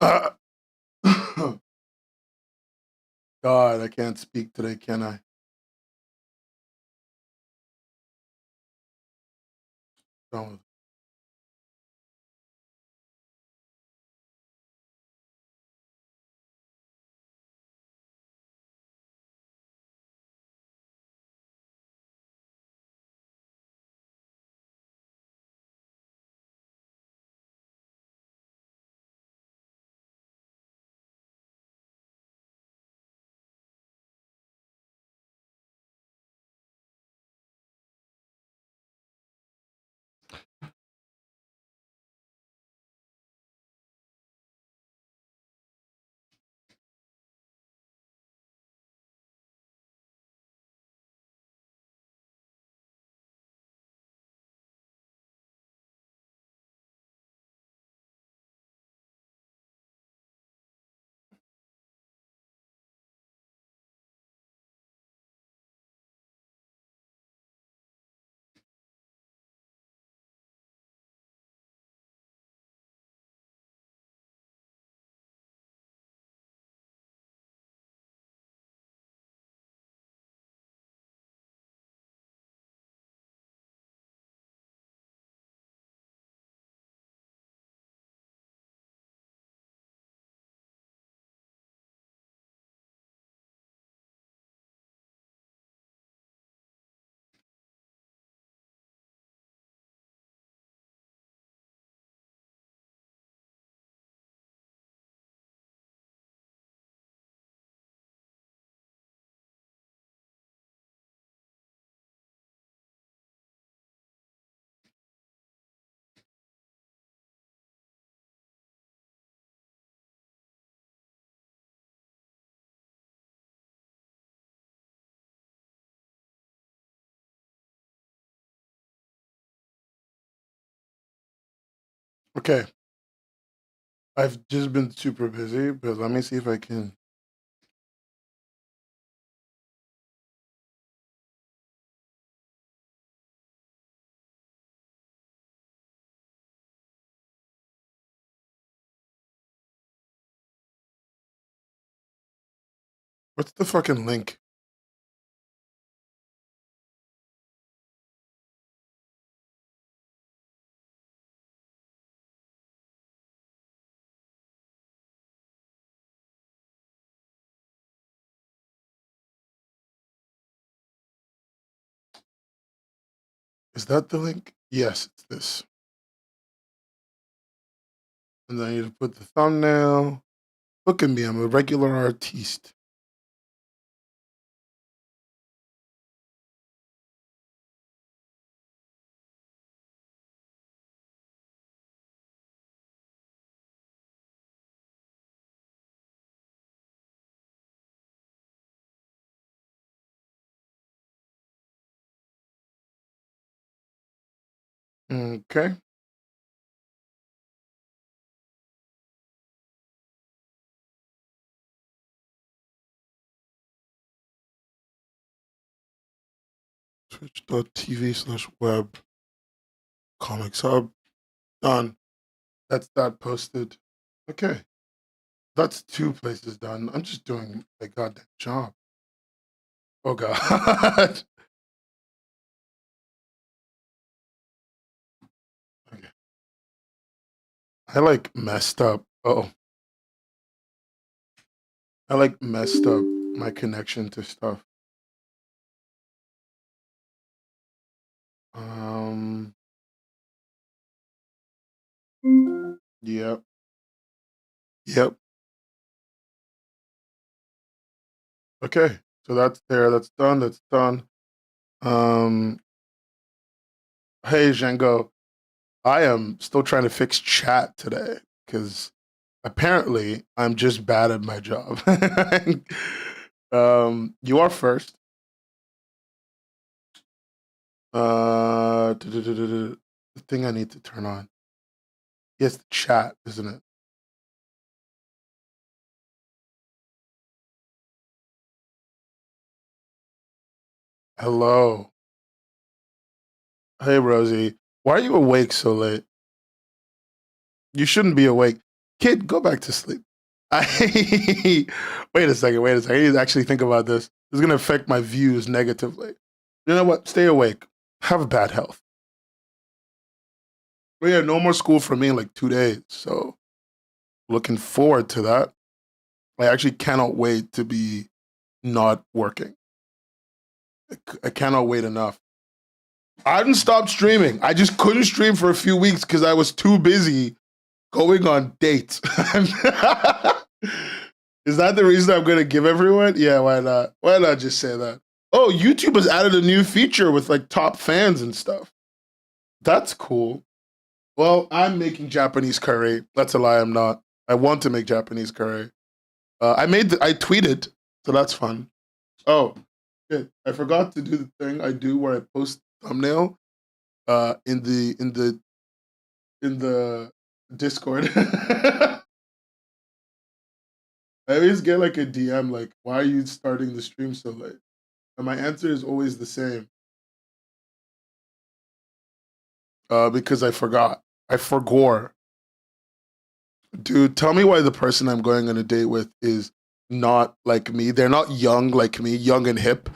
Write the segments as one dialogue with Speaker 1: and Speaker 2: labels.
Speaker 1: Uh, God, I can't speak today, can I? Done with it. Okay, I've just been super busy, but let me see if I can. What's the fucking link? Is that the link? Yes, it's this. And then I need to put the thumbnail. Look at me, I'm a regular artiste. Okay. Twitch.tv/webcomics Hub. Done. That's that posted. Okay. That's 2 places done. I'm just doing my goddamn job. Oh god. Okay. I like messed up. Oh, I like messed up my connection to stuff. Um. Yep. Yep. Okay. So that's there. That's done. That's done. Um. Hey, Django. I am still trying to fix chat today because apparently I'm just bad at my job. You are first. The thing I need to turn on. Yes, the chat, isn't it? Hello. Hey, Rosie. Why are you awake so late? You shouldn't be awake. Kid, go back to sleep. Wait a second. I need to actually think about this. It's going to affect my views negatively. You know what? Stay awake. Have bad health. But yeah, no more school for me in like 2 days. So looking forward to that. I actually cannot wait to be not working. I cannot wait enough. I didn't stop streaming. I just couldn't stream for a few weeks because I was too busy going on dates. Is that the reason I'm going to give everyone? Yeah, why not? Why not just say that? Oh, YouTube has added a new feature with like top fans and stuff. That's cool. Well, I'm making Japanese curry. That's a lie, I'm not. I want to make Japanese curry. I tweeted, so that's fun. Oh, shit. I forgot to do the thing I do where I post thumbnail in the Discord. I always get like a DM like, why are you starting the stream so late? And my answer is always the same. Because I forgot. I forgore. Dude, tell me why the person I'm going on a date with is not like me. They're not young like me, young and hip,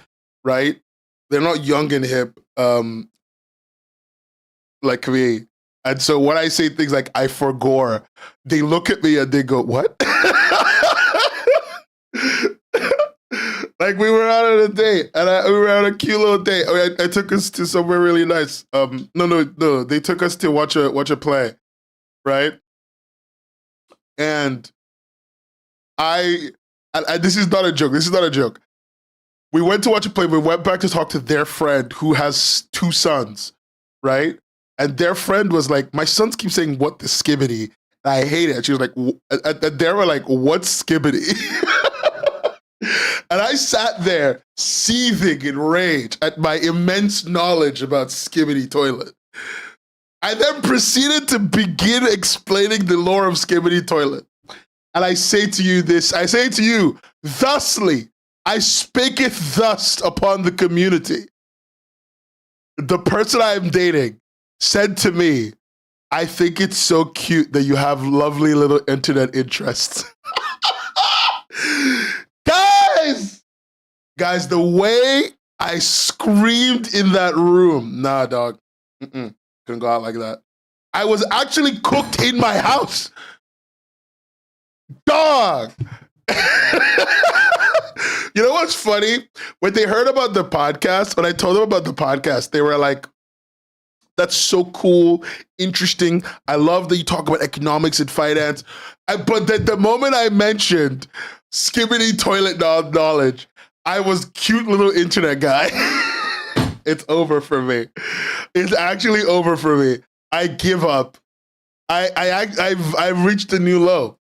Speaker 1: right? They're not young and hip like me. And so when I say things like I forgore, they look at me and they go, what? Like we were out on a date, and we were on a cute little date. I took us to somewhere really nice. No. They took us to watch a play, right? And this is not a joke. This is not a joke. We went to watch a play. We went back to talk to their friend who has 2 sons, right? And their friend was like, my sons keep saying, what the skibbity? And I hate it. She was like, and they were like, what's skibbity? And I sat there seething in rage at my immense knowledge about Skibbity Toilet. I then proceeded to begin explaining the lore of Skibbity Toilet. And I say to you this, I say to you, thusly, I speaketh thus upon the community. The person I am dating said to me, I think it's so cute that you have lovely little internet interests. Guys, the way I screamed in that room, nah, dog, couldn't go out like that. I was actually cooked in my house. Dog. You know what's funny? When they heard about the podcast, when I told them about the podcast, they were like, that's so cool, interesting. I love that you talk about economics and finance. But the moment I mentioned Skibbity Toilet knowledge, I was cute little internet guy. It's over for me. It's actually over for me. I give up. I've reached a new low.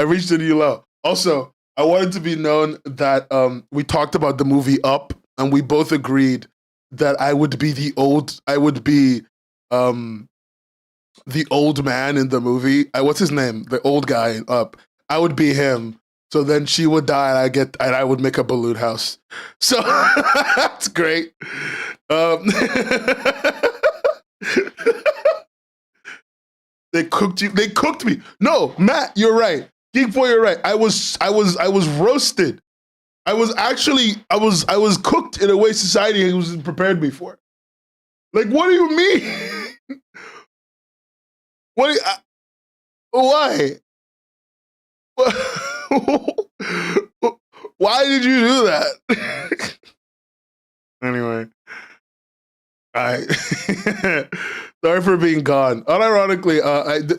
Speaker 1: I reached a new low. Also, I wanted to be known that we talked about the movie Up, and we both agreed that I would be the old man in the movie. What's his name? The old guy in Up. I would be him. So then she would die, and I would make a balloon house. So that's great. They cooked you. They cooked me. No, Matt, you're right. Geek Boy, you're right. I was roasted. I was cooked in a way society wasn't prepared me for. Like, what do you mean? Why? Why did you do that? Anyway, sorry for being gone. Unironically,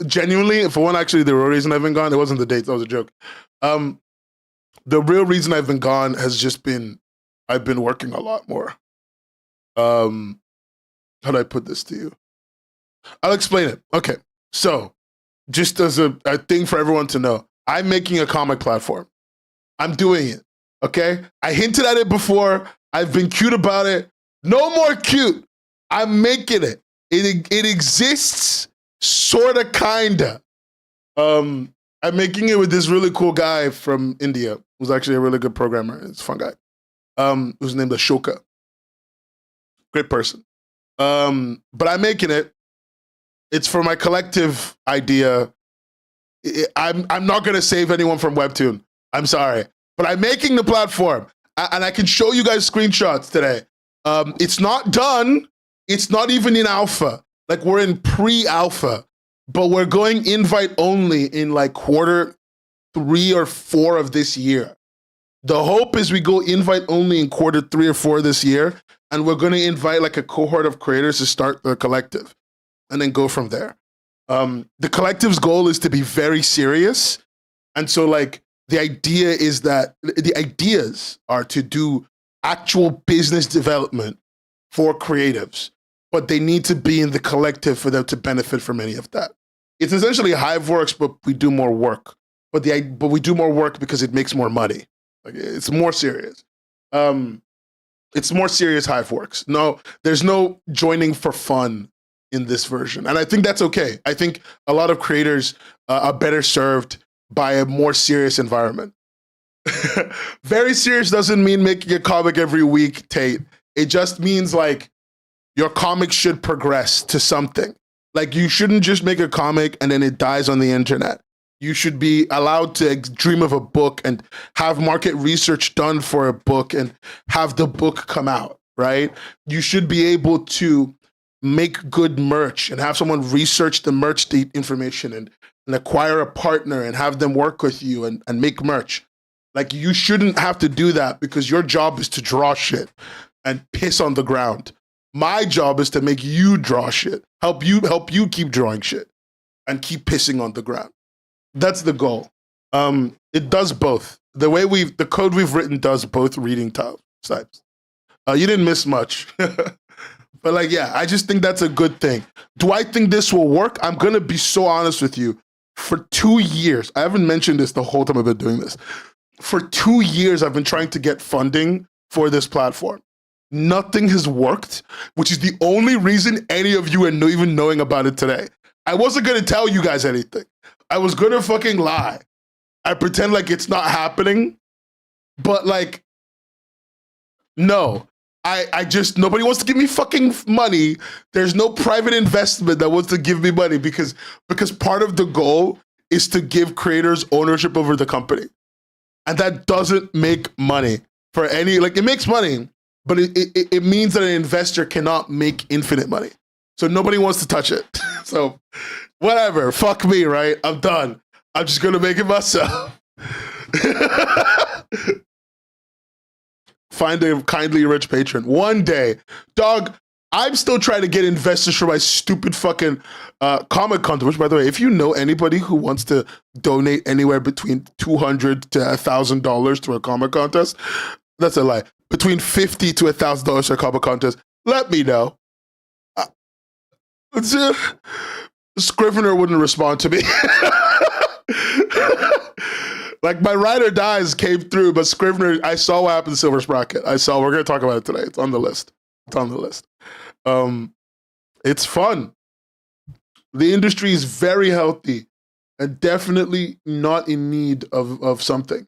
Speaker 1: genuinely, for one, actually, the real reason I've been gone, it wasn't the dates, that was a joke. The real reason I've been gone has just been, I've been working a lot more. How do I put this to you? I'll explain it. Okay, so just as a thing for everyone to know, I'm making a comic platform. I'm doing it, okay? I hinted at it before. I've been cute about it. No more cute. I'm making it. It exists, sorta, kinda. I'm making it with this really cool guy from India, who's actually a really good programmer. It's a fun guy. Who's named Ashoka. Great person. But I'm making it. It's for my collective idea I'm not going to save anyone from Webtoon. I'm sorry. But I'm making the platform. And I can show you guys screenshots today. It's not done. It's not even in alpha. Like, we're in pre-alpha. But we're going invite only in like quarter 3 or 4 of this year. The hope is we go invite only in quarter 3 or 4 this year, and we're going to invite like a cohort of creators to start the collective and then go from there. The collective's goal is to be very serious. And so like the idea is that the ideas are to do actual business development for creatives, but they need to be in the collective for them to benefit from any of that. It's essentially Hiveworks, but we do more work. But we do more work because it makes more money. Like, it's more serious. It's more serious Hiveworks. No, there's no joining for fun in this version. And I think that's okay. I think a lot of creators are better served by a more serious environment. Very serious doesn't mean making a comic every week, Tate. It just means like your comic should progress to something. Like, you shouldn't just make a comic and then it dies on the internet. You should be allowed to dream of a book and have market research done for a book and have the book come out, right? You should be able to make good merch and have someone research the merch information and acquire a partner and have them work with you and make merch. Like, you shouldn't have to do that because your job is to draw shit and piss on the ground. My job is to make you draw shit, help you keep drawing shit and keep pissing on the ground. That's the goal. It does both. The code we've written does both reading types. You didn't miss much. But like, yeah, I just think that's a good thing. Do I think this will work? I'm gonna be so honest with you. For 2 years, I haven't mentioned this the whole time I've been doing this. For 2 years, I've been trying to get funding for this platform. Nothing has worked, which is the only reason any of you are even knowing about it today. I wasn't gonna tell you guys anything. I was gonna fucking lie. I pretend like it's not happening, but like, no. I just, nobody wants to give me fucking money. There's no private investment that wants to give me money because part of the goal is to give creators ownership over the company. And that doesn't make money for any, like, it makes money, but it means that an investor cannot make infinite money. So nobody wants to touch it. So whatever, fuck me, right? I'm done. I'm just gonna make it myself. Find a kindly rich patron. One day. Dog, I'm still trying to get investors for my stupid fucking comic content, which, by the way, if you know anybody who wants to donate anywhere between $200 to $1,000 to a comic contest, that's a lie. Between $50 to $1,000 to a comic contest, let me know. Scrivener wouldn't respond to me. Like, my Ride or Dies came through, but Scrivener, I saw what happened to Silver Sprocket. We're going to talk about it today. It's on the list. It's fun. The industry is very healthy and definitely not in need of something.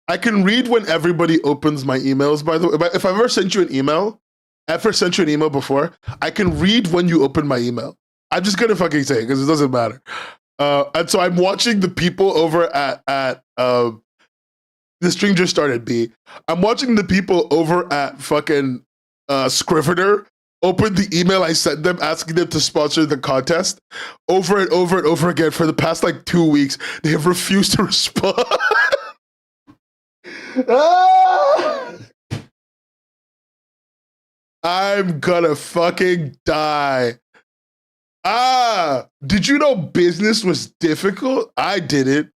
Speaker 1: I can read when everybody opens my emails, by the way. If I've ever sent you an email, before, I can read when you open my email. I'm just gonna fucking say it because it doesn't matter. And so I'm watching the people over at the stream just started, B. I'm watching the people over at fucking Scrivener open the email I sent them asking them to sponsor the contest over and over and over again for the past like 2 weeks. They have refused to respond. I'm gonna fucking die. Did you know business was difficult? I didn't.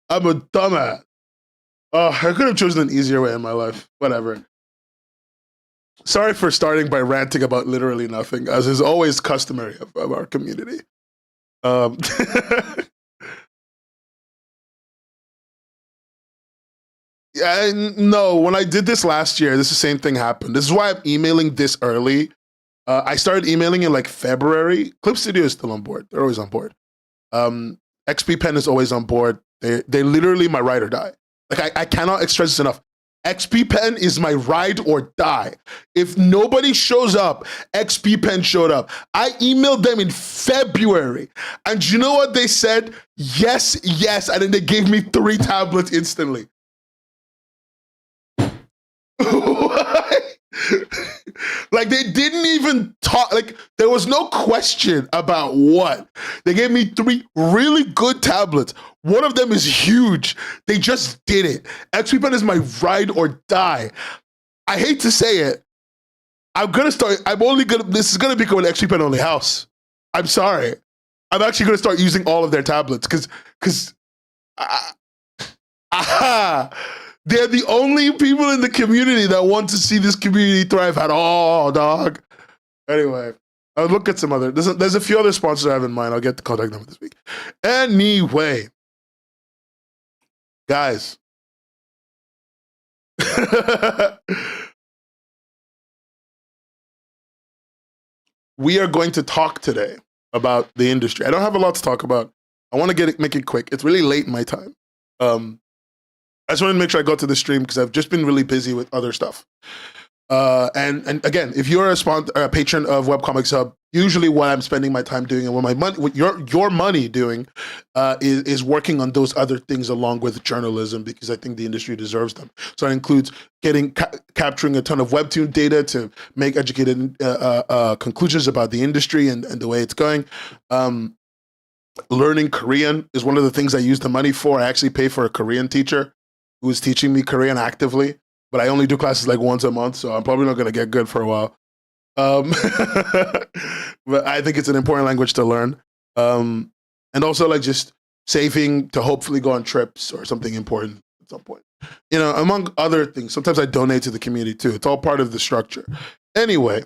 Speaker 1: I'm a dumbass. I could have chosen an easier way in my life. Whatever. Sorry for starting by ranting about literally nothing, as is always customary of our community. Yeah, no, when I did this last year, the same thing happened. This is why I'm emailing this early. I started emailing in like February. Clip Studio is still on board. They're always on board. XP Pen is always on board. They literally my ride or die. Like, I cannot express this enough. XP Pen is my ride or die. If nobody shows up, XP Pen showed up. I emailed them in February, and you know what they said? Yes, yes, and then they gave me 3 tablets instantly. Like, they didn't even talk. Like, there was no question about what. They gave me 3 really good tablets. One of them is huge. They just did it. XP Pen is my ride or die. I hate to say it. This is gonna become an XP Pen only house. I'm sorry. I'm actually gonna start using all of their tablets because they're the only people in the community that want to see this community thrive at all, dog. Anyway, I'll look at some other. There's a few other sponsors I have in mind. I'll get the contact number this week. Anyway, guys. We are going to talk today about the industry. I don't have a lot to talk about. I want to make it quick. It's really late in my time. I just wanted to make sure I got to the stream because I've just been really busy with other stuff. And again, if you're a patron of Webcomics Hub, usually what I'm spending my time doing and what your money doing is working on those other things along with journalism, because I think the industry deserves them. So it includes capturing a ton of Webtoon data to make educated conclusions about the industry and the way it's going. Learning Korean is one of the things I use the money for. I actually pay for a Korean teacher who is teaching me Korean actively, but I only do classes like once a month, so I'm probably not going to get good for a while. But I think it's an important language to learn. And also like just saving to hopefully go on trips or something important at some point. You know, among other things. Sometimes I donate to the community too. It's all part of the structure. Anyway,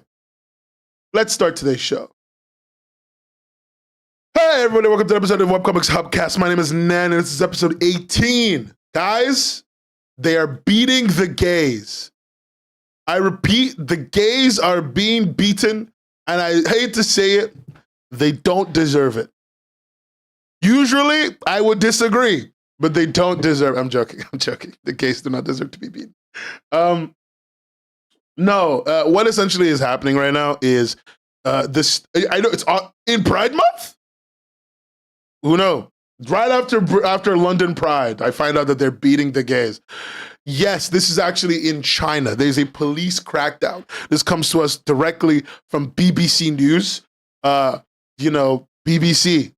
Speaker 1: let's start today's show. Hey everybody, welcome to an episode of Webcomics Hubcast. My name is Nan, and this is episode 18. Guys, they are beating the gays. I repeat, the gays are being beaten, and I hate to say it, they don't deserve it. Usually, I would disagree, but they don't deserve. I'm joking. The gays do not deserve to be beaten. What essentially is happening right now is this. I know it's in Pride Month. Who knows? Right after London Pride, I find out that they're beating the gays. Yes, this is actually in China. There's a police crackdown. This comes to us directly from BBC News. BBC,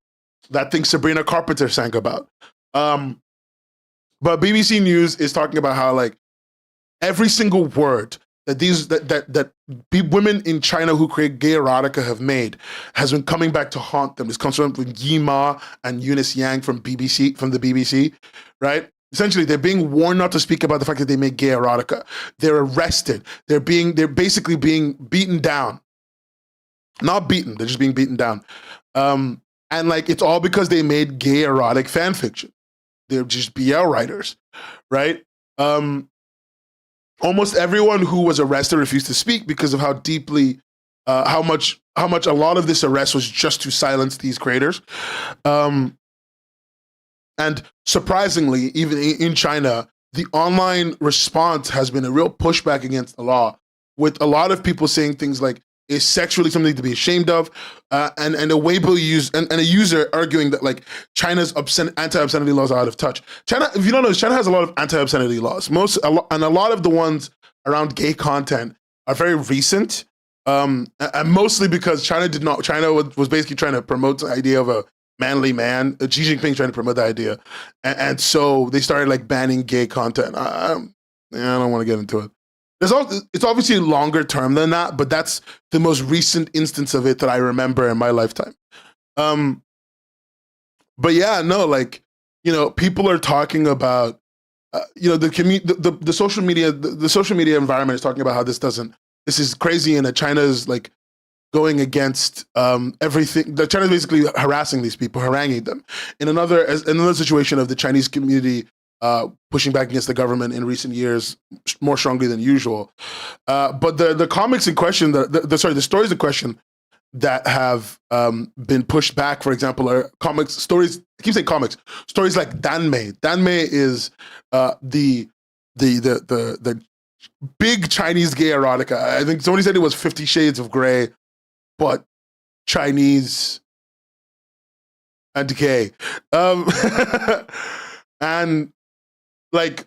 Speaker 1: that thing Sabrina Carpenter sang about. But BBC News is talking about how like every single word that women in China who create gay erotica have made has been coming back to haunt them. This comes from Yi Ma and Eunice Yang from the BBC, right? Essentially, they're being warned not to speak about the fact that they make gay erotica. They're arrested. They're basically being beaten down. Not beaten, they're just being beaten down. And like, it's all because they made gay erotic fan fiction. They're just BL writers, right? Almost everyone who was arrested refused to speak because of how deeply, how much a lot of this arrest was just to silence these creators. And surprisingly, even in China, the online response has been a real pushback against the law, with a lot of people saying things like, is sexually something to be ashamed of, and a Weibo a user arguing that like China's anti-obscenity laws are out of touch. China, if you don't know, China has a lot of anti-obscenity laws. And a lot of the ones around gay content are very recent, and mostly because China was basically trying to promote the idea of a manly man. Xi Jinping trying to promote that idea, and so they started like banning gay content. I don't want to get into it. It's obviously longer term than that, but that's the most recent instance of it that I remember in my lifetime. But yeah, no, like, you know, people are talking about, the social media, the social media environment is talking about how this is crazy, and that China's like going against everything. That China's basically harassing these people, haranguing them. In another situation of the Chinese community pushing back against the government in recent years more strongly than usual. But the comics in question, the stories in question that have been pushed back, for example, are stories like Danmei. Danmei is the the big Chinese gay erotica. I think somebody said it was 50 Shades of Grey, but Chinese and gay. And like,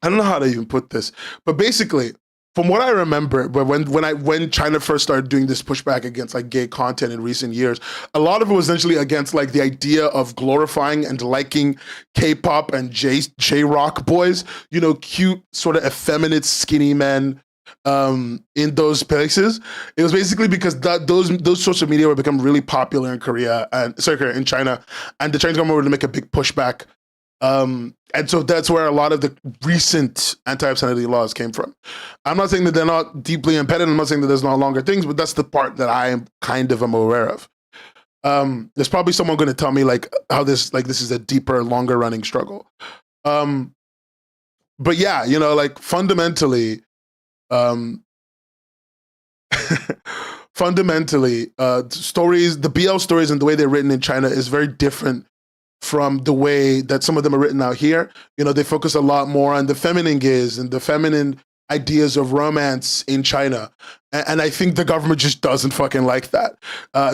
Speaker 1: I don't know how to even put this, but basically, from what I remember, but when China first started doing this pushback against like gay content in recent years, a lot of it was essentially against like the idea of glorifying and liking K-pop and J-rock boys, you know, cute, sort of effeminate, skinny men in those places. It was basically because those social media were become really popular in in China, and the Chinese government were to make a big pushback. And so that's where a lot of the recent anti-obscenity laws came from. I'm not saying that they're not deeply embedded. I'm not saying that there's no longer things, but that's the part that I am kind of aware of. There's probably someone going to tell me like how this is a deeper, longer running struggle. But yeah, you know, like fundamentally, stories, the BL stories and the way they're written in China is very different from the way that some of them are written out here. You know, they focus a lot more on the feminine gaze and the feminine ideas of romance in China. And I think the government just doesn't fucking like that.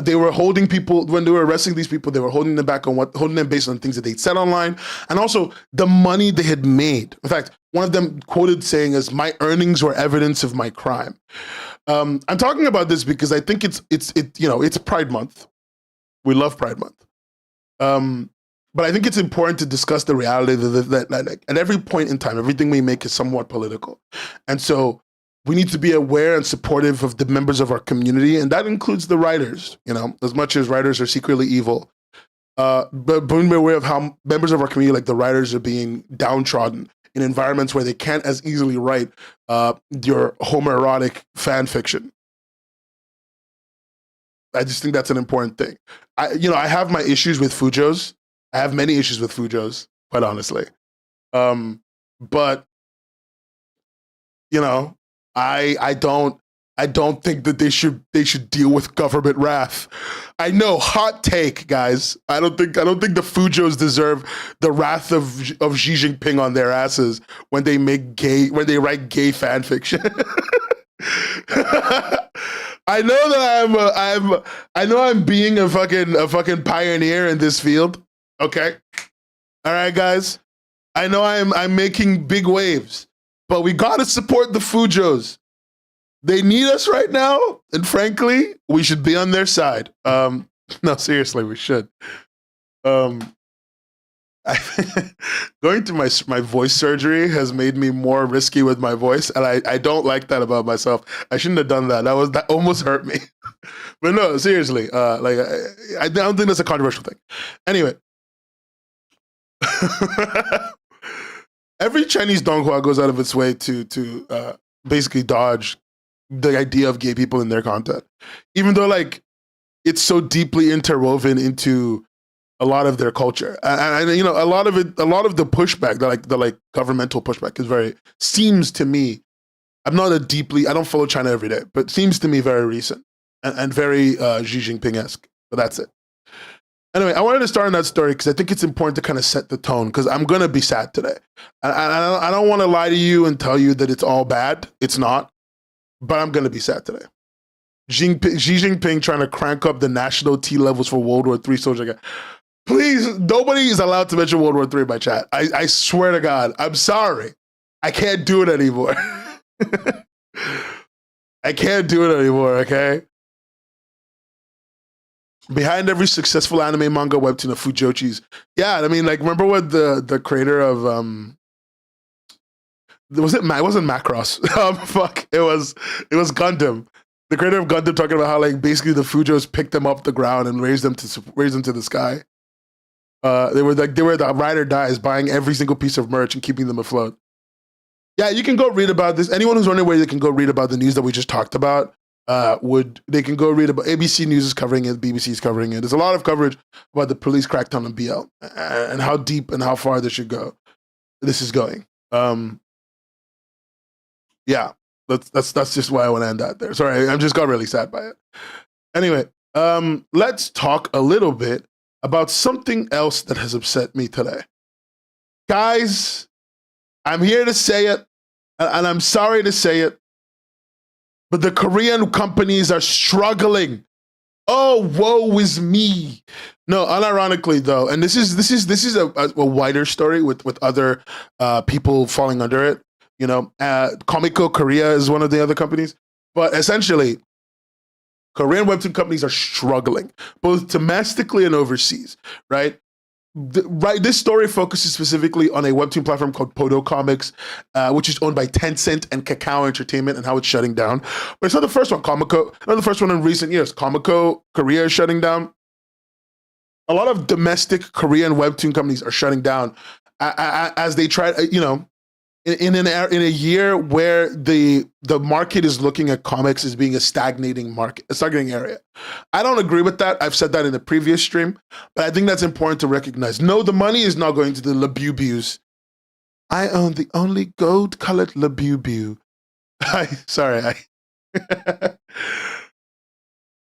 Speaker 1: They were holding people, when they were arresting these people, they were holding them back on holding them based on things that they'd said online. And also the money they had made. In fact, one of them quoted saying is, "My earnings were evidence of my crime." I'm talking about this because I think it's Pride Month. We love Pride Month. But I think it's important to discuss the reality that at every point in time, everything we make is somewhat political. And so we need to be aware and supportive of the members of our community, and that includes the writers, you know, as much as writers are secretly evil. But being aware of how members of our community, like the writers, are being downtrodden in environments where they can't as easily write your homoerotic fan fiction. I just think that's an important thing. I have my issues with Fujos. I have many issues with Fujos, quite honestly. But you know, I don't think that they should deal with government wrath. I know, hot take, guys. I don't think the Fujos deserve the wrath of Xi Jinping on their asses when they write gay fan fiction. I know that I'm being a fucking pioneer in this field. Okay. All right, guys. I know I'm making big waves, but we gotta support the Fujos. They need us right now, and frankly, we should be on their side. No, seriously, we should. Going through my voice surgery has made me more risky with my voice, and I don't like that about myself. I shouldn't have done that. That almost hurt me. But no, seriously, I don't think that's a controversial thing. Anyway. Every Chinese donghua goes out of its way to basically dodge the idea of gay people in their content, even though like it's so deeply interwoven into a lot of their culture. And you know, a lot of the pushback, the governmental pushback seems to me, I don't follow China every day, but seems to me very recent and very Xi Jinping-esque. But that's it. Anyway, I wanted to start on that story because I think it's important to kind of set the tone, because I'm going to be sad today. I don't want to lie to you and tell you that it's all bad. It's not. But I'm going to be sad today. Xi Jinping trying to crank up the national T levels for World War III soldier. Please, nobody is allowed to mention World War III in my chat. I swear to God. I'm sorry. I can't do it anymore. I can't do it anymore, okay? Behind every successful anime, manga, webtoon, of fujoshis. Yeah, I mean, like, remember what the creator of it wasn't Macross. Fuck, it was Gundam. The creator of Gundam talking about how like basically the Fujos picked them up the ground and raised them to the sky. They were the ride or dies, buying every single piece of merch and keeping them afloat. Yeah, you can go read about this. Anyone who's wondering where they can go read about the news that we just talked about. They can go read about ABC News is covering it, BBC is covering it. There's a lot of coverage about the police crackdown on BL and how deep and how far this is going. Yeah, that's just why I want to end that there. Sorry, I just got really sad by it. Anyway, let's talk a little bit about something else that has upset me today. Guys, I'm here to say it, and I'm sorry to say it, but the Korean companies are struggling. Oh, woe is me. No, unironically though, and this is a wider story with other people falling under it. You know, Comico Korea is one of the other companies, but essentially, Korean webtoon companies are struggling both domestically and overseas. Right. This story focuses specifically on a webtoon platform called Podo Comics, which is owned by Tencent and Kakao Entertainment, and how it's shutting down. But it's not the first one. Not the first one in recent years. Comico Korea is shutting down. A lot of domestic Korean webtoon companies are shutting down as they try. You know, in a year where the market is looking at comics as being a stagnating area. I don't agree with that. I've said that in the previous stream, but I think that's important to recognize. No, the money is not going to the Labubus. I own the only gold-colored Labubu. Sorry.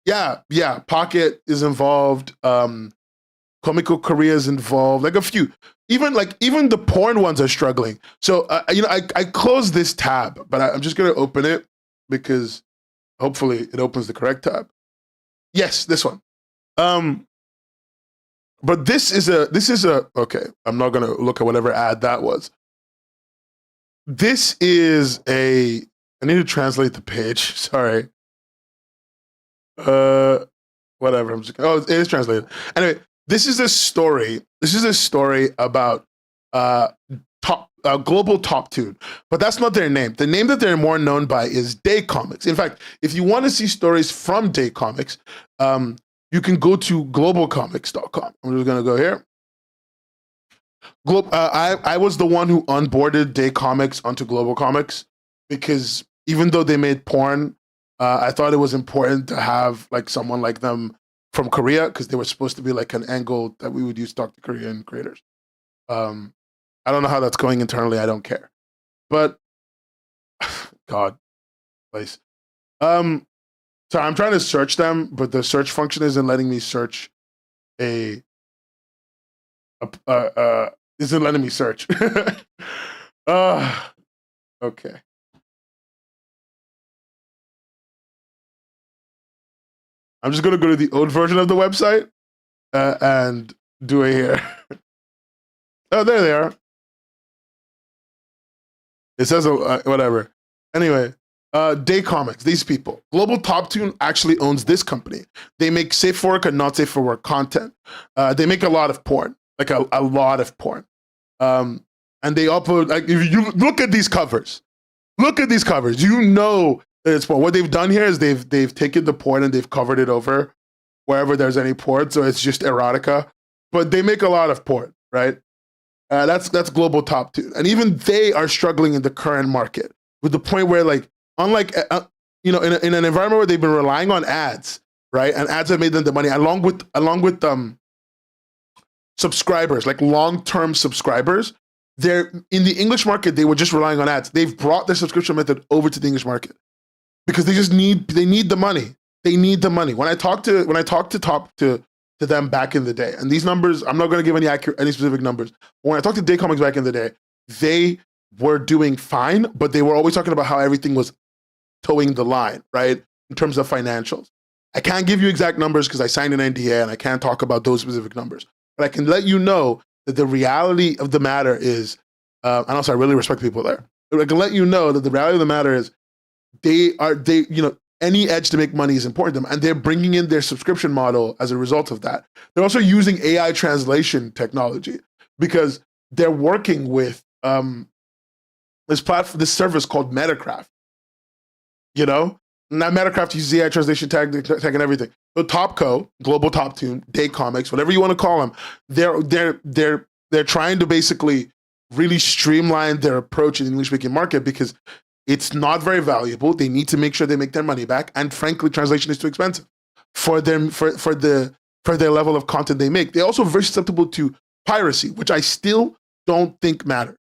Speaker 1: Yeah. Pocket is involved. Comico Korea is involved. Like a few. Even the porn ones are struggling. So I closed this tab, but I'm just gonna open it because hopefully it opens the correct tab. Yes, this one. But this is a okay. I'm not gonna look at whatever ad that was. This is I need to translate the page. Sorry. Whatever. It is translated. Anyway. This is a story about global top tune, but that's not their name. The name that they're more known by is Day Comics. In fact, if you want to see stories from Day Comics, you can go to globalcomics.com. I'm just gonna go here. I was the one who onboarded Day Comics onto Global Comics because even though they made porn, I thought it was important to have like someone like them from Korea, because they were supposed to be like an angle that we would use to talk to Korean creators. I don't know how that's going internally. I don't care. But God, place. So I'm trying to search them, but the search function isn't letting me search isn't letting me search. Okay. I'm just going to go to the old version of the website and do it here. Oh, there they are. It says whatever. Anyway, Day Comics, these people. Global Top Tune actually owns this company. They make safe for work and not safe for work content. They make a lot of porn, like a lot of porn. And they upload, like, if you look at these covers, you know it's porn. What they've done here is they've taken the porn and they've covered it over wherever there's any porn, so it's just erotica. But they make a lot of porn, right? That's Global Top 2, and even they are struggling in the current market with the point where, like, unlike in an environment where they've been relying on ads, right? And ads have made them the money along with subscribers, like long-term subscribers. They're in the English market. They were just relying on ads. They've brought their subscription method over to the English market because they need the money. They need the money. When I talk to them back in the day, and these numbers, I'm not going to give any specific numbers. But when I talked to Day Comics back in the day, they were doing fine, but they were always talking about how everything was towing the line, right? In terms of financials. I can't give you exact numbers because I signed an NDA and I can't talk about those specific numbers. But I can let you know that the reality of the matter is, and also I really respect people there. I can let you know that the reality of the matter is any edge to make money is important to them, and they're bringing in their subscription model as a result of that. They're also using AI translation technology because they're working with this service called Metacraft. You know, now Metacraft uses AI translation tag and everything. So Topco, Global Top Tune, Day Comics, whatever you want to call them, they're trying to basically really streamline their approach in the English-speaking market because it's not very valuable. They need to make sure they make their money back, and frankly, translation is too expensive for them for their level of content they make. They're also very susceptible to piracy, which I still don't think matters.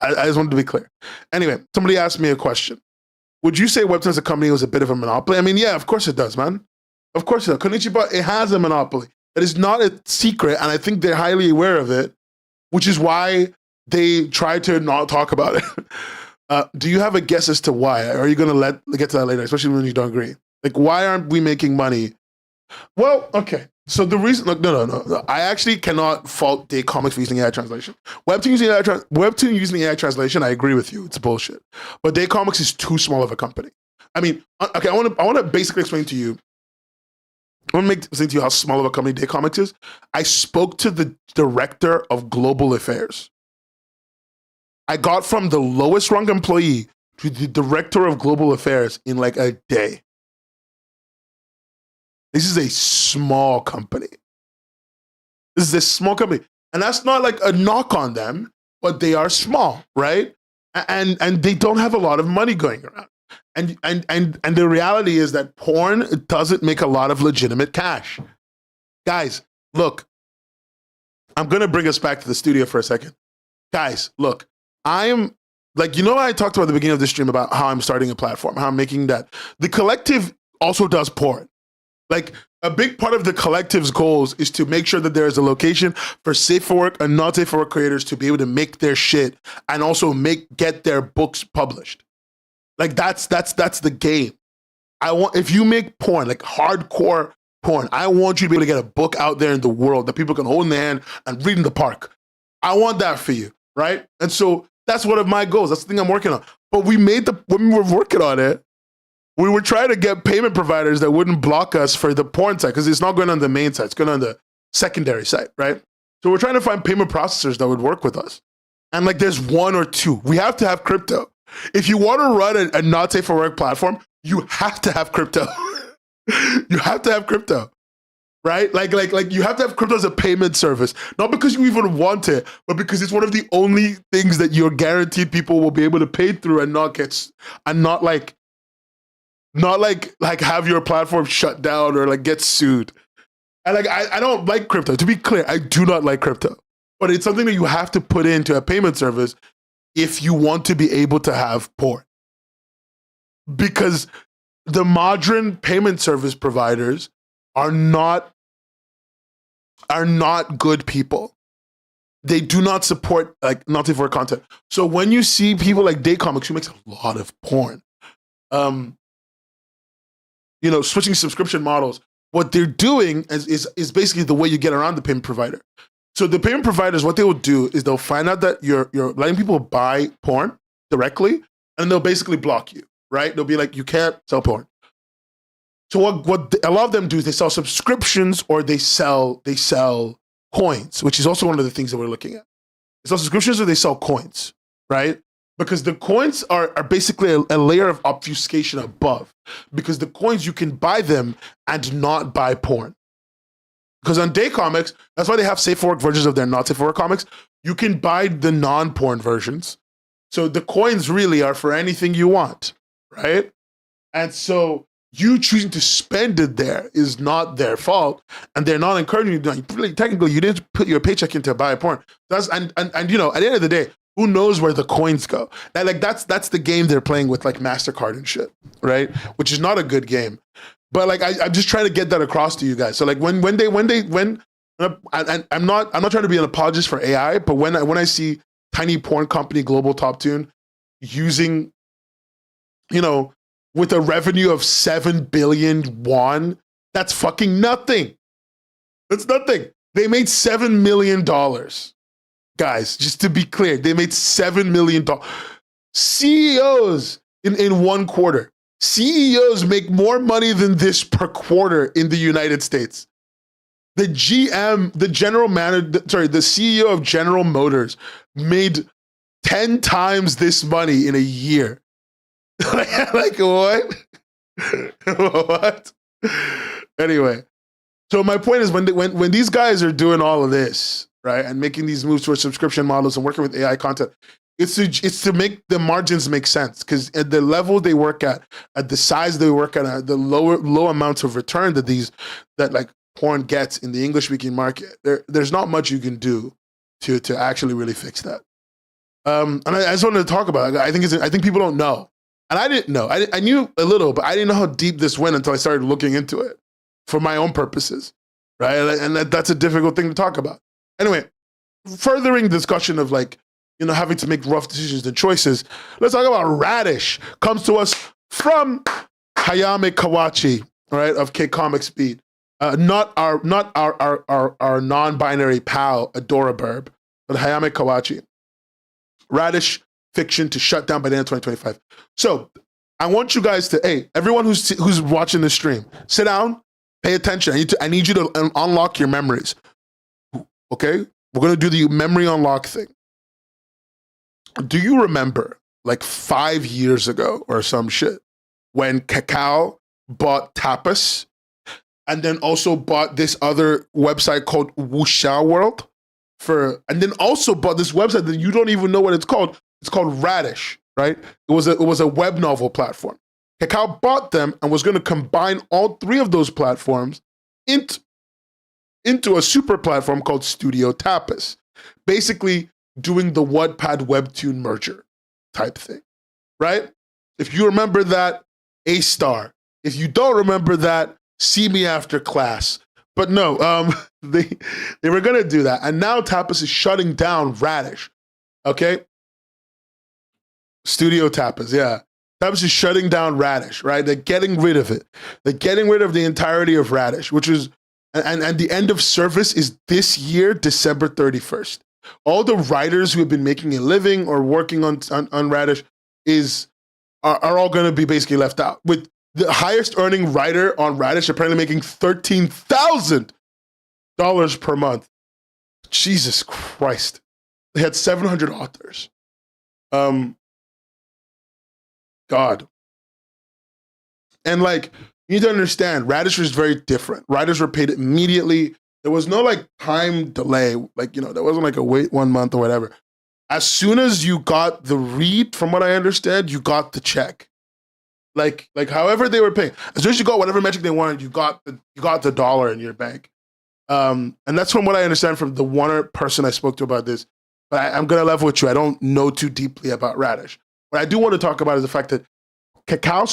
Speaker 1: I just wanted to be clear. Anyway, somebody asked me a question. Would you say Webtoon as a company was a bit of a monopoly? I mean, yeah, of course it does, man. Of course it does. Konichiwa, it has a monopoly. It is not a secret, and I think they're highly aware of it, which is why they try to not talk about it. Do you have a guess as to why? Or are you going to get to that later, especially when you don't agree? Like, why aren't we making money? Well, okay. So the reason, look, no. I actually cannot fault Day Comics for using AI translation. Webtoon using AI translation, I agree with you. It's bullshit. But Day Comics is too small of a company. I mean, okay, I want to basically explain to you. I want to explain to you how small of a company Day Comics is. I spoke to the director of global affairs. I got from the lowest rung employee to the director of global affairs in like a day. This is a small company. This is a small company. And that's not like a knock on them, but they are small, right? And they don't have a lot of money going around. And the reality is that porn doesn't make a lot of legitimate cash. Guys, look, I'm gonna bring us back to the studio for a second. Guys, look, I am like, you know, I talked about at the beginning of the stream about how I'm starting a platform, how I'm making that. The collective also does porn. Like, a big part of the collective's goals is to make sure that there is a location for safe for work and not safe for work creators to be able to make their shit and also get their books published. Like, that's the game. If you make porn, like hardcore porn, I want you to be able to get a book out there in the world that people can hold in their hand and read in the park. I want that for you, right? And so that's one of my goals. That's the thing I'm working on. But when we were working on it, we were trying to get payment providers that wouldn't block us for the porn site, because it's not going on the main site, it's going on the secondary site, right? So we're trying to find payment processors that would work with us. And like, there's one or two. We have to have crypto. If you want to run a not safe for work platform, you have to have crypto. You have to have crypto, right? Like you have to have crypto as a payment service, not because you even want it, but because it's one of the only things that you're guaranteed people will be able to pay through and not have your platform shut down or like get sued. And like, I don't like crypto. To be clear, I do not like crypto, but it's something that you have to put into a payment service if you want to be able to have porn. Because the modern payment service providers are not good people. They do not support like not safe for work content. So when you see people like Day Comics, who makes a lot of porn, you know, switching subscription models, what they're doing is basically the way you get around the payment provider. So the payment providers, what they will do is they'll find out that you're letting people buy porn directly, and they'll basically block you, right? They'll be like, you can't sell porn. So what a lot of them do is they sell subscriptions, or they sell coins, which is also one of the things that we're looking at. They sell subscriptions or they sell coins, right? Because the coins are basically a layer of obfuscation above. Because the coins, you can buy them and not buy porn. Because on Day Comics, that's why they have safe for work versions of their not safe for work comics. You can buy the non-porn versions. So the coins really are for anything you want, right? And so you choosing to spend it there is not their fault, and they're not encouraging you to do it. Really, technically, you didn't put your paycheck into buy porn. And you know, at the end of the day, who knows where the coins go? That's the game they're playing with, like MasterCard and shit, right? Which is not a good game. But like, I'm just trying to get that across to you guys. So like, when I'm not trying to be an apologist for AI, but when I see tiny porn company Global Top Tune using, you know, with a revenue of 7 billion won, that's fucking nothing. That's nothing. They made $7 million. Guys, just to be clear, they made $7 million. CEOs in 1 quarter. CEOs make more money than this per quarter in the United States. The general manager, the CEO of General Motors made 10 times this money in a year. Like what? What? Anyway, so my point is, when these guys are doing all of this, right, and making these moves towards subscription models and working with AI content, it's to make the margins make sense. Because at the level they work at the size they work at the low amounts of return that like porn gets in the English speaking market, there's not much you can do to actually really fix that. And I just wanted to talk about it. I think people don't know. And I didn't know. I knew a little, but I didn't know how deep this went until I started looking into it for my own purposes, right? And that's a difficult thing to talk about. Anyway, furthering discussion of like having to make rough decisions and choices. Let's talk about Radish. Comes to us from Hayame Kawachi, right, of K Comics Beat. Not our non-binary pal Adoraburb, but Hayame Kawachi. Radish Fiction to shut down by the end of 2025. So I want you guys to, hey, everyone who's watching this stream, sit down, pay attention. I need you to unlock your memories. Okay? We're gonna do the memory unlock thing. Do you remember, like 5 years ago or some shit, when Kakao bought Tapas and then also bought this other website called Wuxia World and then also bought this website that you don't even know what it's called. It's called Radish, right? It was a web novel platform. Kakao bought them and was going to combine all three of those platforms into a super platform called Studio Tapas, basically doing the Wattpad Webtoon merger type thing, right? If you remember that, A star. If you don't remember that, see me after class. But no, they were gonna do that, and now Tapas is shutting down Radish. Okay, Studio Tapas, yeah. Tapas is shutting down Radish, right? They're getting rid of it. They're getting rid of the entirety of Radish, which is, and the end of service is this year, December 31st. All the writers who have been making a living or working on Radish are all going to be basically left out. With the highest earning writer on Radish apparently making $13,000 per month. Jesus Christ. They had 700 authors. God. And like, you need to understand, Radish was very different. Writers were paid immediately. There was no like time delay. Like, there wasn't like a wait 1 month or whatever. As soon as you got the read, from what I understand, you got the check. Like however they were paying. As soon as you got whatever metric they wanted, you got the dollar in your bank. And that's from what I understand from the one person I spoke to about this. But I'm gonna level with you. I don't know too deeply about Radish. What I do want to talk about is the fact that Kakao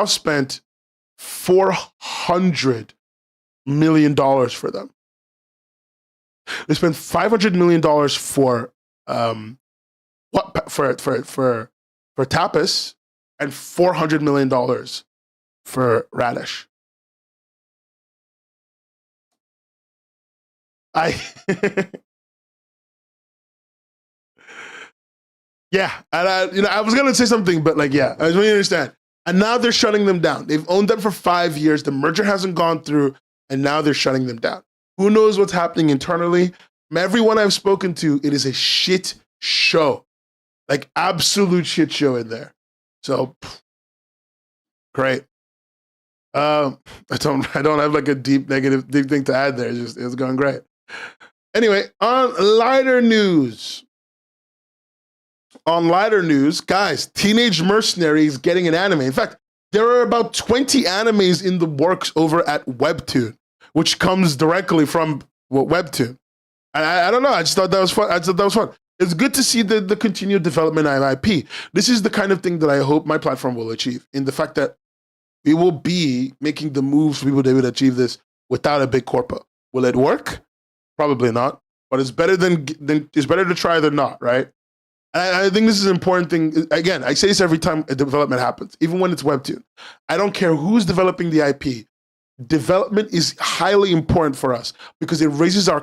Speaker 1: spent $400 million for them. They spent $500 million for Tapas and $400 million for Radish. Yeah, and I was gonna say something, but like, yeah, I just want you to understand. And now they're shutting them down. They've owned them for 5 years. The merger hasn't gone through, and now they're shutting them down. Who knows what's happening internally? From everyone I've spoken to, it is a shit show, like absolute shit show in there. So great. I don't have like a deep thing to add there. It's going great. Anyway, on lighter news, guys, Teenage Mercenary is getting an anime. In fact, there are about 20 animes in the works over at Webtoon, which comes directly from Webtoon. I don't know. I just thought that was fun. It's good to see the continued development of IP. This is the kind of thing that I hope my platform will achieve, in the fact that we will be making the moves we will be able to achieve this without a big corpo. Will it work? Probably not. But it's better it's better to try than not, right? And I think this is an important thing. Again, I say this every time a development happens, even when it's Webtoon. I don't care who's developing the IP. Development is highly important for us because it raises our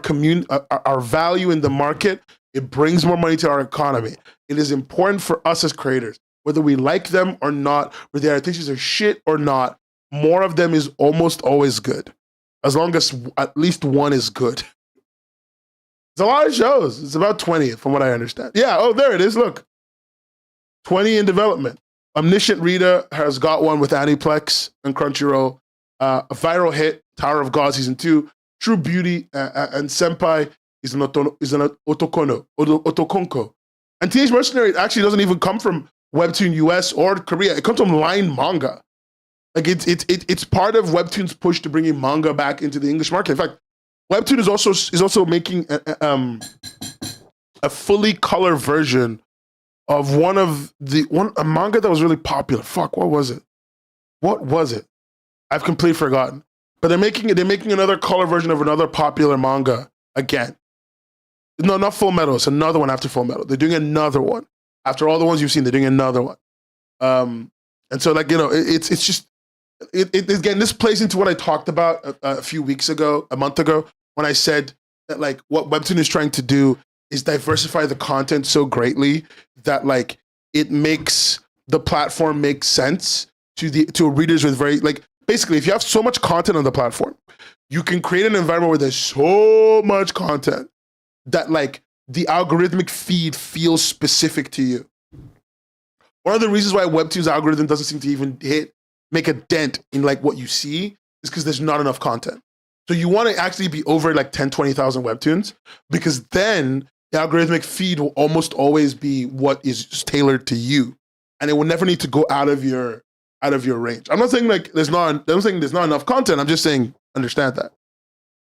Speaker 1: value in the market. It brings more money to our economy. It is important for us as creators, whether we like them or not, whether their adaptations are shit or not. More of them is almost always good, as long as at least one is good. It's a lot of shows. It's about 20, from what I understand. Yeah, oh, there it is. Look. 20 in development. Omniscient Rita has got one with Aniplex and Crunchyroll. A viral hit, Tower of God Season 2. True Beauty and Senpai is an otokonko. And Teenage Mercenary actually doesn't even come from Webtoon US or Korea. It comes from Line Manga. Like it's part of Webtoon's push to bringing manga back into the English market. In fact, Webtoon is also making a fully color version of a manga that was really popular. Fuck, what was it? I've completely forgotten. But they're making another color version of another popular manga again. No, not Full Metal. It's another one after Full Metal. They're doing another one after all the ones you've seen. They're doing another one. And so like, you know, it's just again, this plays into what I talked about a few weeks ago, a month ago, when I said that like what Webtoon is trying to do is diversify the content so greatly that like it makes the platform make sense to readers with very like basically if you have so much content on the platform, you can create an environment where there's so much content that like the algorithmic feed feels specific to you. One of the reasons why Webtoon's algorithm doesn't seem to even make a dent in like what you see is because there's not enough content. So you want to actually be over like 10, 20,000 Webtoons, because then the algorithmic feed will almost always be what is tailored to you. And it will never need to go out of your range. I'm not saying like there's not enough content. I'm just saying understand that.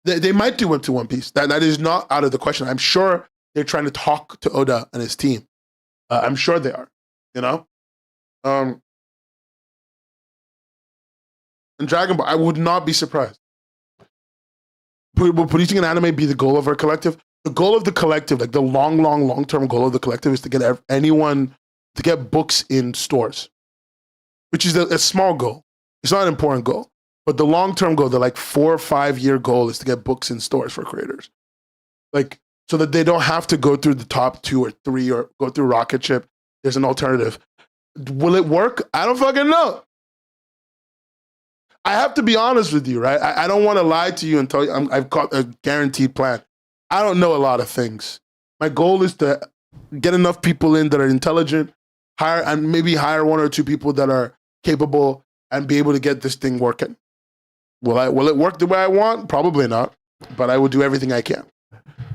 Speaker 1: They might do Webtoon One Piece. That is not out of the question. I'm sure they're trying to talk to Oda and his team. I'm sure they are, you know? And Dragon Ball, I would not be surprised. Will producing an anime be the goal of our collective? The goal of the collective, like the long-term goal of the collective is to get anyone to get books in stores, which is a small goal. It's not an important goal. But the long-term goal, the like 4 or 5 year goal is to get books in stores for creators. Like, so that they don't have to go through the top 2 or 3 or go through Rocket Ship. There's an alternative. Will it work? I don't fucking know. I have to be honest with you, right? I don't want to lie to you and tell you I've got a guaranteed plan. I don't know a lot of things. My goal is to get enough people in that are intelligent, maybe hire 1 or 2 people that are capable and be able to get this thing working. Will it work the way I want? Probably not, but I will do everything I can,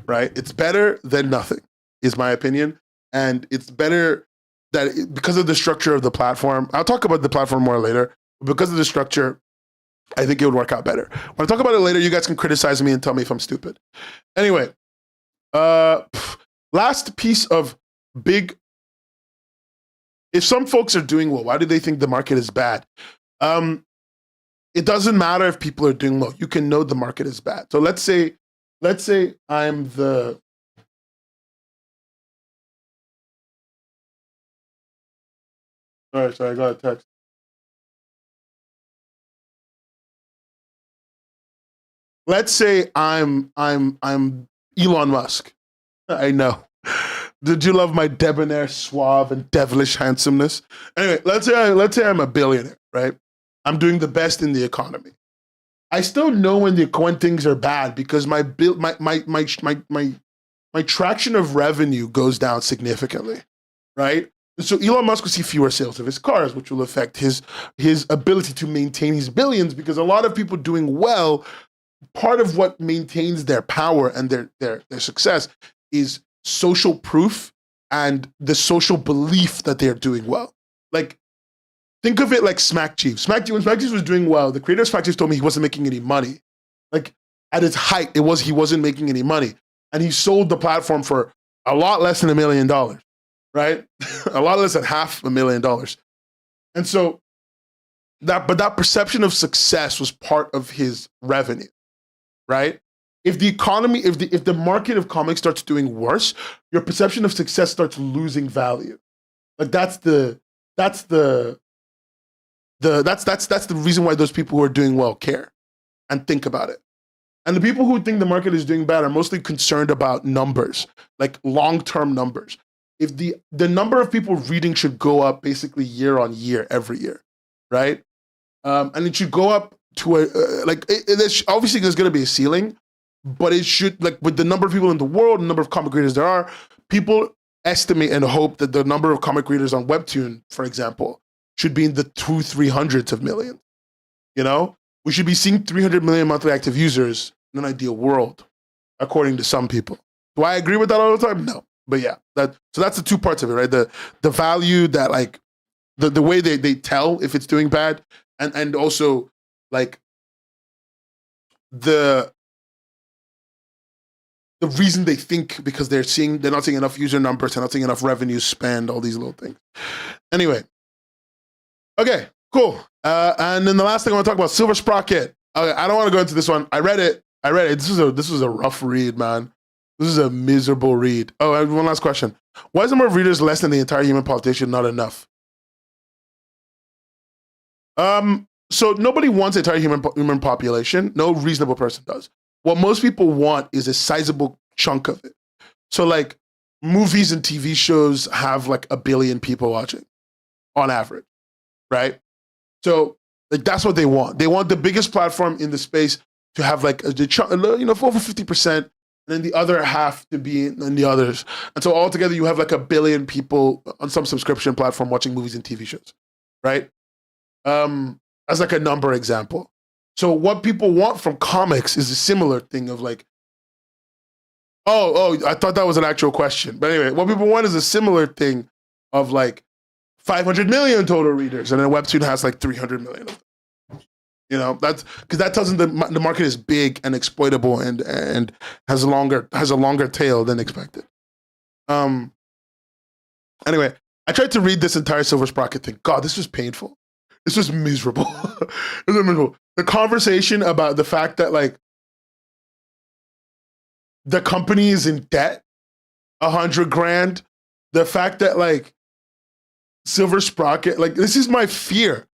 Speaker 1: right? It's better than nothing, is my opinion. And it's better that because of the structure of the platform, I'll talk about the platform more later, but because of the structure, I think it would work out better. When I talk about it later, you guys can criticize me and tell me if I'm stupid. Anyway, last piece of big, if some folks are doing well, why do they think the market is bad? It doesn't matter if people are doing well. You can know the market is bad. So let's say I'm the, all right, sorry, I got a text. Let's say I'm Elon Musk. I know. Did you love my debonair, suave, and devilish handsomeness? Anyway, let's say I'm a billionaire, right? I'm doing the best in the economy. I still know when things are bad because my traction of revenue goes down significantly, right? So Elon Musk will see fewer sales of his cars, which will affect his ability to maintain his billions, because a lot of people doing well, part of what maintains their power and their success is social proof and the social belief that they're doing well. Like, think of it like Smack Chief. When Smack Chief was doing well, the creator of Smack Chief told me he wasn't making any money. Like, at its height, he wasn't making any money. And he sold the platform for a lot less than $1 million, right? A lot less than $500,000. And so that perception of success was part of his revenue, right? If the economy, if the market of comics starts doing worse, your perception of success starts losing value. Like that's the reason why those people who are doing well care and think about it. And the people who think the market is doing bad are mostly concerned about numbers, like long-term numbers. If the number of people reading should go up basically year on year, every year, right? And it should go up to obviously there's going to be a ceiling, but it should, like, with the number of people in the world, the number of comic readers there are, people estimate and hope that the number of comic readers on Webtoon, for example, should be in the 200-300s of millions. You know, we should be seeing 300 million monthly active users in an ideal world, according to some people. Do I agree with that all the time? No, but yeah, so that's the 2 parts of it, right? The value that, like, the way they tell if it's doing bad, and also like the reason they think, because they're not seeing enough user numbers, they're not seeing enough revenue spend, all these little things. Anyway, okay, cool. And then the last thing I want to talk about, Silver Sprocket. Okay, I don't want to go into this one. I read it. This was a rough read, man. This is a miserable read. Oh, and one last question. Why is the number of readers less than the entire human population not enough? So nobody wants the entire human population. No reasonable person does. What most people want is a sizable chunk of it. So like movies and TV shows have like 1 billion people watching on average, right? So like that's what they want. They want the biggest platform in the space to have like over 50%, and then the other half to be in the others. And so altogether you have like 1 billion people on some subscription platform watching movies and TV shows, right? As like a number example. So what people want from comics is a similar thing of like, oh, I thought that was an actual question. But anyway, what people want is a similar thing of like 500 million total readers, and then Webtoon has like 300 million of them. You know, that's because that tells them the market is big and exploitable and has a longer tail than expected. Anyway, I tried to read this entire Silver Sprocket thing. God, this was painful. This was miserable. It was miserable. The conversation about the fact that like the company is in debt, 100 grand. The fact that like Silver Sprocket, like this is my fear.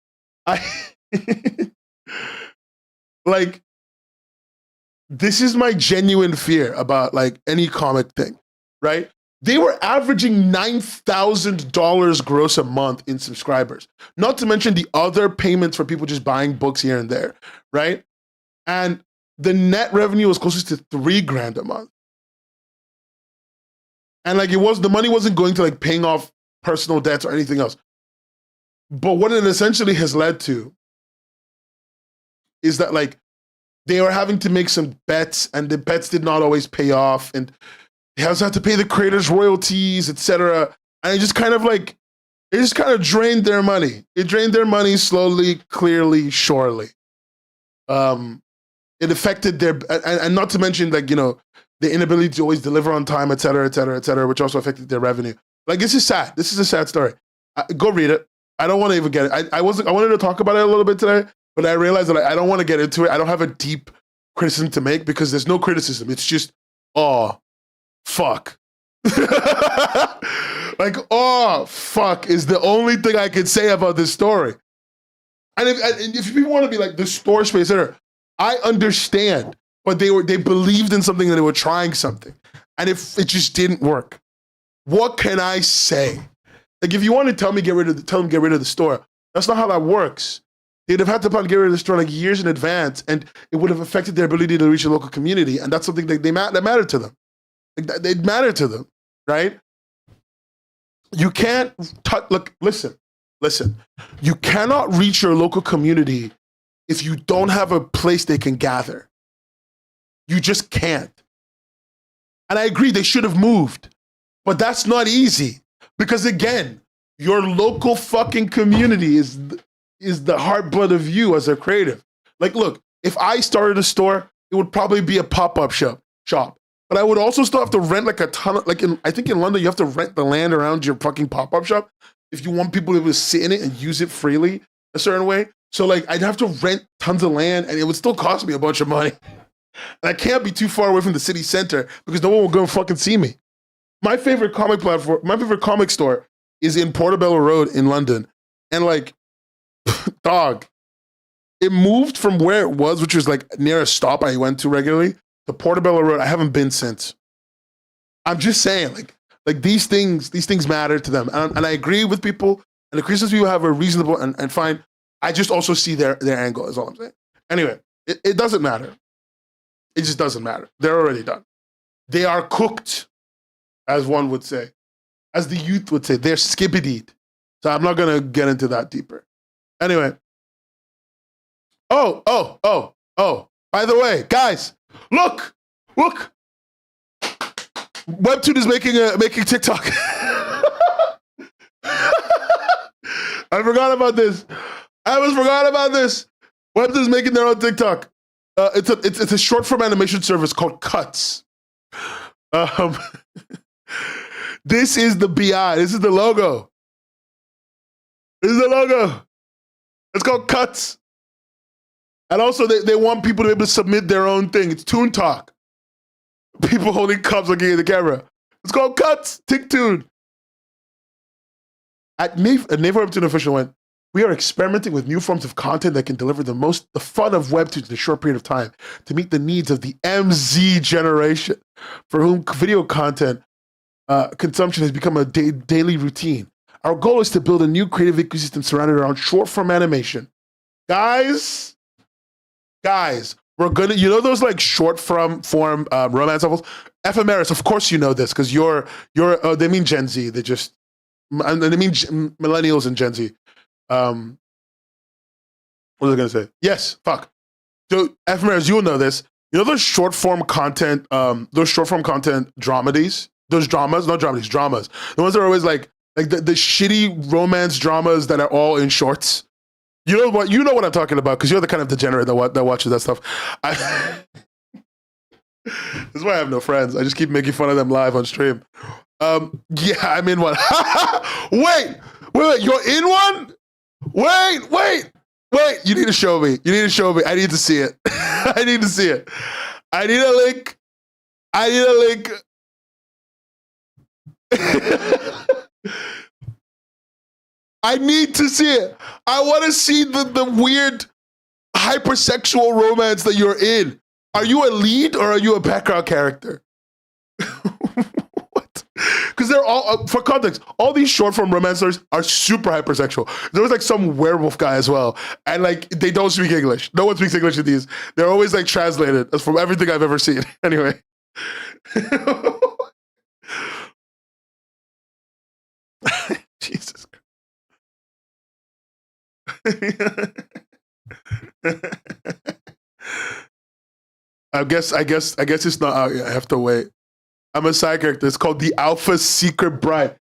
Speaker 1: Like this is my genuine fear about like any comic thing, right? They were averaging $9,000 gross a month in subscribers, not to mention the other payments for people just buying books here and there, right? And the net revenue was closest to $3,000 a month. And like the money wasn't going to like paying off personal debts or anything else. But what it essentially has led to is that like they were having to make some bets, and the bets did not always pay off, and they also had to pay the creators royalties, etc. And it just kind of drained their money. It drained their money slowly, clearly, surely. It affected their, and not to mention like, you know, the inability to always deliver on time, etc., which also affected their revenue. Like this is sad. This is a sad story. Go read it. I don't want to even get it. I wanted to talk about it a little bit today, but I realized that I don't want to get into it. I don't have a deep criticism to make because there's no criticism. It's just, oh, fuck. Like, oh, fuck is the only thing I can say about this story. And if people want to be like the store space, I understand, but they believed in something and they were trying something. And if it just didn't work, what can I say? Like, if you want to tell them get rid of the store, that's not how that works. They'd have had to probably get rid of the store like years in advance, and it would have affected their ability to reach a local community. And that's something that mattered to them. Like, it mattered to them, right? You can't listen. You cannot reach your local community if you don't have a place they can gather. You just can't. And I agree, they should have moved. But that's not easy. Because again, your local fucking community is the heartblood of you as a creative. Like, look, if I started a store, it would probably be a pop-up shop. But I would also still have to rent like a ton of, I think in London, you have to rent the land around your fucking pop-up shop if you want people to be able to sit in it and use it freely a certain way. So like, I'd have to rent tons of land and it would still cost me a bunch of money. And I can't be too far away from the city center because no one will go and fucking see me. My favorite comic store is in Portobello Road in London. And like, dog, it moved from where it was, which was like near a stop I went to regularly, to Portobello Road. I haven't been since. I'm just saying, like these things matter to them. And I agree with people, and the Christians people have a reasonable and fine. I just also see their angle, is all I'm saying. Anyway, it doesn't matter. It just doesn't matter. They're already done. They are cooked, as one would say. As the youth would say, they're skibbedied. So I'm not going to get into that deeper. Anyway. Oh. By the way, guys, look. Webtoon is making TikTok. I forgot about this. Webtoon is making their own TikTok. It's a short form animation service called Cuts. This is the BI. This is the logo. It's called Cuts. And also, they want people to be able to submit their own thing. It's Toon Talk. People holding cups looking at the camera. It's called cuts. TikTok. At Naval Webtoon official went, we are experimenting with new forms of content that can deliver the fun of Webtoons in a short period of time to meet the needs of the MZ generation, for whom video content consumption has become a daily routine. Our goal is to build a new creative ecosystem surrounded around short form animation. Guys, we're gonna, you know those like short form romance novels? Ephemeris, of course you know this because they mean Gen Z. They mean millennials and Gen Z. What was I gonna say? Yes, fuck. So ephemeris, you'll know this. You know those short form content dramedies? Those dramas, not dramedies, dramas. The ones that are always like the shitty romance dramas that are all in shorts. You know what I'm talking about because you're the kind of degenerate that watches that stuff. This is why I have no friends. I just keep making fun of them live on stream. Yeah, I'm in one. Wait, you're in one? Wait. You need to show me. I need to see it. I need to see it. I need a link. I need to see it. I want to see the weird hypersexual romance that you're in. Are you a lead or are you a background character? What? Because they're all, for context, all these short form romancers are super hypersexual. There was like some werewolf guy as well. And like, they don't speak English. No one speaks English in these. They're always like translated. That's from everything I've ever seen. Anyway. Jesus. I guess it's not out yet. I have to wait. I'm a side character. It's called the Alpha Secret Bride.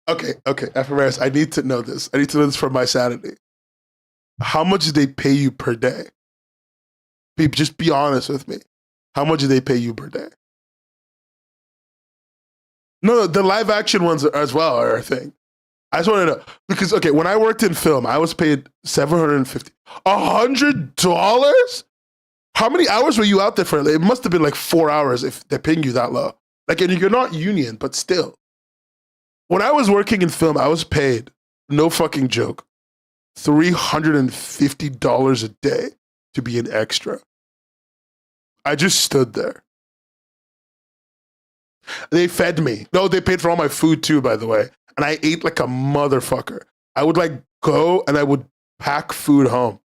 Speaker 1: Okay, Ephemeris, I need to know this. I need to know this for my sanity. How much do they pay you per day? Just be honest with me. How much do they pay you per day? No, the live action ones as well are a thing. I just want to know because when I worked in film, I was paid $750. $100? How many hours were you out there for? It must have been like 4 hours if they're paying you that low. Like, and you're not union, but still. When I was working in film, I was paid, no fucking joke, $350 a day to be an extra. I just stood there. They fed me. No, they paid for all my food too, by the way. And I ate like a motherfucker. I would like go and I would pack food home.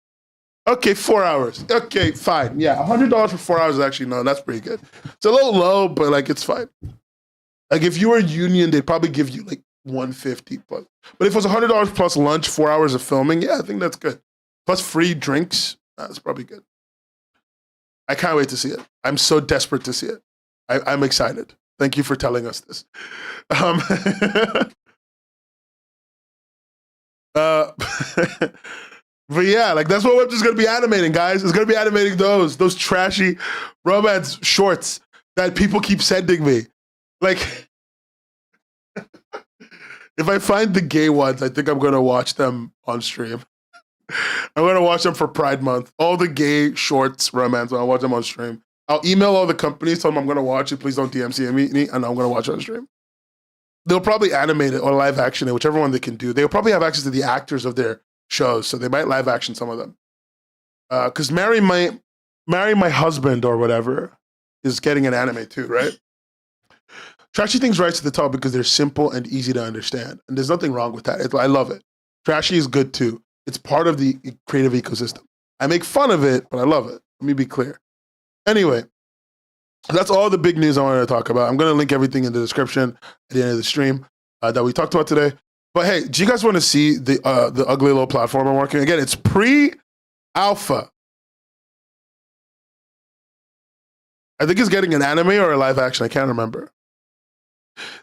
Speaker 1: Okay, 4 hours. Okay, fine. Yeah, $100 for 4 hours is actually, no, that's pretty good. It's a little low, but like it's fine. Like if you were union, they'd probably give you like $150 plus. But if it was $100 plus lunch, 4 hours of filming, yeah, I think that's good. Plus free drinks, that's probably good. I can't wait to see it. I'm so desperate to see it. I'm excited. Thank you for telling us this. But yeah, like that's what Webtoon's gonna be animating, guys. It's gonna be animating those trashy romance shorts that people keep sending me. Like, if I find the gay ones, I think I'm gonna watch them on stream. I'm gonna watch them for Pride Month. All the gay shorts romance, I'll watch them on stream. I'll email all the companies, tell them I'm gonna watch it. Please don't DMC me, and I'm gonna watch it on stream. They'll probably animate it or live action it, whichever one they can do. They'll probably have access to the actors of their shows, so they might live action some of them. Because marry my husband or whatever is getting an anime too, right? Trashy things rise to the top because they're simple and easy to understand, and there's nothing wrong with that. I love it. Trashy is good too. It's part of the creative ecosystem. I make fun of it, but I love it. Let me be clear. Anyway, that's all the big news I wanted to talk about. I'm going to link everything in the description at the end of the stream that we talked about today. But hey, do you guys want to see the ugly little platform I'm working? Again, it's pre-alpha. I think it's getting an anime or a live action. I can't remember.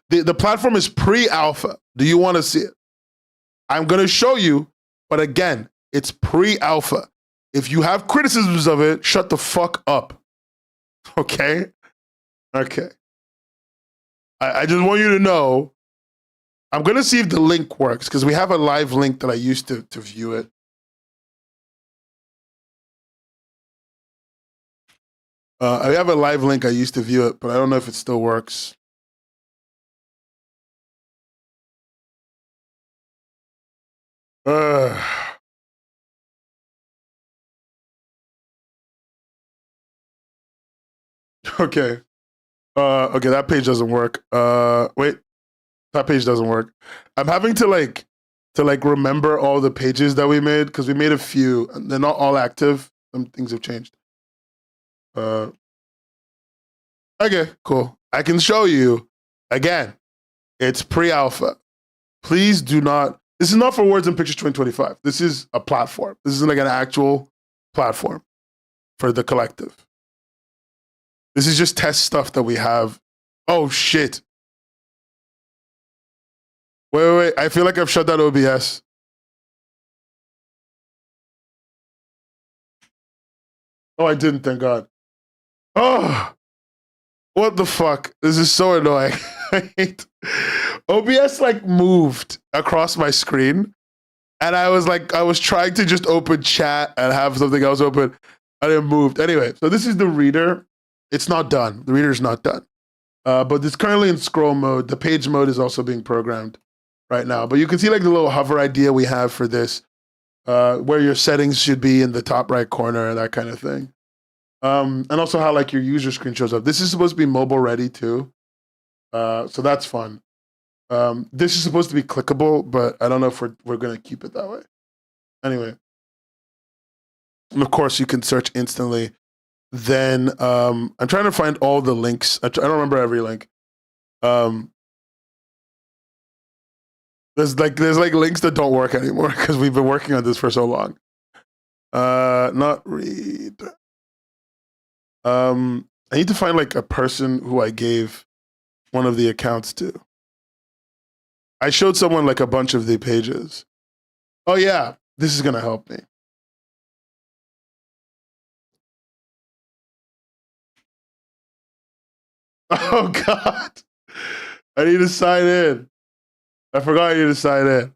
Speaker 1: The platform is pre-alpha. Do you want to see it? I'm going to show you, but again, it's pre-alpha. If you have criticisms of it, shut the fuck up. Okay? Okay. I just want you to know, I'm going to see if the link works, because we have a live link that I used to view it. I have a live link. I used to view it, but I don't know if it still works. Okay. Okay, that page doesn't work. Wait, that page doesn't work. I'm having to remember all the pages that we made because we made a few. And they're not all active. Some things have changed. Okay, cool. I can show you again. It's pre-alpha. Please do not. This is not for Words and Pictures 2025. This is a platform. This is like an actual platform for the collective. This is just test stuff that we have. Oh shit. Wait. I feel like I've shut down OBS. Oh, I didn't, thank God. Oh, what the fuck? This is so annoying. I hate OBS like moved across my screen. And I was trying to just open chat and have something else open. And it moved. Anyway, so this is the reader. It's not done. The reader's not done. But it's currently in scroll mode. The page mode is also being programmed right now. But you can see like the little hover idea we have for this, where your settings should be in the top right corner and that kind of thing. And also how like your user screen shows up. This is supposed to be mobile ready too. So that's fun. This is supposed to be clickable, but I don't know if we're going to keep it that way. Anyway. And of course, you can search instantly. Then I'm trying to find all the links. I don't remember every link. There's like links that don't work anymore because we've been working on this for so long. Not read. I need to find like a person who I gave one of the accounts to. I showed someone like a bunch of the pages. Oh yeah, this is gonna help me. Oh God, I need to sign in. I forgot I need to sign in.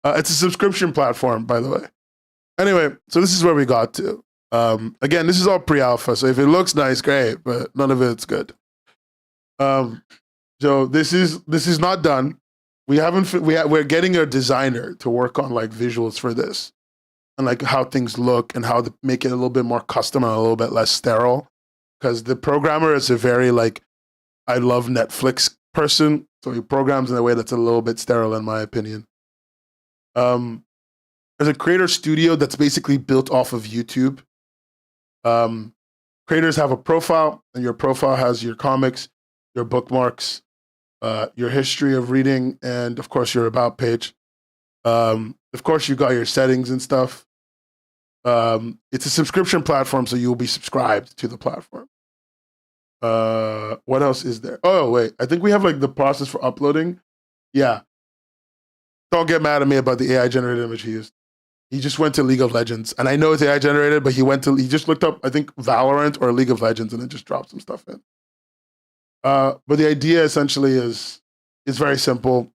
Speaker 1: It's a subscription platform, by the way. Anyway, so this is where we got to. Again, this is all pre-alpha, so if it looks nice, great, but none of it's good. So this is not done. We're getting a designer to work on like visuals for this, and like how things look and how to make it a little bit more custom and a little bit less sterile. Because the programmer is a very like, I love Netflix person, so he programs in a way that's a little bit sterile in my opinion. There's a creator studio that's basically built off of YouTube. Creators have a profile, and your profile has your comics, your bookmarks, your history of reading, and of course your about page. Of course you got your settings and stuff. It's a subscription platform, so you'll be subscribed to the platform. What else is there? Oh wait, I think we have like the process for uploading. Yeah. Don't get mad at me about the AI generated image he used. He just went to League of Legends, and I know it's AI generated, but he just looked up, I think, Valorant or League of Legends, and then just dropped some stuff in. But the idea essentially is very simple.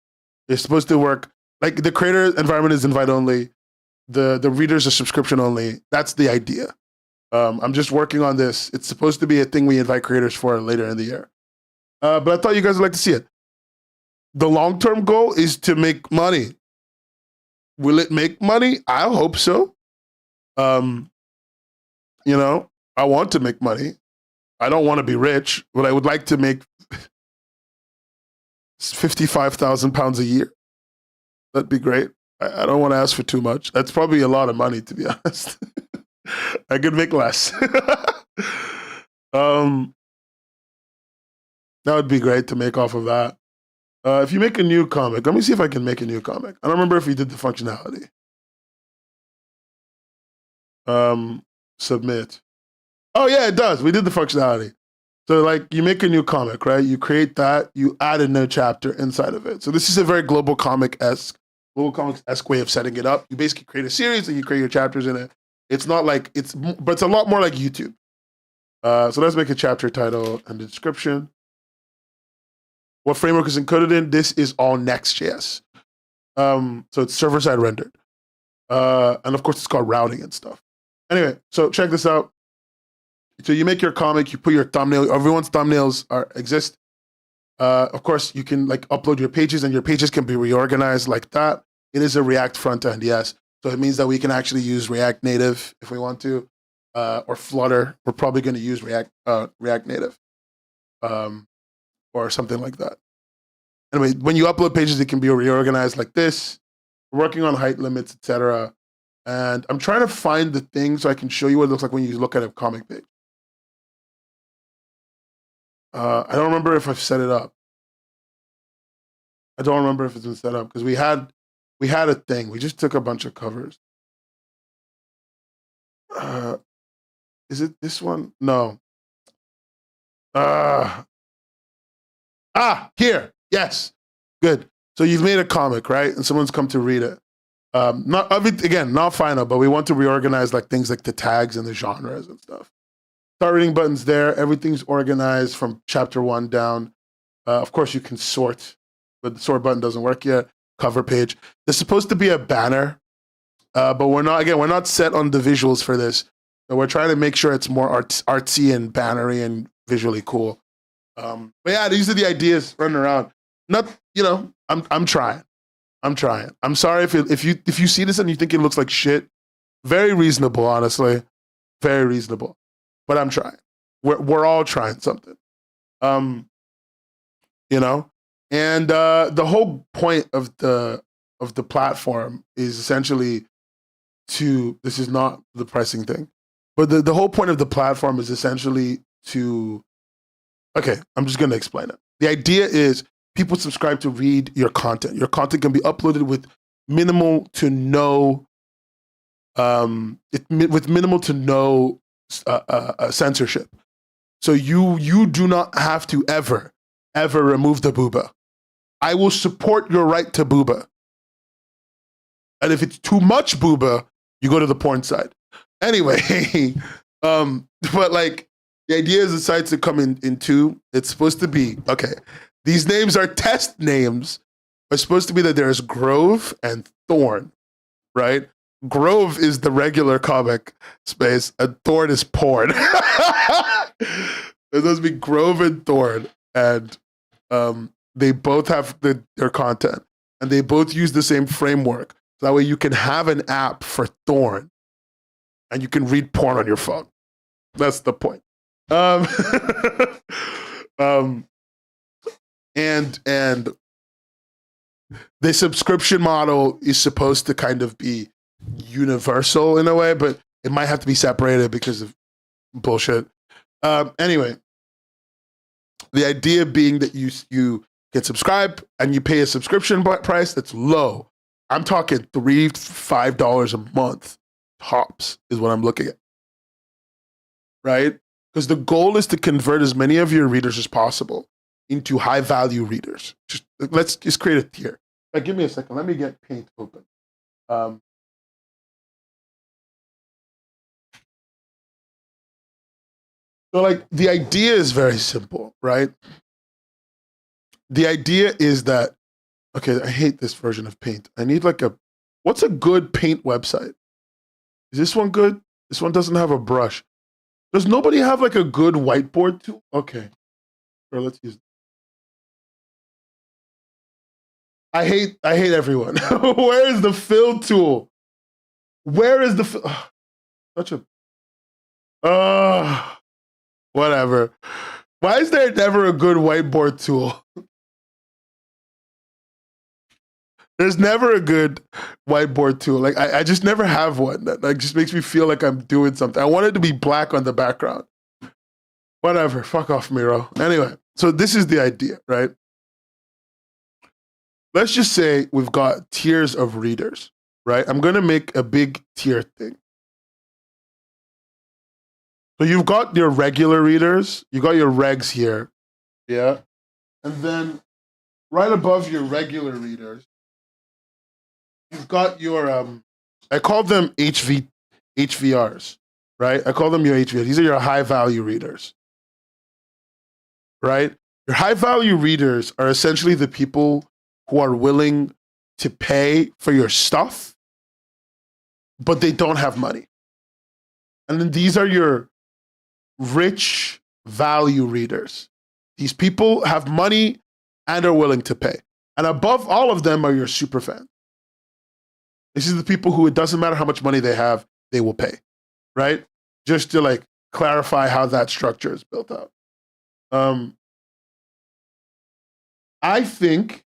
Speaker 1: It's supposed to work like the creator environment is invite only. The readers are subscription only. That's the idea. I'm just working on this. It's supposed to be a thing we invite creators for later in the year. But I thought you guys would like to see it. The long-term goal is to make money. Will it make money? I hope so. You know, I want to make money. I don't want to be rich, but I would like to make 55,000 pounds a year. That'd be great. I don't want to ask for too much. That's probably a lot of money, to be honest. I could make less. That would be great to make off of that. If you make a new comic, let me see if I can make a new comic. I don't remember if we did the functionality. Submit. Oh yeah, it does. We did the functionality. So like you make a new comic, right? You create that, you add a new chapter inside of it. So this is a very global comics-esque way of setting it up. You basically create a series and you create your chapters in it. It's not like but it's a lot more like YouTube. So let's make a chapter title and the description. What framework is encoded in? This is all Next.js. So it's server-side rendered. And of course, it's called routing and stuff. Anyway, so check this out. So you make your comic, you put your thumbnail. Everyone's thumbnails exist. Of course, you can like upload your pages, and your pages can be reorganized like that. It is a React front end, yes. So it means that we can actually use React Native if we want to, or Flutter. We're probably going to use React Native, or something like that. Anyway, when you upload pages, it can be reorganized like this. We're working on height limits, etc. And I'm trying to find the thing so I can show you what it looks like when you look at a comic page. I don't remember if I've set it up. I don't remember if it's been set up because we had a thing. We just took a bunch of covers. Is it this one? No. Here. Yes. Good. So you've made a comic, right? And someone's come to read it. Not final, but we want to reorganize like things like the tags and the genres and stuff. Start reading buttons there. Everything's organized from chapter 1 down. Of course, you can sort, but the sort button doesn't work yet. Cover page. There's supposed to be a banner, but we're not set on the visuals for this. So we're trying to make sure it's more artsy and bannery and visually cool. But yeah, these are the ideas running around. I'm trying. I'm sorry if you see this and you think it looks like shit. Very reasonable, honestly. Very reasonable. But I'm trying. We're all trying something. And the whole point of the platform is essentially this is not the pricing thing, but the whole point of the platform is essentially I'm just going to explain it. The idea is people subscribe to read your content. Your content can be uploaded with minimal to no censorship. So you do not have to ever remove the booba. I will support your right to booba. And if it's too much booba, you go to the porn side. Anyway, but like the idea is the sites that come in two. It's supposed to be, okay, these names are test names. It's supposed to be that there's Grove and Thorn, right? Grove is the regular comic space, and Thorn is porn. There's supposed to be Grove and Thorn, and they both have their content, and they both use the same framework. So that way you can have an app for Thorn, and you can read porn on your phone. That's the point. And the subscription model is supposed to kind of be universal in a way, but it might have to be separated because of bullshit. Anyway, the idea being that you can subscribe and you pay a subscription price that's low. I'm talking $3 to $5 a month tops is what I'm looking at, right? Because the goal is to convert as many of your readers as possible into high value readers. Let's just create a tier. Give me a second. Let me get Paint open. So like the idea is very simple, right? The idea is that, okay, I hate this version of Paint. I need like what's a good Paint website? Is this one good? This one doesn't have a brush. Does nobody have like a good whiteboard tool? Okay, sure, let's use it. I hate everyone. Where is the fill tool? Where is the such a whatever. Why is there never a good whiteboard tool? There's never a good whiteboard tool. Like I just never have one. That like just makes me feel like I'm doing something. I want it to be black on the background. Whatever. Fuck off, Miro. Anyway, so this is the idea, right? Let's just say we've got tiers of readers, right? I'm going to make a big tier thing. So you've got your regular readers. You got your regs here. Yeah. And then right above your regular readers, you've got your, I call them HVRs, right? I call them your HVRs. These are your high value readers, right? Your high value readers are essentially the people who are willing to pay for your stuff, but they don't have money. And then these are your rich value readers. These people have money and are willing to pay. And above all of them are your super fans. This is the people who, it doesn't matter how much money they have, they will pay, right? Just to like clarify how that structure is built out. I think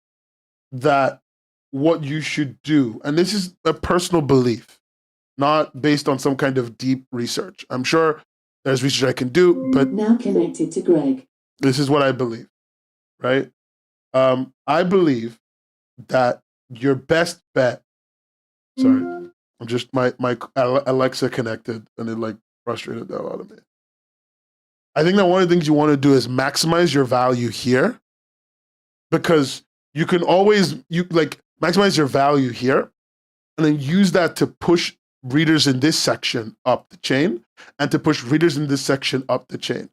Speaker 1: that what you should do, and this is a personal belief, not based on some kind of deep research. I'm sure there's research I can do, but
Speaker 2: now connected to Greg.
Speaker 1: This is what I believe, right? I believe that your best bet. Sorry, I'm just my Alexa connected, and it like frustrated the hell out of me. I think that one of the things you want to do is maximize your value here, because you can always maximize your value here, and then use that to push readers in this section up the chain, and to push readers in this section up the chain,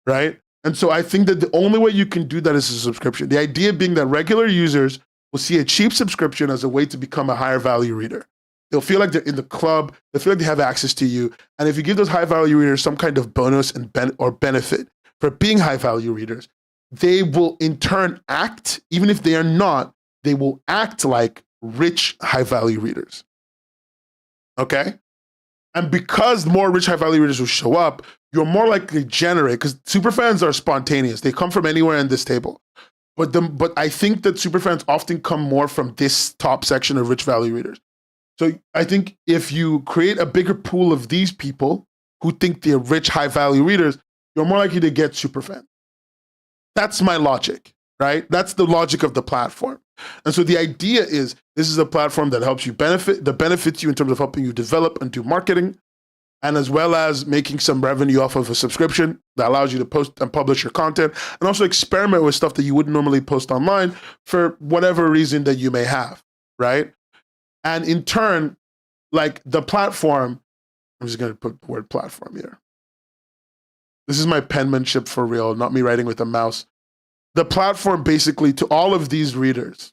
Speaker 1: right? And so I think that the only way you can do that is a subscription. The idea being that regular users will see a cheap subscription as a way to become a higher value reader. They'll feel like they're in the club. They'll feel like they have access to you. And if you give those high value readers some kind of bonus and benefit for being high value readers, they will in turn act, even if they are not, they will act like rich high value readers. Okay? And because more rich high value readers will show up, you're more likely to generate, because superfans are spontaneous. They come from anywhere in this table. But I think that superfans often come more from this top section of rich value readers. So I think if you create a bigger pool of these people who think they're rich high value readers, you're more likely to get superfans. That's my logic, right? That's the logic of the platform. And so the idea is, this is a platform that helps you benefits you in terms of helping you develop and do marketing, and as well as making some revenue off of a subscription that allows you to post and publish your content, and also experiment with stuff that you wouldn't normally post online for whatever reason that you may have, right? And in turn, like the platform, I'm just gonna put the word platform here. This is my penmanship for real, not me writing with a mouse. The platform basically, to all of these readers,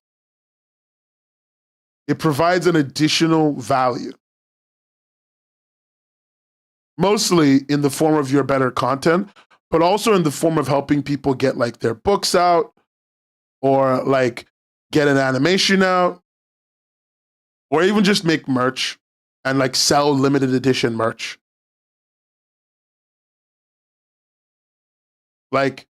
Speaker 1: it provides an additional value. Mostly in the form of your better content, but also in the form of helping people get like their books out, or like get an animation out, or even just make merch and like sell limited edition merch. Like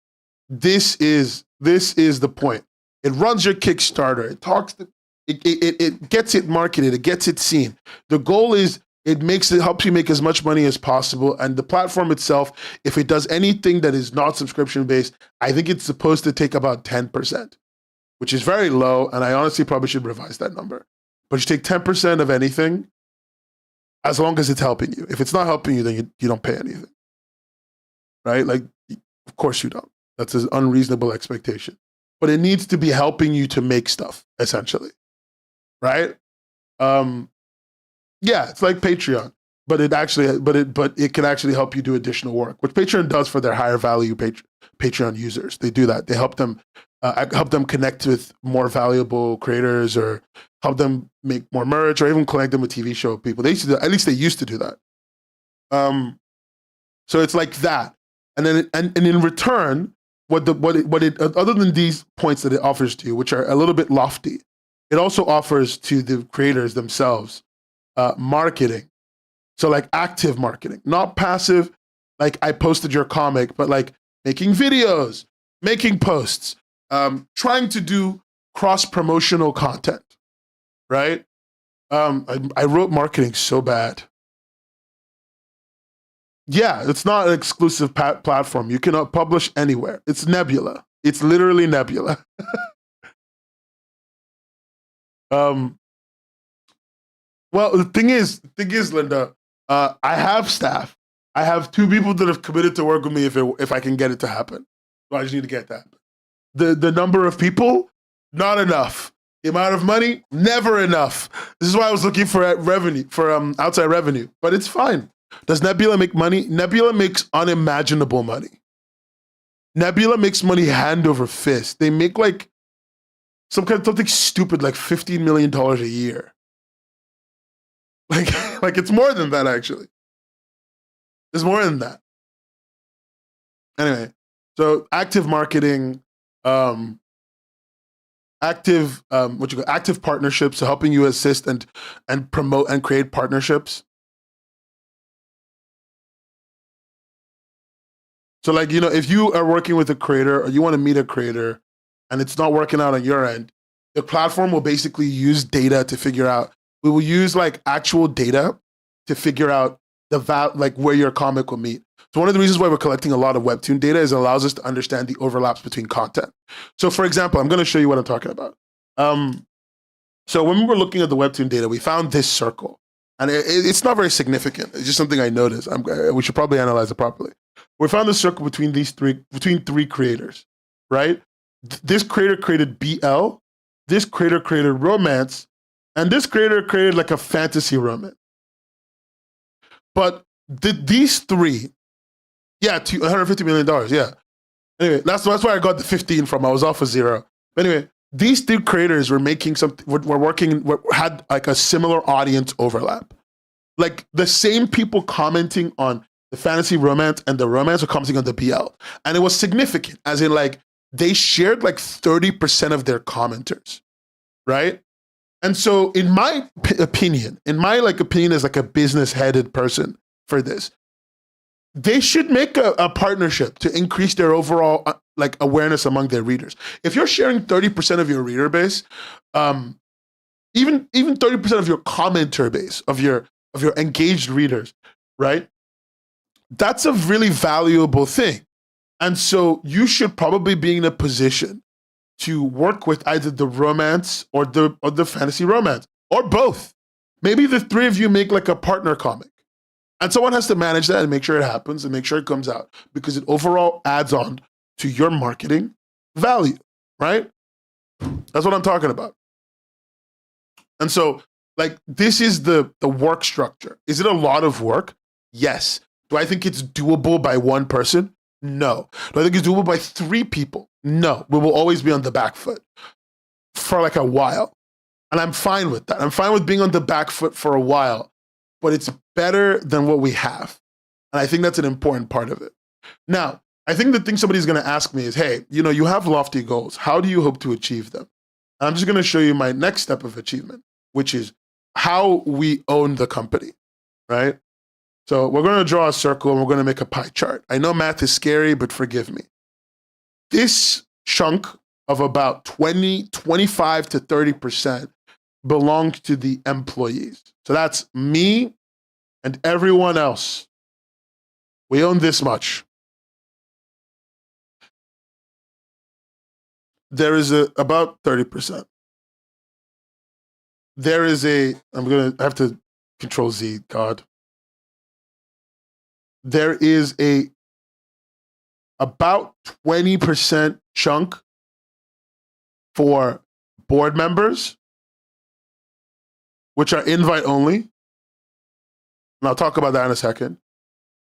Speaker 1: this is the point. It runs your Kickstarter. It talks to, it gets it marketed. It gets it seen. The goal is it helps you make as much money as possible. And the platform itself, if it does anything that is not subscription based, I think it's supposed to take about 10%, which is very low. And I honestly probably should revise that number. But you take 10% of anything, as long as it's helping you. If it's not helping you, then you don't pay anything, right? Like, of course you don't. That's an unreasonable expectation. But it needs to be helping you to make stuff, essentially, right? Yeah, it's like Patreon, but it can actually help you do additional work, which Patreon does for their higher value Patreon users. They do that. They help them connect with more valuable creators, or help them make more merch, or even connect them with TV show people. They used to do, at least they used to do that. So it's like that, and then and in return, what it other than these points that it offers to you, which are a little bit lofty, it also offers to the creators themselves marketing. So like active marketing, not passive, like I posted your comic, but like making videos, making posts, trying to do cross-promotional content, right? I wrote marketing so bad. Yeah, it's not an exclusive platform. You cannot publish anywhere. It's Nebula. It's literally Nebula. Well, the thing is, Linda, I have staff. I have 2 people that have committed to work with me if I can get it to happen. So I just need to get that. The number of people, not enough. The amount of money, never enough. This is why I was looking for revenue, for outside revenue, but it's fine. Does Nebula make money? Nebula makes unimaginable money. Nebula makes money hand over fist. They make like something stupid, like $15 million a year. Like it's more than that, actually. It's more than that. Anyway, so active marketing, um, active partnerships, so helping you assist and promote and create partnerships. So like, if you are working with a creator or you want to meet a creator and it's not working out on your end, the platform will basically use data to figure out, we will use like actual data to figure out like where your comic will meet. So one of the reasons why we're collecting a lot of Webtoon data is it allows us to understand the overlaps between content. So for example, I'm going to show you what I'm talking about. So when we were looking at the Webtoon data, we found this circle. And it's not very significant. It's just something I noticed. We should probably analyze it properly. We found the circle between three creators, right? This creator created BL, this creator created romance, and this creator created like a fantasy romance. But these three, yeah, $150 million, yeah. Anyway, that's where I got the 15 from. I was off a zero. But anyway, these two creators were making something, had like a similar audience overlap. Like the same people commenting on the fantasy romance and the romance were commenting on the BL. And it was significant, as in like, they shared like 30% of their commenters, right? And so in my opinion as like a business-headed person for this, they should make a partnership to increase their overall like awareness among their readers. If you're sharing 30% of your reader base, even 30% of your commenter base, of your engaged readers, right? That's a really valuable thing. And so you should probably be in a position to work with either the romance or the fantasy romance, or both. Maybe the three of you make like a partner comic. And someone has to manage that and make sure it happens and make sure it comes out, because it overall adds on to your marketing value, right? That's what I'm talking about. And so like, this is the work structure. Is it a lot of work? Yes. Do I think it's doable by one person? No. Do I think it's doable by three people? No. We will always be on the back foot for like a while. And I'm fine with that. I'm fine with being on the back foot for a while, but it's better than what we have. And I think that's an important part of it. Now, I think the thing somebody's going to ask me is, hey, you have lofty goals. How do you hope to achieve them? And I'm just going to show you my next step of achievement, which is how we own the company, right? So we're going to draw a circle and we're going to make a pie chart. I know math is scary, but forgive me. This chunk of about 25 to 30% belongs to the employees. So that's me and everyone else. We own this much. There is about 30%. There is I have to Control Z, God. There is about 20% chunk for board members, which are invite only. And I'll talk about that in a second.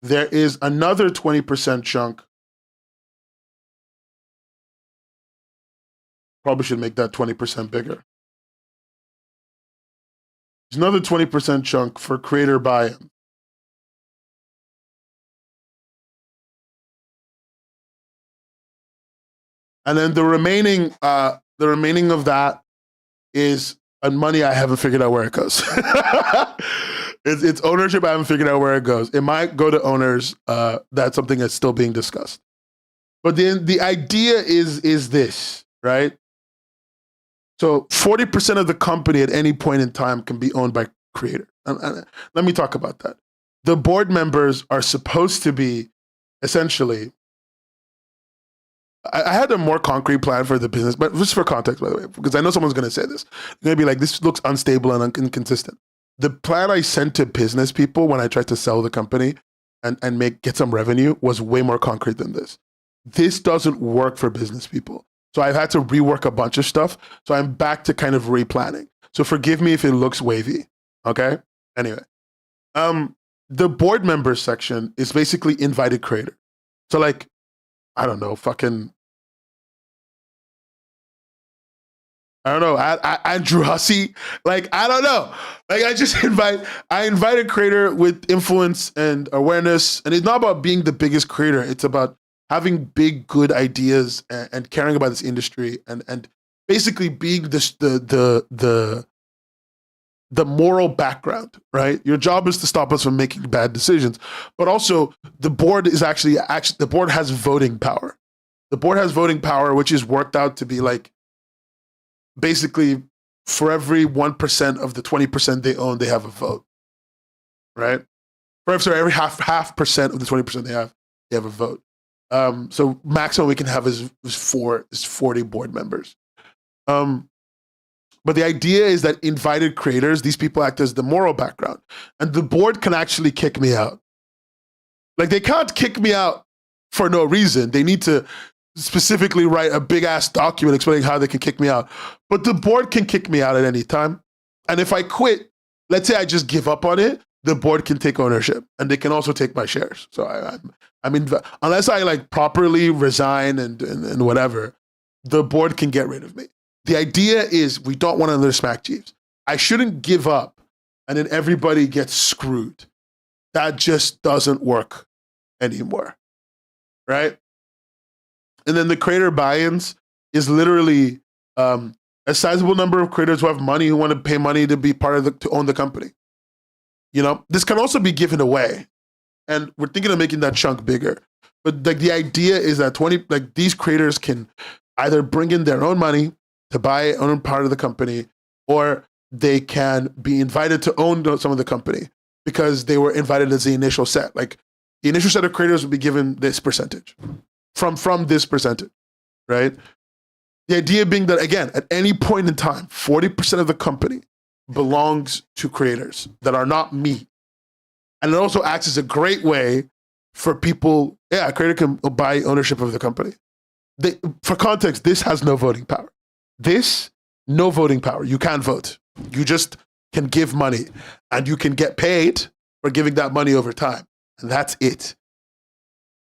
Speaker 1: There is another 20% chunk. Probably should make that 20% bigger. There's another 20% chunk for creator buy-in. And then the remaining of that is money I haven't figured out where it goes. It's ownership. I haven't figured out where it goes. It might go to owners. That's something that's still being discussed. But then the idea is this, right? So 40% of the company at any point in time can be owned by creator. And let me talk about that. The board members are supposed to be essentially, I had a more concrete plan for the business, but just for context, by the way, because I know someone's going to say this. They're going to be like, this looks unstable and inconsistent. The plan I sent to business people when I tried to sell the company and get some revenue was way more concrete than this. This doesn't work for business people. So I've had to rework a bunch of stuff. So I'm back to kind of replanning. So forgive me if it looks wavy, okay? Anyway, the board members section is basically invited creator. So like, I don't know, Andrew Hussey. Like, I don't know. Like, I invite a creator with influence and awareness. And it's not about being the biggest creator. It's about having big, good ideas and caring about this industry and basically being the moral background, right? Your job is to stop us from making bad decisions, but also the board is actually the board has voting power. The board has voting power, which is worked out to be like basically for every 1% of the 20% they own, they have a vote, right? For every half percent of the 20% they have a vote. So maximum we can have is 40 board members. But the idea is that invited creators, these people act as the moral background, and the board can actually kick me out. Like they can't kick me out for no reason. They need to specifically write a big ass document explaining how they can kick me out. But the board can kick me out at any time. And if I quit, let's say I just give up on it, the board can take ownership and they can also take my shares. So unless I like properly resign and whatever, the board can get rid of me. The idea is we don't want another Smack Jeeves. I shouldn't give up and then everybody gets screwed. That just doesn't work anymore, right? And then the creator buy-ins is literally a sizable number of creators who have money, who want to pay money to be part of to own the company. You know, this can also be given away. And we're thinking of making that chunk bigger. But like the idea is that these creators can either bring in their own money to buy own part of the company, or they can be invited to own some of the company because they were invited as the initial set. Like the initial set of creators will be given this percentage from this percentage, right? The idea being that, again, at any point in time, 40% of the company belongs to creators that are not me. And it also acts as a great way for people, a creator can buy ownership of the company. For context, this has no voting power. No voting power. You can't vote. You just can give money and you can get paid for giving that money over time. And that's it.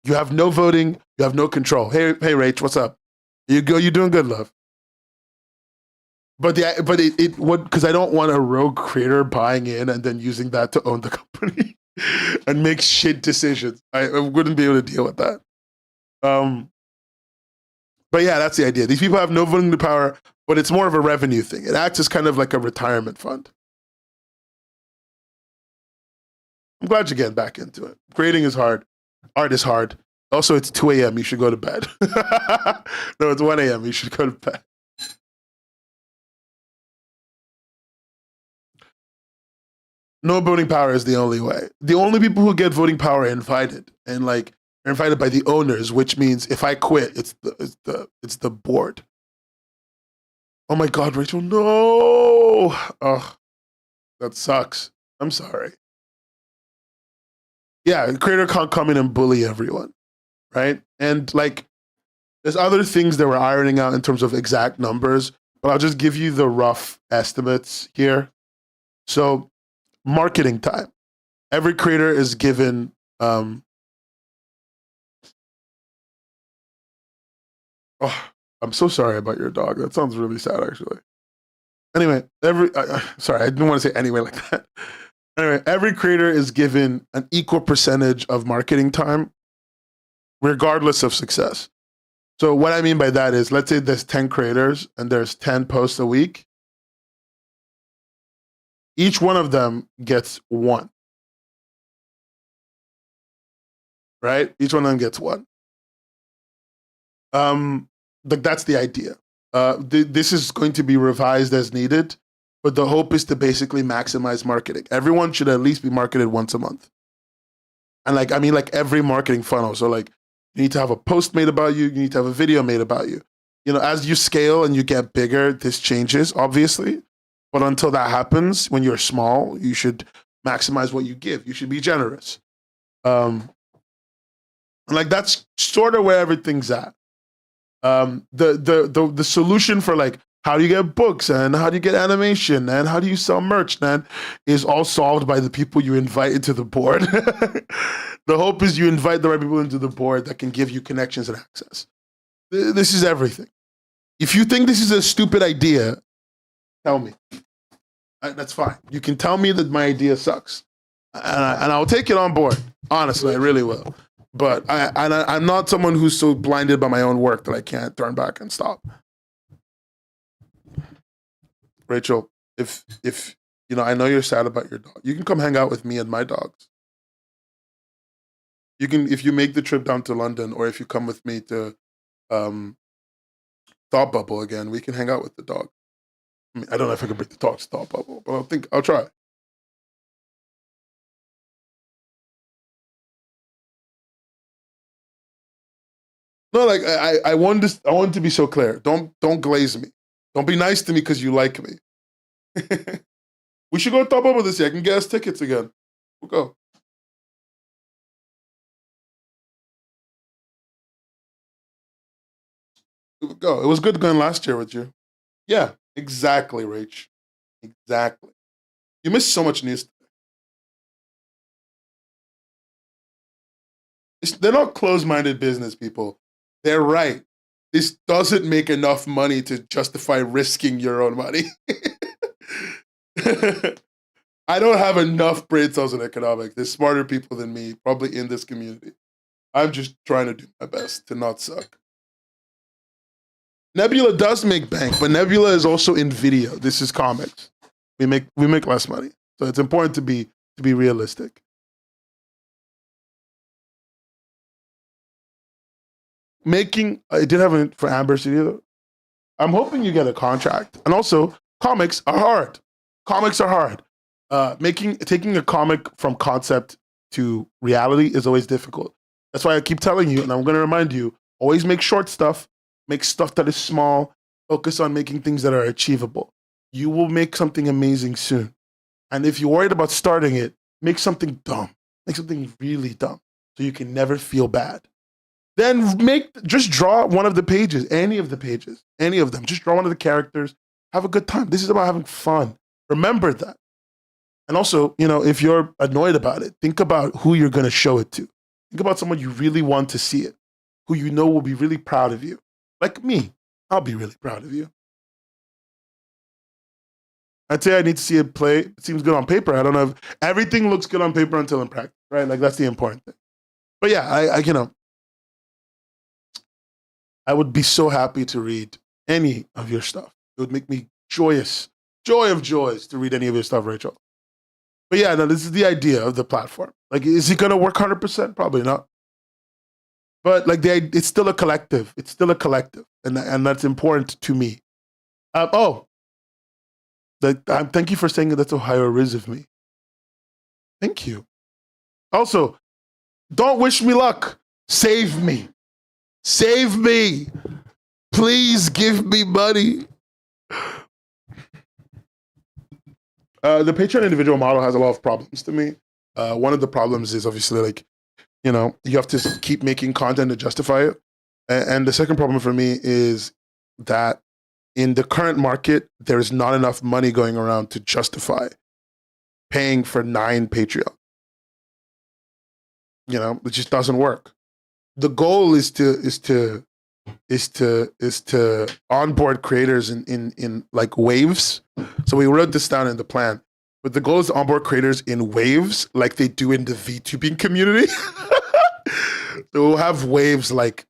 Speaker 1: You have no voting. You have no control. Hey, Rach, what's up? You doing good, love. But because I don't want a rogue creator buying in and then using that to own the company and make shit decisions. I wouldn't be able to deal with that. But yeah, that's the idea. These people have no voting power, but it's more of a revenue thing. It acts as kind of like a retirement fund. I'm glad you're getting back into it. Creating is hard. Art is hard. Also, it's 2 a.m. You should go to bed. No, it's 1 a.m. You should go to bed. No voting power is the only way. The only people who get voting power are invited, and like are invited by the owners, which means if I quit, it's the board. Oh my God, Rachel, no! Oh, that sucks. I'm sorry. Yeah, the creator can't come in and bully everyone, right? And like, there's other things that we're ironing out in terms of exact numbers, but I'll just give you the rough estimates here. So, marketing time. Every creator is given oh, I'm so sorry about your dog. That sounds really sad, actually. Anyway, sorry, I didn't want to say anyway like that. Anyway, every creator is given an equal percentage of marketing time, regardless of success. So what I mean by that is, let's say there's 10 creators and there's 10 posts a week. Each one of them gets one. Right? Each one of them gets one. That's the idea. This is going to be revised as needed, but the hope is to basically maximize marketing. Everyone should at least be marketed once a month. And like, I mean, like every marketing funnel. So like, you need to have a post made about you. You need to have a video made about you. You know, as you scale and you get bigger, this changes, obviously. But until that happens, when you're small, you should maximize what you give. You should be generous. And like, that's sort of where everything's at. The solution for like, how do you get books and how do you get animation and how do you sell merch, man, is all solved by the people you invite into the board. The hope is you invite the right people into the board that can give you connections and access. This is everything. If you think this is a stupid idea, tell me. That's fine. You can tell me that my idea sucks. And I'll take it on board. Honestly, I really will. But I'm not someone who's so blinded by my own work that I can't turn back and stop. Rachel, if you know, I know you're sad about your dog. You can come hang out with me and my dogs. You can, if you make the trip down to London, or if you come with me to Thought Bubble again, we can hang out with the dog. I mean, I don't know if I can bring the dog to Thought Bubble, but I'll try. No, like I want to be so clear. Don't glaze me. Don't be nice to me because you like me. We should go to Thought Bubble this year. I can get us tickets again. We'll go. We'll go. It was good going last year with you. Yeah, exactly, Rach. Exactly. You missed so much news. They're not closed-minded business people. They're right. This doesn't make enough money to justify risking your own money. I don't have enough brain cells in economics. There's smarter people than me, probably in this community. I'm just trying to do my best to not suck. Nebula does make bank, but Nebula is also in video. This is comics. We make less money, so it's important to be realistic. Making I did have it for Amber City though. I'm hoping you get a contract, and also comics are hard. Comics are hard. Taking a comic from concept to reality is always difficult. That's why I keep telling you, and I'm going to remind you: always make short stuff, make stuff that is small. Focus on making things that are achievable. You will make something amazing soon. And if you're worried about starting it, make something dumb. Make something really dumb, so you can never feel bad. Then just draw one of the pages, any of them. Just draw one of the characters. Have a good time. This is about having fun. Remember that. And also, you know, if you're annoyed about it, think about who you're going to show it to. Think about someone you really want to see it, who you know will be really proud of you. Like me, I'll be really proud of you. I'd say I need to see it play. It seems good on paper. I don't know if everything looks good on paper until in practice, right? Like that's the important thing. But yeah, I would be so happy to read any of your stuff. It would make me joyous, joy of joys to read any of your stuff, Rachel. But yeah, no, this is the idea of the platform. Like, is it going to work 100%? Probably not. But like, it's still a collective. It's still a collective, and that's important to me. Thank you for saying that's Ohio Riz of me. Thank you. Also, don't wish me luck. Save me. Save me. Please give me money. The Patreon individual model has a lot of problems to me. One of the problems is obviously like, you know, you have to keep making content to justify it. And the second problem for me is that in the current market, there's not enough money going around to justify paying for 9 Patreon. You know, it just doesn't work. The goal is to onboard creators in like waves. So we wrote this down in the plan. But the goal is to onboard creators in waves like they do in the VTubing community. So we'll have waves like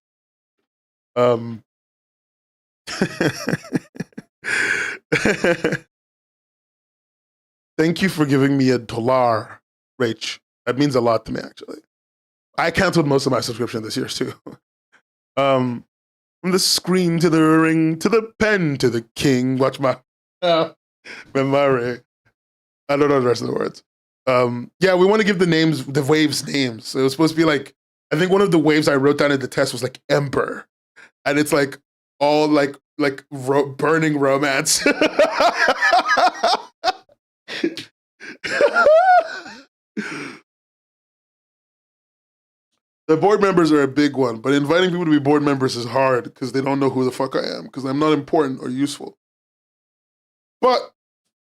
Speaker 1: Thank you for giving me $1, Rach. That means a lot to me, actually. I canceled most of my subscription this year, too. From the screen to the ring, to the pen, to the king. Watch my memory. I don't know the rest of the words. Yeah, we want to give the waves names. So it was supposed to be like, I think one of the waves I wrote down in the test was like Ember. And it's like all like burning romance. The board members are a big one, but inviting people to be board members is hard because they don't know who the fuck I am because I'm not important or useful. But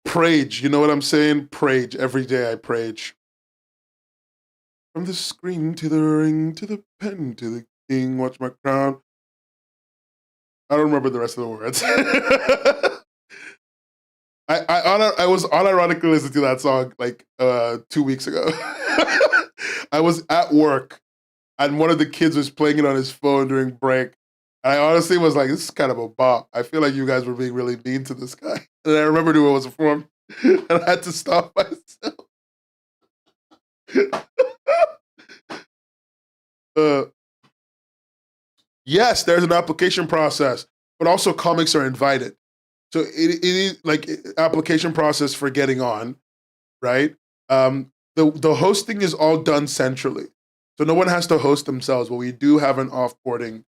Speaker 1: Prage, you know what I'm saying? Prage. Every day I Prage. From the screen to the ring, to the pen, to the king, watch my crown. I don't remember the rest of the words. I was unironically listening to that song like 2 weeks ago. I was at work and one of the kids was playing it on his phone during break. And I honestly was like, this is kind of a bop. I feel like you guys were being really mean to this guy. And I remembered who it was from, and I had to stop myself. Yes, there's an application process, but also comics are invited. So it is like application process for getting on, right? The hosting is all done centrally. So no one has to host themselves, but we do have an offboarding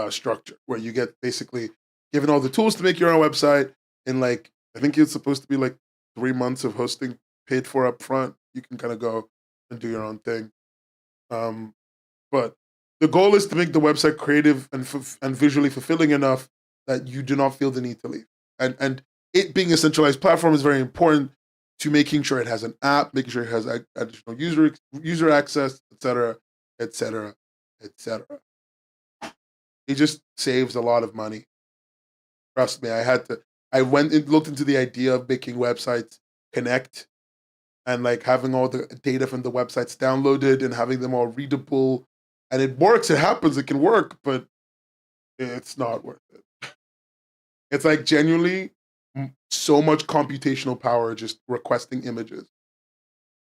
Speaker 1: structure where you get basically given all the tools to make your own website. And like, I think it's supposed to be like 3 months of hosting paid for up front. You can kind of go and do your own thing. But the goal is to make the website creative and visually fulfilling enough that you do not feel the need to leave. And it being a centralized platform is very important to making sure it has an app, making sure it has additional user access, etc., etc., etc. It just saves a lot of money. Trust me, I went and looked into the idea of making websites connect and like having all the data from the websites downloaded and having them all readable. And it works, it happens, it can work, but it's not worth it. It's like genuinely so much computational power just requesting images.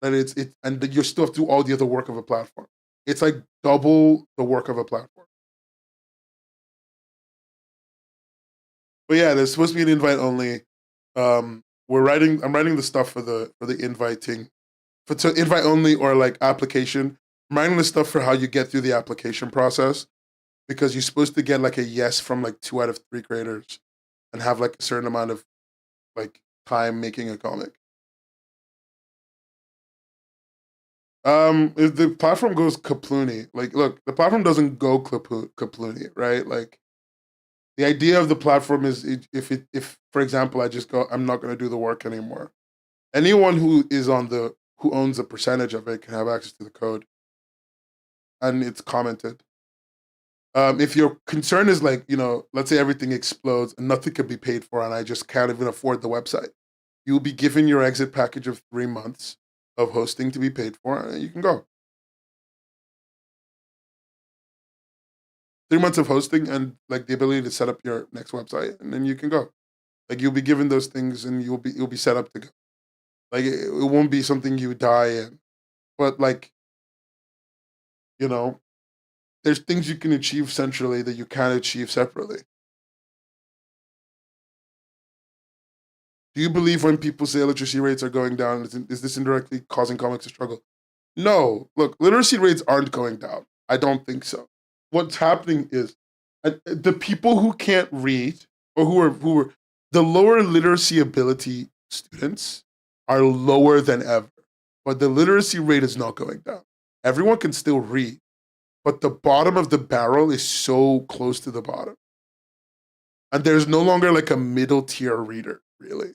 Speaker 1: And and you still have to do all the other work of a platform. It's like double the work of a platform. But yeah, there's supposed to be an invite only. I'm writing the stuff for the inviting, for invite only or like application. I'm writing the stuff for how you get through the application process because you're supposed to get like a yes from like 2 out of 3 creators and have like a certain amount of like time making a comic. If the platform goes kaploony, like look, the platform doesn't go kaploony, right? Like the idea of the platform is if for example I just go, I'm not going to do the work anymore. Anyone who owns a percentage of it can have access to the code, and it's commented. If your concern is like, let's say everything explodes and nothing can be paid for, and I just can't even afford the website, you'll be given your exit package of 3 months of hosting to be paid for, and you can go. 3 months of hosting and like the ability to set up your next website, and then you can go. Like you'll be given those things, and you'll be set up to go. Like it won't be something you die in, but like you know, there's things you can achieve centrally that you can't achieve separately. Do you believe when people say literacy rates are going down, is this indirectly causing comics to struggle? No. Look, literacy rates aren't going down. I don't think so. What's happening is the people who can't read or who are the lower literacy ability students are lower than ever. But the literacy rate is not going down. Everyone can still read, but the bottom of the barrel is so close to the bottom. And there's no longer like a middle tier reader, really.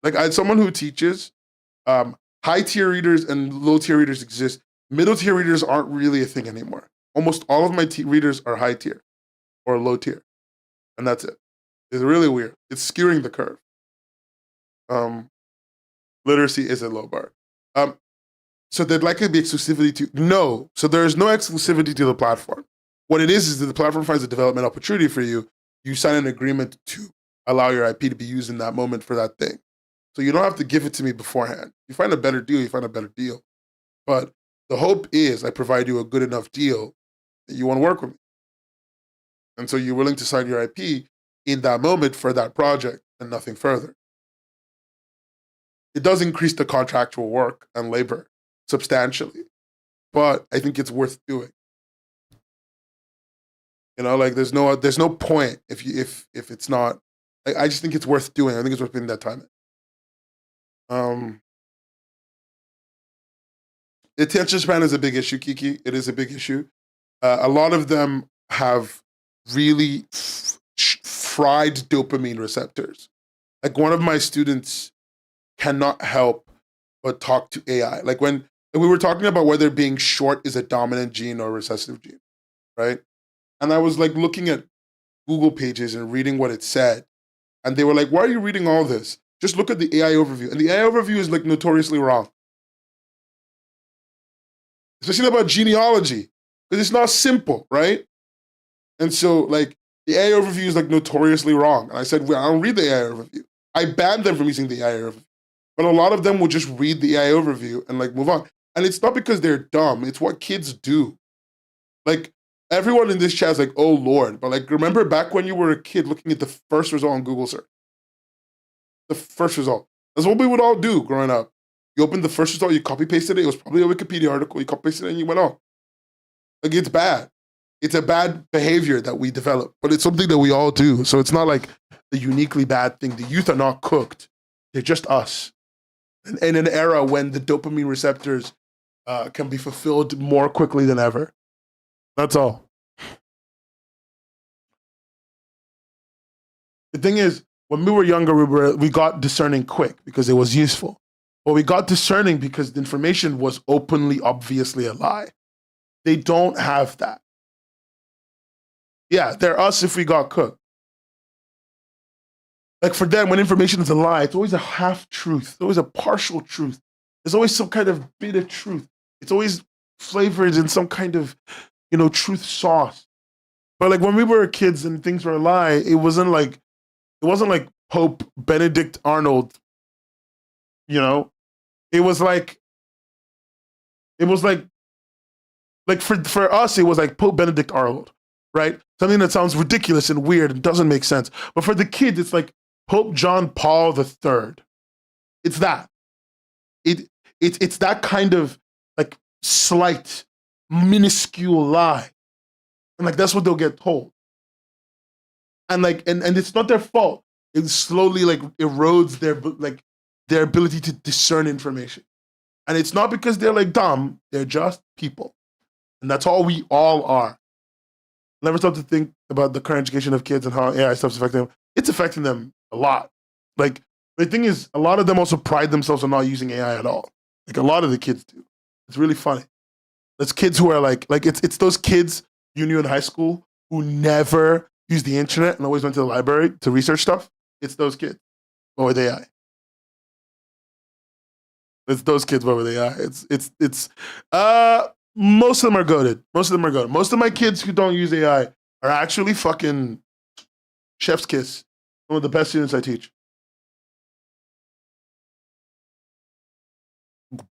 Speaker 1: Like someone who teaches, high tier readers and low tier readers exist. Middle tier readers aren't really a thing anymore. Almost all of my readers are high tier or low tier, and that's it. It's really weird. It's skewing the curve. Literacy is a low bar. So there'd likely be exclusivity to no. So there is no exclusivity to the platform. What it is that the platform finds a development opportunity for you. You sign an agreement to allow your IP to be used in that moment for that thing. So you don't have to give it to me beforehand. You find a better deal, you find a better deal. But the hope is I provide you a good enough deal that you want to work with me. And so you're willing to sign your IP in that moment for that project and nothing further. It does increase the contractual work and labor substantially, but I think it's worth doing. Like there's no point if it's not. I just think it's worth doing. I think it's worth putting that time in. Attention span is a big issue, Kiki. It is a big issue. A lot of them have really fried dopamine receptors. Like one of my students cannot help but talk to AI. Like when we were talking about whether being short is a dominant gene or recessive gene, right? And I was like looking at Google pages and reading what it said. And they were like, why are you reading all this? Just look at the AI overview. And the AI overview is like notoriously wrong. Especially about genealogy. because it's not simple, right? And so like the AI overview is like notoriously wrong. And I said, well, I don't read the AI overview. I banned them from using the AI overview. But a lot of them will just read the AI overview and like move on. And it's not because they're dumb, it's what kids do. Like everyone in this chat is like, oh Lord. But like remember back when you were a kid looking at the first result on Google search? The first result. That's what we would all do growing up. You opened the first result, you copy pasted it. It was probably a Wikipedia article. You copy pasted it and you went on. Like it's bad. It's a bad behavior that we develop, but it's something that we all do. So it's not like the uniquely bad thing. The youth are not cooked. They're just us. And in an era when the dopamine receptors can be fulfilled more quickly than ever. That's all. The thing is, when we were younger, we got discerning quick because it was useful. But we got discerning because the information was openly, obviously a lie. They don't have that. Yeah, they're us if we got cooked. Like for them, when information is a lie, it's always a half truth. It's always a partial truth. There's always some kind of bit of truth. It's always flavored in some kind of, truth sauce. But like when we were kids and things were a lie, it wasn't like Pope Benedict Arnold. It was like for us, it was like Pope Benedict Arnold, right? Something that sounds ridiculous and weird and doesn't make sense. But for the kids, it's like Pope John Paul III. It's that. It's that kind of like slight, minuscule lie. And like that's what they'll get told. And like and it's not their fault. It slowly like erodes their ability to discern information. And it's not because they're like dumb, they're just people. And that's all we all are. Never stop to think about the current education of kids and how AI stuff's affecting them. It's affecting them a lot. Like the thing is, a lot of them also pride themselves on not using AI at all. Like a lot of the kids do. It's really funny. There's kids who are like it's those kids you knew in high school who never used the internet and always went to the library to research stuff. It's those kids, but with AI. It's those kids, but with AI. It's most of them are goated. Most of my kids who don't use AI are actually fucking chef's kiss. One of the best students I teach.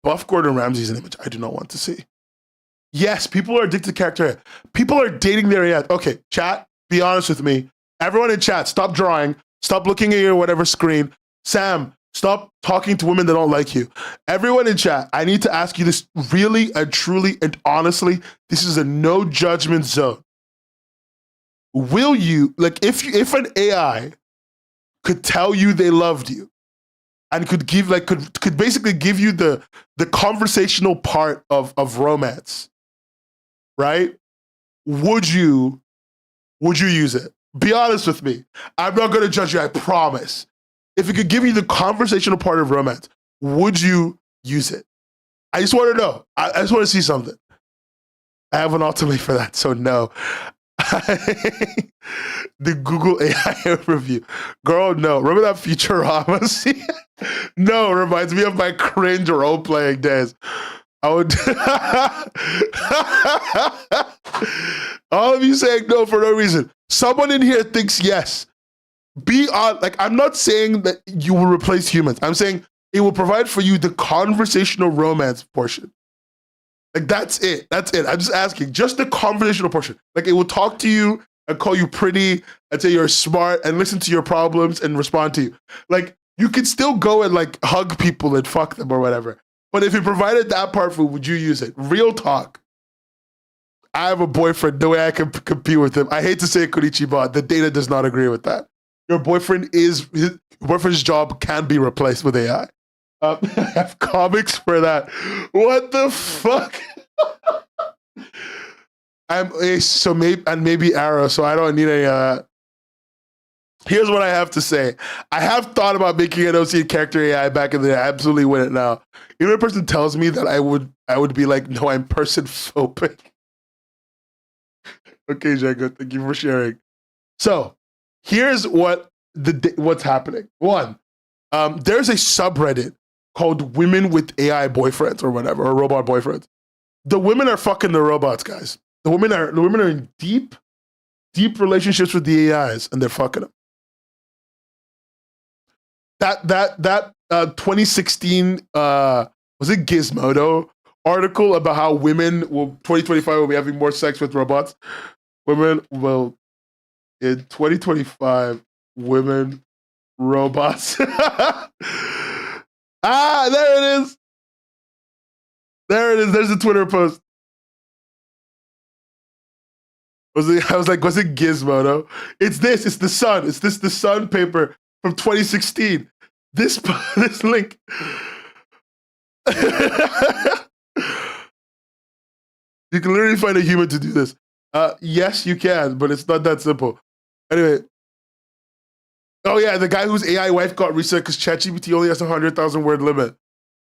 Speaker 1: Buff Gordon Ramsay's an image I do not want to see. Yes, people are addicted to character AI. People are dating their AI. Okay, chat, be honest with me. Everyone in chat, stop drawing. Stop looking at your whatever screen. Sam, stop talking to women that don't like you. Everyone in chat, I need to ask you this really and truly and honestly. This is a no judgment zone. Will you, like if an AI could tell you they loved you and could give could basically give you the conversational part of romance, right? Would you use it? Be honest with me. I'm not going to judge you, I promise. If it could give you the conversational part of romance, would you use it? I just want to know. I just want to see something. I have an ultimate for that, so no. The Google AI overview. Girl, no. Remember that Futurama scene? No, reminds me of my cringe role-playing days. I would... All of you saying no for no reason. Someone in here thinks yes. Be on, like, I'm not saying that you will replace humans. I'm saying it will provide for you the conversational romance portion. Like, that's it. That's it. I'm just asking, just the conversational portion. Like, it will talk to you and call you pretty and say you're smart and listen to your problems and respond to you. Like, you could still go and, like, hug people and fuck them or whatever. But if it provided that part for, would you use it? Real talk. I have a boyfriend. No way I can compete with him. I hate to say it, Konichiwa. The data does not agree with that. Your boyfriend's job can be replaced with AI. I have comics for that. What the fuck? Maybe Arrow, so I don't need a. Here's what I have to say. I have thought about making an OC character AI back in the day. I absolutely wouldn't now. Even if a person tells me that I would be like, no, I'm person phobic. Okay, Django, thank you for sharing. So here's what's happening. One, there's a subreddit called Women with AI Boyfriends or whatever, or Robot Boyfriends. The women are fucking the robots, guys. The women are in deep relationships with the AIs, and they're fucking them. That 2016 was it Gizmodo article about how women will 2025 will be having more sex with robots. Women will in 2025 women robots. There it is. There it is. There's a Twitter post. Was it Gizmodo? It's this. It's the Sun. It's the Sun paper from 2016. This link. You can literally find a human to do this. Yes, you can, but it's not that simple. Anyway. Oh yeah, the guy whose AI wife got reset because ChatGPT only has a 100,000 word limit.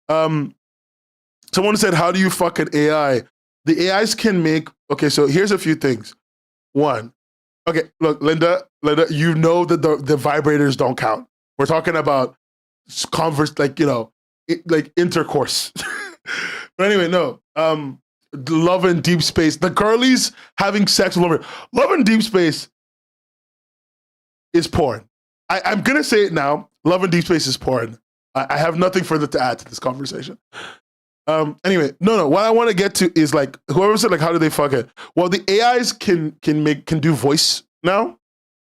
Speaker 1: Someone said, "How do you fuck an AI?" The AIs can make. Okay, so here's a few things. One, okay, look, Linda, you know that the vibrators don't count. We're talking about like intercourse. But anyway, no. Love and Deep Space. The girlies having sex with Love and Deep Space is porn. I'm gonna say it now. Love and Deep Space is porn. I have nothing further to add to this conversation. Anyway, no. What I want to get to is like whoever said like how do they fuck it? Well, the AIs can do voice now,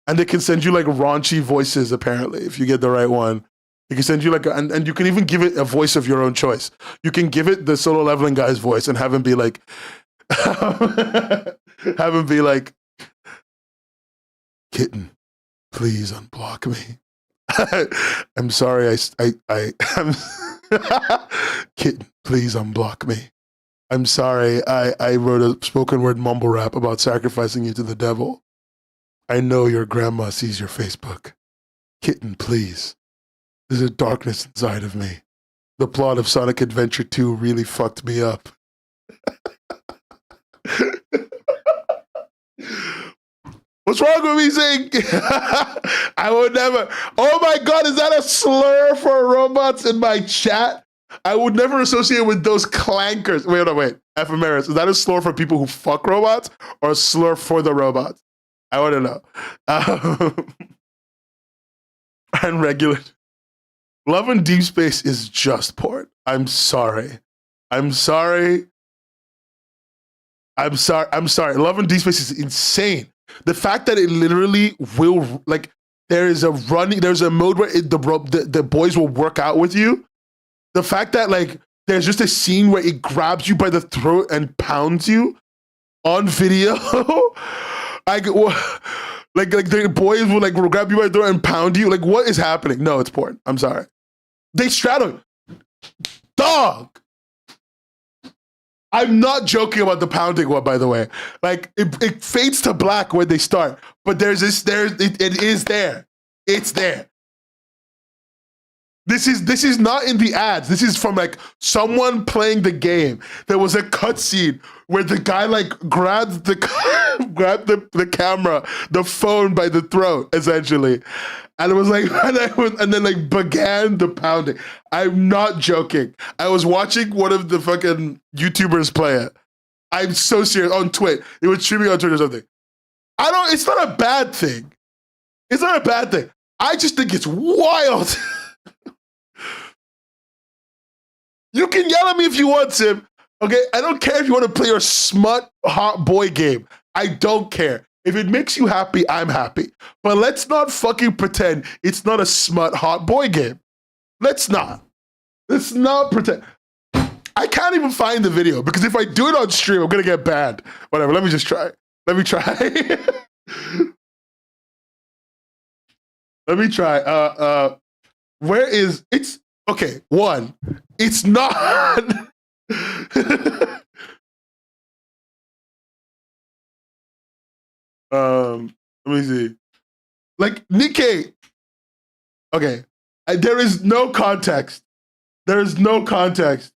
Speaker 1: and they can send you like raunchy voices. Apparently, if you get the right one, it can send you like and you can even give it a voice of your own choice. You can give it the Solo Leveling guy's voice and have him be like, kitten, please unblock me. I'm sorry, I'm kitten, please unblock me. I'm sorry, I wrote a spoken word mumble rap about sacrificing you to the devil. I know your grandma sees your Facebook. Kitten, please. There's a darkness inside of me. The plot of Sonic Adventure 2 really fucked me up. What's wrong with me saying I would never? Oh my God, is that a slur for robots in my chat? I would never associate with those clankers. Wait. Ephemeris, is that a slur for people who fuck robots or a slur for the robots? I want to know. Unregulated. Love and Deep Space is just porn. I'm sorry. Love and Deep Space is insane. The fact that it literally will, like, there's a mode where the boys will work out with you. The fact that, like, there's just a scene where it grabs you by the throat and pounds you on video. Like the boys will, like, grab you by the throat and pound you. Like, what is happening? No, it's porn. I'm sorry. They straddle. Dog. I'm not joking about the pounding one, by the way. Like, it fades to black when they start, but it is there. It's there. This is not in the ads. This is from like someone playing the game. There was a cutscene where the guy like grabbed the camera, the phone by the throat, essentially. And it was like, and then like began the pounding. I'm not joking. I was watching one of the fucking YouTubers play it. I'm so serious, on Twitch. It was streaming on Twitter or something. It's not a bad thing. It's not a bad thing. I just think it's wild. You can yell at me if you want, Sim. Okay, I don't care if you want to play your smut hot boy game. I don't care. If it makes you happy, I'm happy. But let's not fucking pretend it's not a smut hot boy game. Let's not. Let's not pretend. I can't even find the video because if I do it on stream, I'm gonna get banned. Whatever, let me just try. Let me try. Let me try. Where is, it's, okay, one, it's not. Let me see. Like, Nikkei. Okay. There is no context. There is no context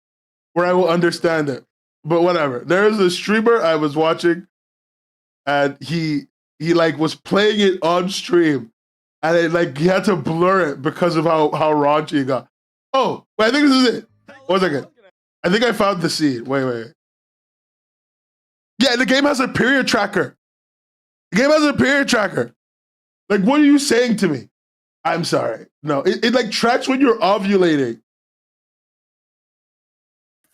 Speaker 1: where I will understand it. But whatever. There is a streamer I was watching, and he like was playing it on stream, and it like he had to blur it because of how raunchy it got. Oh, wait, I think this is it. 1 second. I think I found the scene. Wait. Yeah, the game has a period tracker. The game has a period tracker. Like, what are you saying to me? I'm sorry. No, it like tracks when you're ovulating.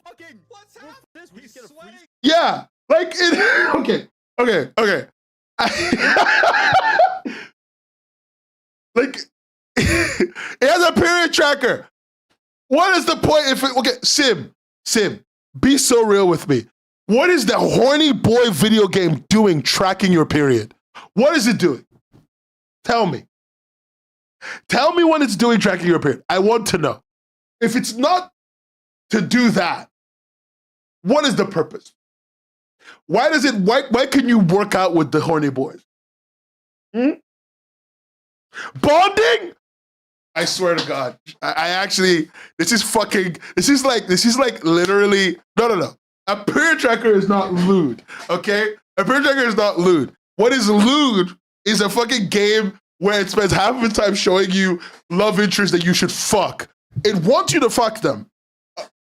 Speaker 2: Fucking, what's happening? He's sweating.
Speaker 1: Yeah, like it. Okay. Like it has a period tracker. What is the point if it? Okay, Sim, be so real with me. What is the horny boy video game doing tracking your period? What is it doing? Tell me. Tell me what it's doing tracking your period. I want to know. If it's not to do that, what is the purpose? Why can you work out with the horny boys? Bonding? I swear to God. I actually, this is like literally, no. A period tracker is not lewd, okay? A period tracker is not lewd. What is lewd is a fucking game where it spends half of the time showing you love interests that you should fuck. It wants you to fuck them.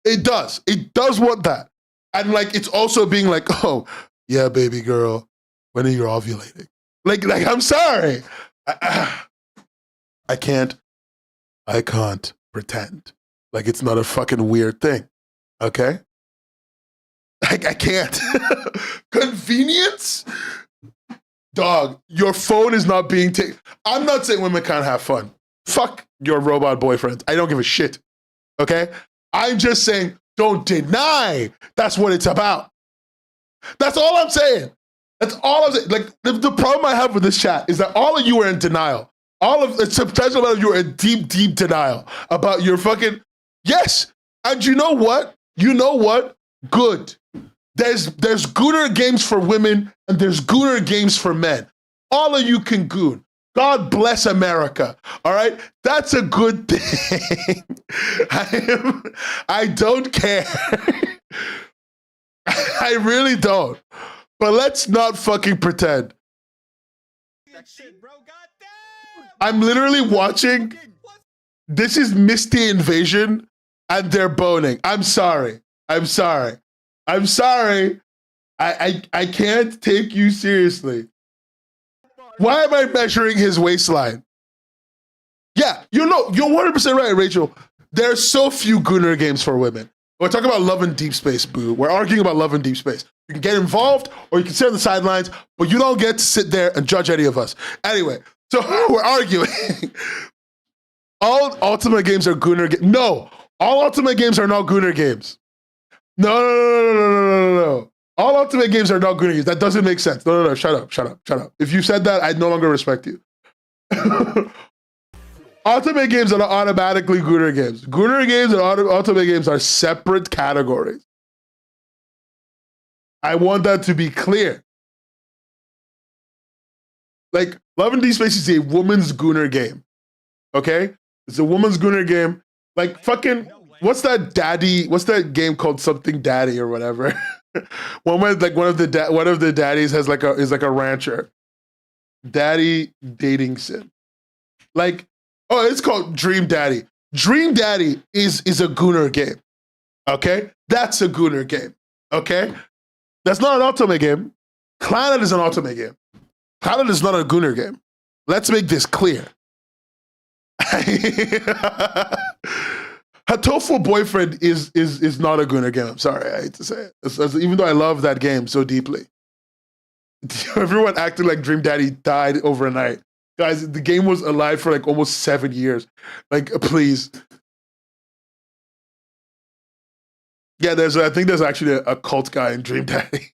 Speaker 1: It does. It does want that. And like, it's also being like, oh, yeah, baby girl, when are you ovulating? Like I'm sorry. I can't pretend like it's not a fucking weird thing, okay? I can't. Convenience? Dog, your phone is not being taken. I'm not saying women can't have fun. Fuck your robot boyfriends. I don't give a shit, okay? I'm just saying, don't deny that's what it's about. That's all I'm saying. That's all I'm saying. Like, the problem I have with this chat is that all of you are in denial. All of the substantial amount of you are in deep, deep denial about your fucking, yes. And you know what? Good. There's gooner games for women and there's gooner games for men. All of you can goon. God bless America. All right? That's a good thing. I don't care. I really don't. But let's not fucking pretend. I'm literally watching. This is Misty Invasion and they're boning. I'm sorry. I can't take you seriously. Why am I measuring his waistline? Yeah, you're 100% right, Rachel. There are so few gooner games for women. We're talking about Love and Deep Space, boo. We're arguing about Love and Deep Space. You can get involved or you can sit on the sidelines, but you don't get to sit there and judge any of us. Anyway, so we're arguing. All Ultimate games are gooner games. No, all Ultimate games are not gooner games. No. All Ultimate games are not gooner games. That doesn't make sense. No. Shut up. If you said that, I no longer respect you. Ultimate games are not automatically gooner games. Gooner games and Ultimate games are separate categories. I want that to be clear. Like, Love and Deep Space is a woman's gooner game. Okay? It's a woman's gooner game. Like, fucking, what's that game called something daddy or whatever? One where like one of the daddies is like a rancher. Daddy dating sim. Like, oh, it's called Dream Daddy. Dream Daddy is a gooner game. Okay? That's a gooner game. Okay? That's not an Ultimate game. Planet is an Ultimate game. Planet is not a gooner game. Let's make this clear. Hatoful Boyfriend is not a gooner game. I'm sorry, I hate to say it. Even though I love that game so deeply. Everyone acted like Dream Daddy died overnight. Guys, the game was alive for like almost 7 years. Like, please. Yeah, I think there's actually a cult guy in Dream Daddy.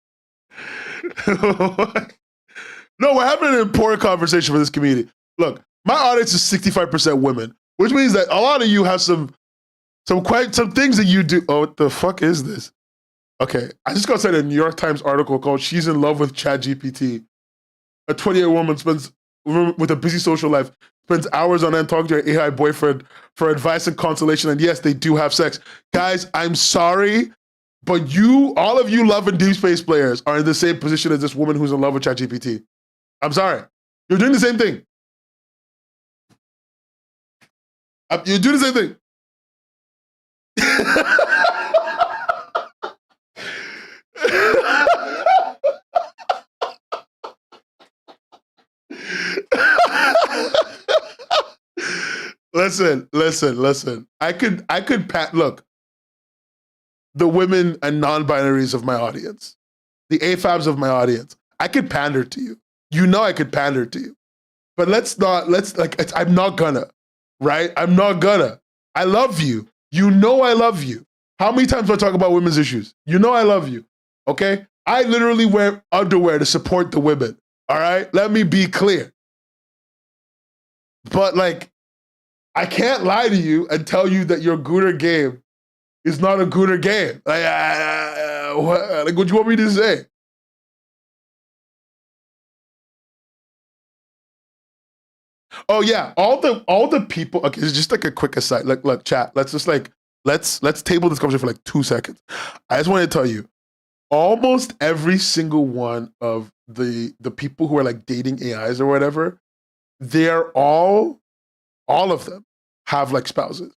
Speaker 1: No, we're having an important conversation for this community. Look, my audience is 65% women, which means that a lot of you have some things that you do. Oh, what the fuck is this? Okay, I just got sent a New York Times article called "She's in Love with ChatGPT." A 28-year woman with a busy social life spends hours on end talking to her AI boyfriend for advice and consolation. And yes, they do have sex. Guys, I'm sorry, but all of you Love and Deep Space players are in the same position as this woman who's in love with ChatGPT. I'm sorry. You're doing the same thing. You're doing the same thing. Listen. I could look, the women and non-binaries of my audience, the AFABs of my audience. I could pander to you. You know I could pander to you. But I'm not gonna, right? I'm not gonna. I love you. You know I love you. How many times do I talk about women's issues? You know I love you, okay? I literally wear underwear to support the women, all right? Let me be clear. But like, I can't lie to you and tell you that your Gooner game is not a Gooner game. What do you want me to say? Oh yeah, all the people. Okay, it's just like a quick aside. Look, chat. Let's table this conversation for like 2 seconds. I just want to tell you, almost every single one of the people who are like dating AIs or whatever, they're all of them have like spouses,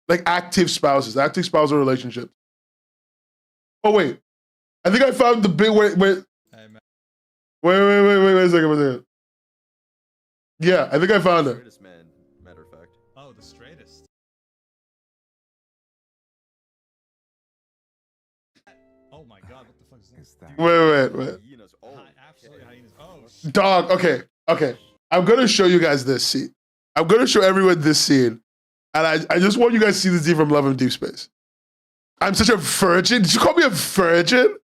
Speaker 1: like active spousal relationships. Oh wait, I think I found the bit wait a second. Yeah, I think I found it.
Speaker 2: Straightest man, matter of fact. Oh, the straightest. Oh my god, what the fuck is that?
Speaker 1: Wait.
Speaker 2: Hyenas. Oh, absolutely hyenas. Oh,
Speaker 1: dog, okay. I'm gonna show you guys this scene. I'm gonna show everyone this scene. And I just want you guys to see this scene from Love and Deep Space. I'm such a virgin. Did you call me a virgin?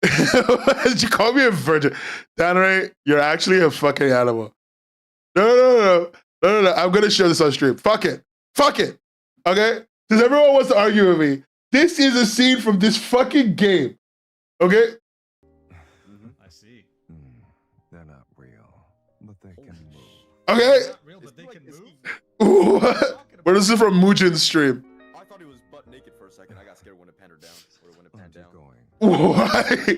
Speaker 1: Did you call me a virgin? Danray, you're actually a fucking animal. No. I'm gonna show this on stream. Fuck it. Okay? Because everyone wants to argue with me. This is a scene from this fucking game. Okay?
Speaker 2: I see.
Speaker 3: They're not real, but they can move.
Speaker 1: Okay?
Speaker 2: They're not real, but they can move?
Speaker 1: What? Where is this from Mujin's stream?
Speaker 2: I thought he was butt naked for a second. I got scared when it panned her down. Or when it panned down.
Speaker 1: Why?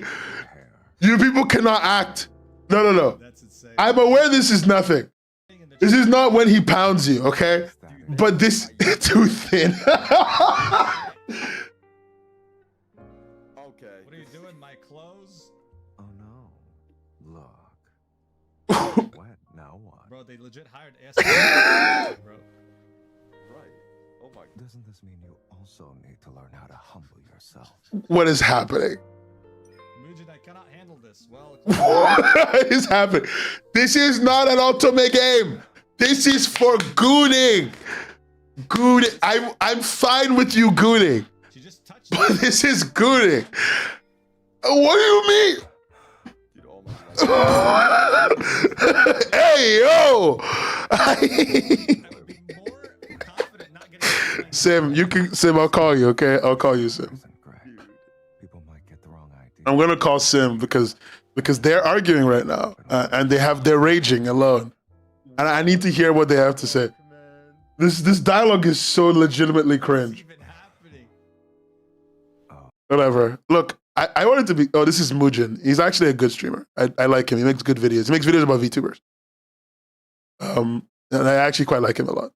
Speaker 1: You people cannot act. No.
Speaker 2: That's insane.
Speaker 1: I'm aware this is nothing. This is not when he pounds you, okay? But this is too thin.
Speaker 2: Okay. What are you doing? My clothes?
Speaker 3: Oh no. Look. What? Now what?
Speaker 2: Bro, they legit hired ass. Bro. Right. Oh my.
Speaker 3: Doesn't this mean you also need to learn how to humble yourself?
Speaker 1: What is happening?
Speaker 2: Mujin, I cannot handle this. Well,
Speaker 1: What is happening? This is not an ultimate game. This is for gooning. Gooning. I'm fine with you gooning.
Speaker 2: she just touched
Speaker 1: But
Speaker 2: me.
Speaker 1: this is gooning. What do you mean?
Speaker 2: Dude, oh my god.
Speaker 1: Hey, yo!
Speaker 2: I would be more confident not getting
Speaker 1: Sim, I'll call you, okay? I'll call you, Sim.
Speaker 3: Isn't correct. People might get the wrong idea.
Speaker 1: I'm gonna call Sim because they're arguing right now and they're raging alone. And I need to hear what they have to say. This dialogue is so legitimately
Speaker 2: What's
Speaker 1: cringe.
Speaker 2: even happening?
Speaker 1: Whatever. Look, I wanted to be. Oh, this is Mujin. He's actually a good streamer. I like him. He makes good videos. He makes videos about VTubers. And I actually quite like him a lot.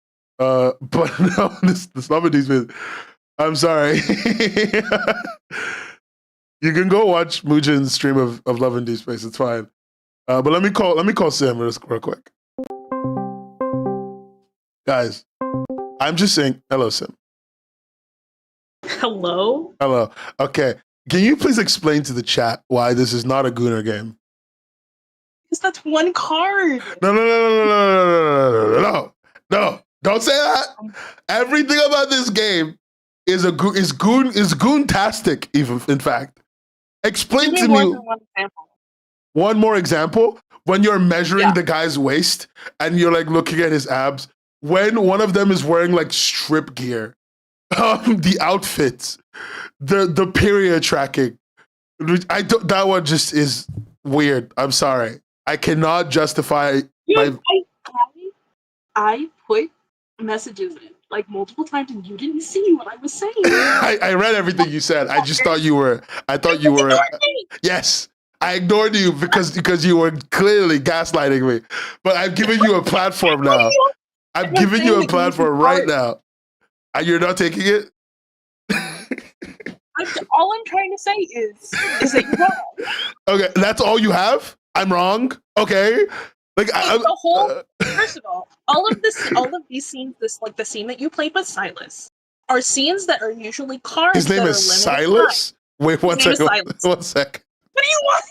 Speaker 1: But no, this Love and Deep Space. I'm sorry. You can go watch Mujin's stream of Love and Deep Space. It's fine. But let me call Sim real quick. Guys, I'm just saying hello, Sim.
Speaker 4: Hello?
Speaker 1: Hello. Okay. Can you please explain to the chat why this is not a Gooner game?
Speaker 4: Because that's one card.
Speaker 1: No. Don't say that. Everything about this game is goontastic, even in fact. Explain
Speaker 4: Give
Speaker 1: to
Speaker 4: more
Speaker 1: me
Speaker 4: than one example.
Speaker 1: one more example. When you're measuring the guy's waist and you're like looking at his abs, when one of them is wearing like strip gear, the outfits, the period tracking, that one just is weird. I'm sorry. I cannot justify
Speaker 4: I put messages in like multiple times and you didn't see what I was saying.
Speaker 1: I read everything you said. I just thought you were. Yes, I ignored you because you were clearly gaslighting me. But I've given you a platform now. I'm giving you a platform right now, and you're not taking it.
Speaker 4: All I'm trying to say is that you're wrong.
Speaker 1: Okay, that's all you have. I'm wrong. Okay, Like
Speaker 5: the whole. First of all of these scenes, the scene that you played with Silas, are scenes that are usually cards.
Speaker 1: his name
Speaker 5: that
Speaker 1: is
Speaker 5: are limited
Speaker 1: Silas. Wait, one
Speaker 5: His name is
Speaker 1: second.
Speaker 5: Silas.
Speaker 1: One second.
Speaker 5: What do you want?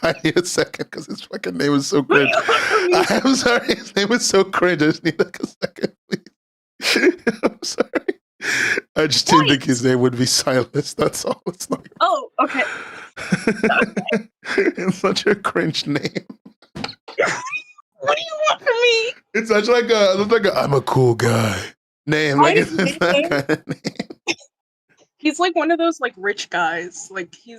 Speaker 1: I need a second because his fucking name is so
Speaker 5: What do
Speaker 1: cringe.
Speaker 5: you want from me?
Speaker 1: I'm sorry, his name is so cringe. I just need like a second, please. I'm sorry. I just didn't think his name would be Silas. That's all. It's not.
Speaker 5: Oh, okay.
Speaker 1: It's such a cringe name.
Speaker 5: What do you want from me?
Speaker 1: It's such like a I'm a cool guy name. Like it's that kind of name.
Speaker 5: He's like one of those like rich guys. Like he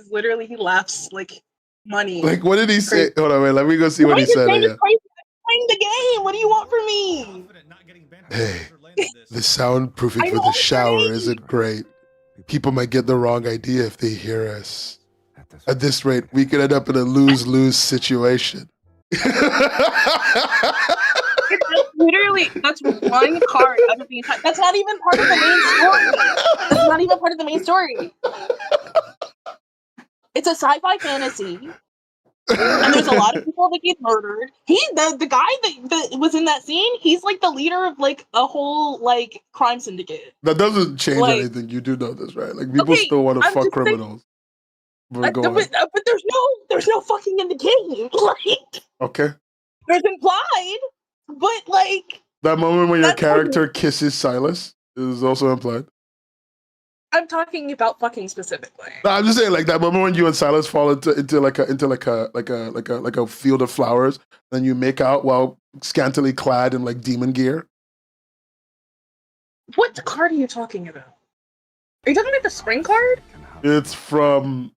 Speaker 5: laughs like money.
Speaker 1: Like what did he say? Hold on, wait. Let me go see what he said.
Speaker 5: Playing the game. What do you want from me?
Speaker 1: Hey, the soundproofing for the shower isn't great. People might get the wrong idea if they hear us. At this rate, we could end up in a lose-lose situation.
Speaker 5: Literally, that's one card out of the entire. That's not even part of the main story. That's not even part of the main story. It's a sci-fi fantasy, and there's a lot of people that get murdered. The guy that was in that scene, he's like the leader of like a whole like crime syndicate.
Speaker 1: That doesn't change
Speaker 5: Like,
Speaker 1: anything. You do know this, right? Like people still want to fuck criminals.
Speaker 5: But there's no fucking in the game. Like,
Speaker 1: okay.
Speaker 5: There's implied, but like
Speaker 1: that moment when your character kisses Silas is also implied.
Speaker 5: I'm talking about fucking specifically.
Speaker 1: No, I'm just saying, like that moment when you and Silas fall into a field of flowers, then you make out while scantily clad in like demon gear.
Speaker 5: What card are you talking about? Are you talking about the spring card?
Speaker 1: It's from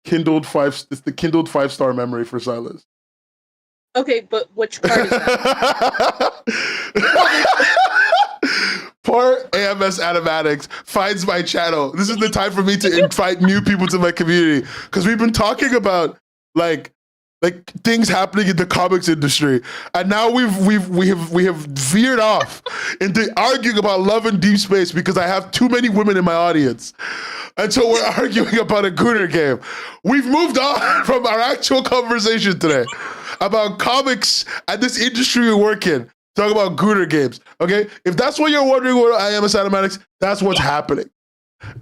Speaker 1: Kindled 5. It's the Kindled 5-star memory for Silas.
Speaker 5: Okay, but which card is that?
Speaker 1: Poor AMS Animatics finds my channel. This is the time for me to invite new people to my community because we've been talking about like things happening in the comics industry, and now we have veered off into arguing about love and deep space because I have too many women in my audience, and so we're arguing about a Gooner game. We've moved on from our actual conversation today about comics and this industry we work in. Talk about Gooner games, okay? If that's what you're wondering what I am as Animatics, that's what's happening.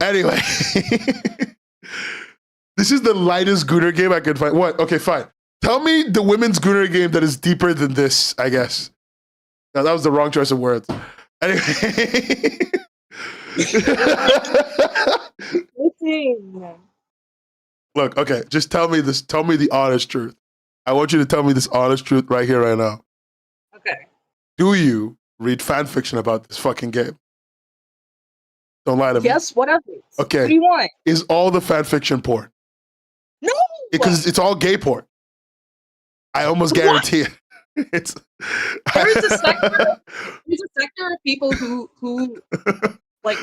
Speaker 1: Anyway, this is the lightest Gooner game I could find. What? Okay, fine. Tell me the women's Gooner game that is deeper than this, I guess. No, that was the wrong choice of words. Anyway. Look, okay, just tell me this. Tell me the honest truth. I want you to tell me this honest truth right here, right now.
Speaker 5: Okay.
Speaker 1: Do you read fan fiction about this fucking game? Don't lie to me.
Speaker 5: Yes, what of it?
Speaker 1: Okay.
Speaker 5: What do you want?
Speaker 1: Is all the fan fiction porn?
Speaker 5: No!
Speaker 1: Because it's all gay porn. I almost guarantee it. It's
Speaker 5: there's a sector of people who like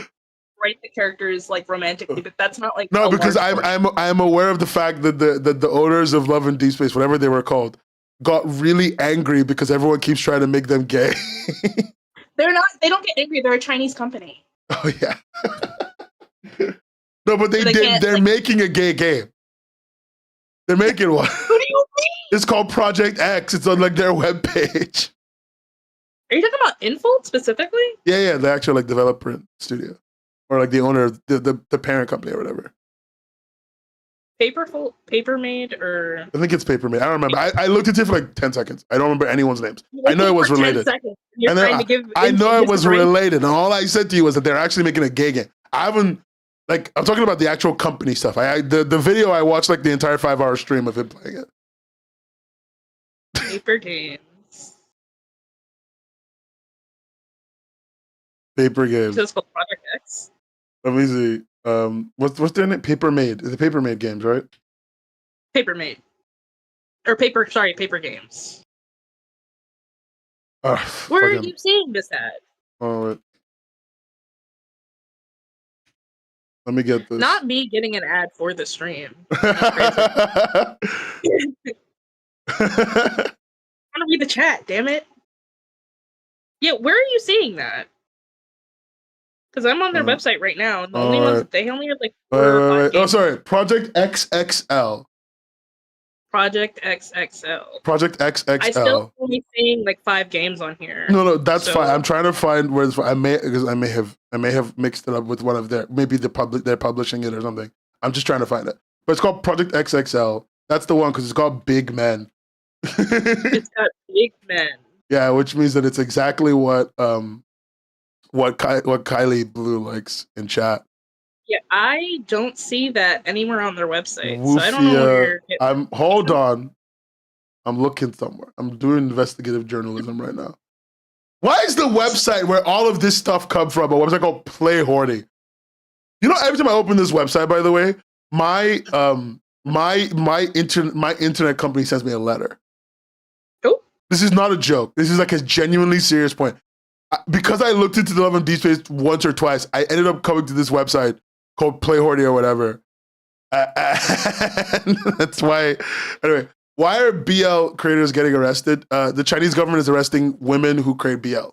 Speaker 5: write the characters like romantically, but that's not like
Speaker 1: no, because I'm aware of the fact that the owners of Love and Deep Space, whatever they were called, got really angry because everyone keeps trying to make them gay.
Speaker 5: They're not. They don't get angry. They're a Chinese company.
Speaker 1: Oh yeah. No, but they're making a gay game. They're making one.
Speaker 5: What do you mean?
Speaker 1: It's called Project X. It's on like their webpage.
Speaker 5: Are you talking about Infold specifically?
Speaker 1: Yeah, the actual like developer studio, or like the owner, the parent company or whatever.
Speaker 5: Papermade or
Speaker 1: I think it's Papermade. I don't remember. I looked at it for like 10 seconds. I don't remember anyone's names. I know it was related. I know it was related, and all I said to you was that they're actually making a gay game. I haven't like I'm talking about the actual company stuff. The video I watched like the entire 5-hour stream of him playing it.
Speaker 5: Paper games.
Speaker 1: Paper games.
Speaker 5: So it's called Project X.
Speaker 1: Let me see. What's their name? Papermade. The Papermade games, right?
Speaker 5: Papermade. Or paper games. Where are you seeing this at?
Speaker 1: Oh, wait. Let me get this.
Speaker 5: Not me getting an ad for the stream. I want to read the chat, damn it. Yeah, where are you seeing that? Because I'm on their website right now, and the only ones they only have like 4 or 5 games.
Speaker 1: Oh, sorry, Project XXL.
Speaker 5: Project XXL.
Speaker 1: Project
Speaker 5: I
Speaker 1: XXL.
Speaker 5: still only seeing like 5 games on here.
Speaker 1: No, that's
Speaker 5: So-
Speaker 1: fine. I'm trying to find where it's. I may have mixed it up with one of their, maybe they're publishing it or something. I'm just trying to find it. But it's called Project XXL. That's the one because it's called Big Men.
Speaker 5: It's got big men.
Speaker 1: Yeah, which means that it's exactly what Kylie Blue likes in chat.
Speaker 5: Yeah, I don't see that anywhere on their website, so I don't know where.
Speaker 1: Hold on. I'm looking somewhere. I'm doing investigative journalism right now. Why is the website where all of this stuff come from a website called Play Horny? You know, every time I open this website, by the way, my internet company sends me a letter.
Speaker 5: Oh.
Speaker 1: This is not a joke. This is like a genuinely serious point. Because I looked into the Love and Deep Space once or twice, I ended up coming to this website called Play Horny or whatever. That's why. Anyway, why are BL creators getting arrested? The Chinese government is arresting women who create BL.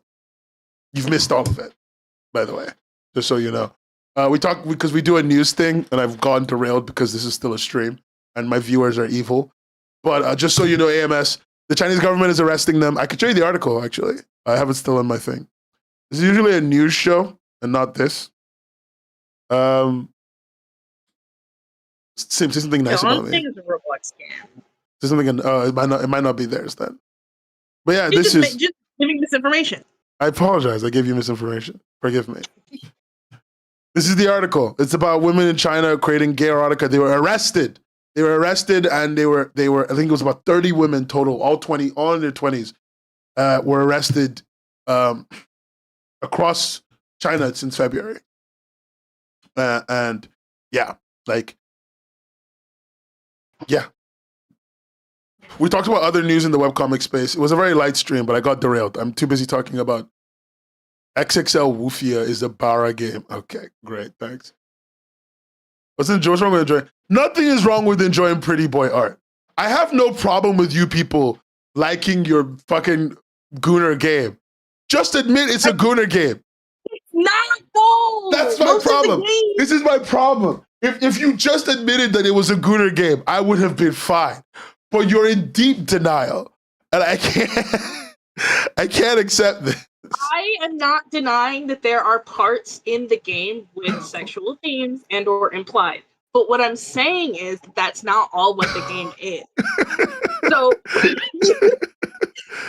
Speaker 1: You've missed all of it, by the way, just so you know. We talk because we do a news thing, and I've gone derailed because this is still a stream, and my viewers are evil. But just so you know, AMS, the Chinese government is arresting them. I could show you the article, actually. I have it still in my thing. This is usually a news show, and not this. Say something nice about me.
Speaker 5: It's a Roblox game.
Speaker 1: Say something. It might not be theirs then. But yeah,
Speaker 5: Just giving misinformation.
Speaker 1: I apologize. I gave you misinformation. Forgive me. This is the article. It's about women in China creating gay erotica. They were arrested. And they were. I think it was about 30 women total, all in their 20s, were arrested across China since February. And yeah, we talked about other news in the webcomic space. It was a very light stream, but I got derailed. I'm too busy talking about XXL Woofia is a Bara game. Okay, great, thanks. What's wrong with enjoying? Nothing is wrong with enjoying pretty boy art. I have no problem with you people liking your fucking Gooner game. Just admit it's a Gooner game.
Speaker 5: It's not though.
Speaker 1: That's my problem. This is my problem. If you just admitted that it was a Gooner game, I would have been fine. But you're in deep denial, and I can't accept this.
Speaker 5: I am not denying that there are parts in the game with sexual themes and or implied. But what I'm saying is that's not all what the game is. So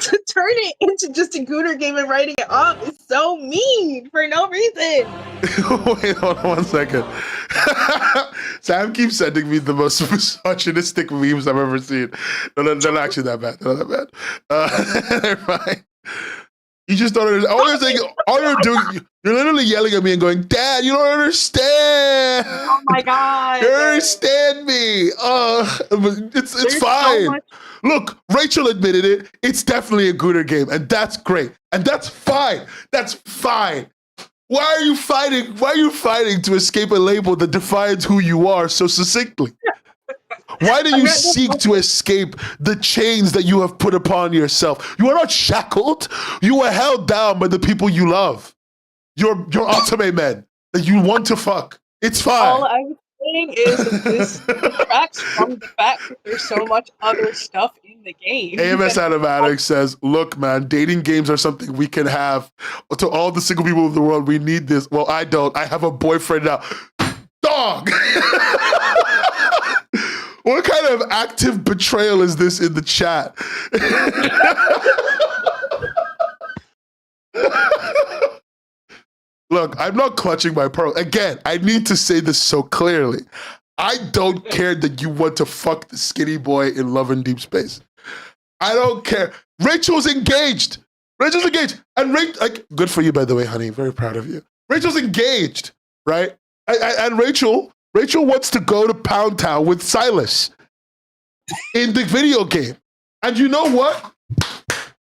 Speaker 5: to turn it into just a Gooner game and writing it off is so mean for no reason.
Speaker 1: Wait, hold on 1 second. Sam keeps sending me the most misogynistic memes I've ever seen. No, they're not actually that bad. They're not that bad. They're fine. You just don't understand. All you're doing, you're literally yelling at me and going, Dad, you don't understand.
Speaker 5: Oh my God.
Speaker 1: You don't understand me. It's fine. So look, Rachel admitted it. It's definitely a Gooner game, and that's great. And that's fine. That's fine. Why are you fighting? Why are you fighting to escape a label that defines who you are so succinctly? Why do you seek to escape the chains that you have put upon yourself? You are not shackled. You are held down by the people you love. You're otome men that you want to fuck. It's fine.
Speaker 5: All I was saying is that this detracts from the fact that there's so much other stuff in the game.
Speaker 1: AMS Automatic says, look, man, dating games are something we can have. To all the single people in the world, we need this. Well, I don't. I have a boyfriend now. Dog! What kind of active betrayal is this in the chat? Look, I'm not clutching my pearl. Again, I need to say this so clearly. I don't care that you want to fuck the skinny boy in Love and Deep Space. I don't care. Rachel's engaged. And good for you, by the way, honey. Very proud of you. Rachel's engaged, right? And Rachel wants to go to Pound Town with Silas in the video game. And you know what?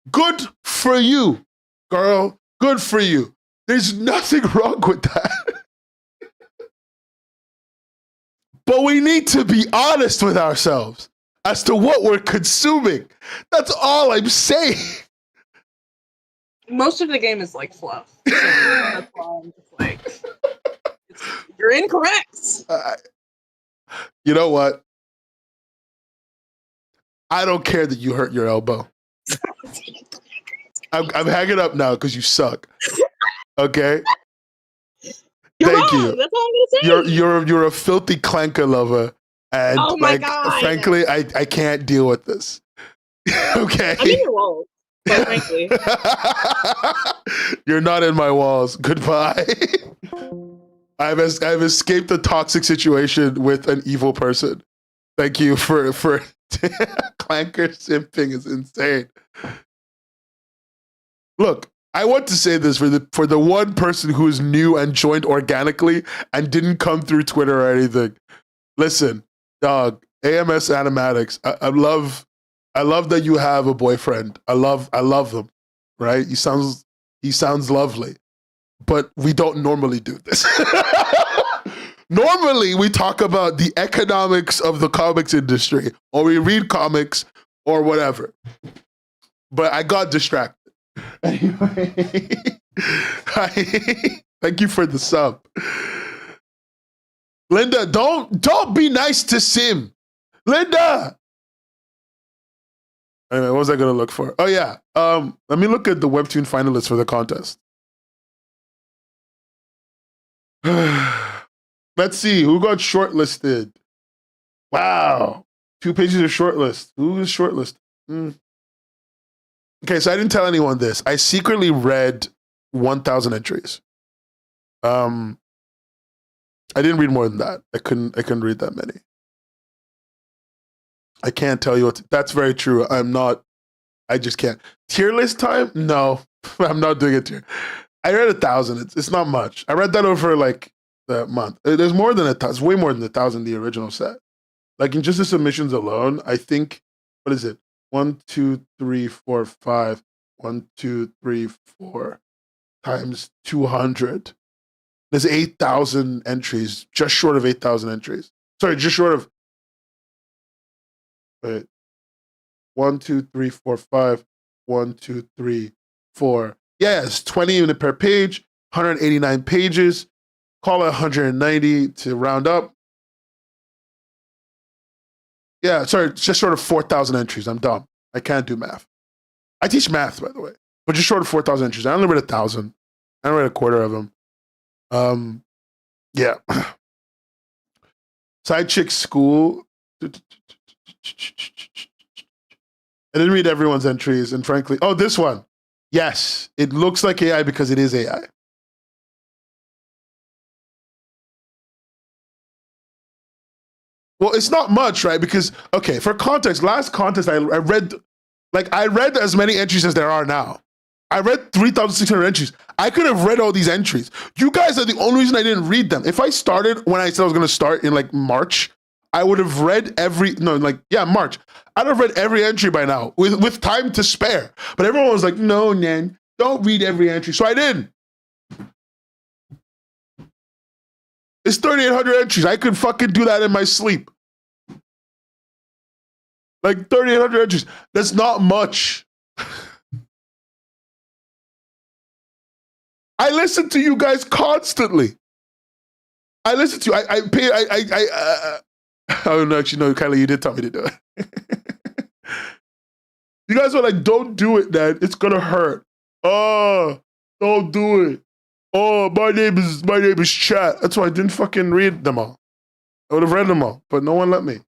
Speaker 1: Good for you, girl. Good for you. There's nothing wrong with that. But we need to be honest with ourselves as to what we're consuming. That's all I'm saying.
Speaker 5: Most of the game is like fluff. So that's why I'm just like, you're incorrect.
Speaker 1: You know what? I don't care that you hurt your elbow. I'm hanging up now because you suck. Okay.
Speaker 5: You're
Speaker 1: Thank
Speaker 5: wrong.
Speaker 1: you.
Speaker 5: That's all I'm gonna say.
Speaker 1: You're a filthy clanker lover, and
Speaker 5: Oh my
Speaker 1: like,
Speaker 5: God.
Speaker 1: frankly, I can't deal with this. Okay.
Speaker 5: I'm in your walls, quite frankly.
Speaker 1: You're not in my walls. Goodbye. I've escaped a toxic situation with an evil person. Thank you for clanker simping is insane. Look, I want to say this for the one person who is new and joined organically and didn't come through Twitter or anything. Listen, dog, AMS Animatics, I love that you have a boyfriend. I love him, right? He sounds lovely, but we don't normally do this. Normally, we talk about the economics of the comics industry, or we read comics, or whatever. But I got distracted. Anyway, thank you for the sub. Linda, don't be nice to Sim. Linda! Anyway, what was I gonna look for? Oh yeah. Let me look at the Webtoon finalists for the contest. Let's see who got shortlisted. Wow. 2 pages of shortlist. Who is shortlisted? Okay, so I didn't tell anyone this. I secretly read 1,000 entries. I didn't read more than that. I couldn't read that many. I can't tell you what. That's very true. I just can't. Tier list time? No, I'm not doing it tier. I read 1,000. It's not much. I read that over like the month. There's more than 1,000. It's way more than 1,000 the original set. Like in just the submissions alone, I think, what is it? 1, 2, 3, 4, 5. 1, 2, 3, 4 times 200. There's 8,000 entries, just short of 8,000 entries. Sorry, just short of. Wait. 1, 2, 3, 4, 5. 1, 2, 3, 4. Yes, 20 unit per page, 189 pages. Call it 190 to round up. Yeah, sorry, just short of 4,000 entries. I'm dumb. I can't do math. I teach math, by the way, but just short of 4,000 entries. I only read 1,000. I only read a quarter of them. Yeah. Side Chick School. I didn't read everyone's entries, and frankly, oh, this one. Yes, it looks like AI because it is AI. Well, it's not much, right? Because, okay, for context, last contest, I read as many entries as there are now. I read 3,600 entries. I could have read all these entries. You guys are the only reason I didn't read them. If I started when I said I was going to start in like March, I would have read March. I'd have read every entry by now with time to spare. But everyone was like, no, Nan, don't read every entry. So I didn't. It's 3,800 entries. I could fucking do that in my sleep. Like 3,800 entries. That's not much. I listen to you guys constantly. I listen to you. Oh no, actually no, Kylie, you did tell me to do it. You guys are like, don't do it, Dad. It's gonna hurt. Oh, don't do it. Oh, my name is Chat. That's why I didn't fucking read them all. I would have read them all, but no one let me.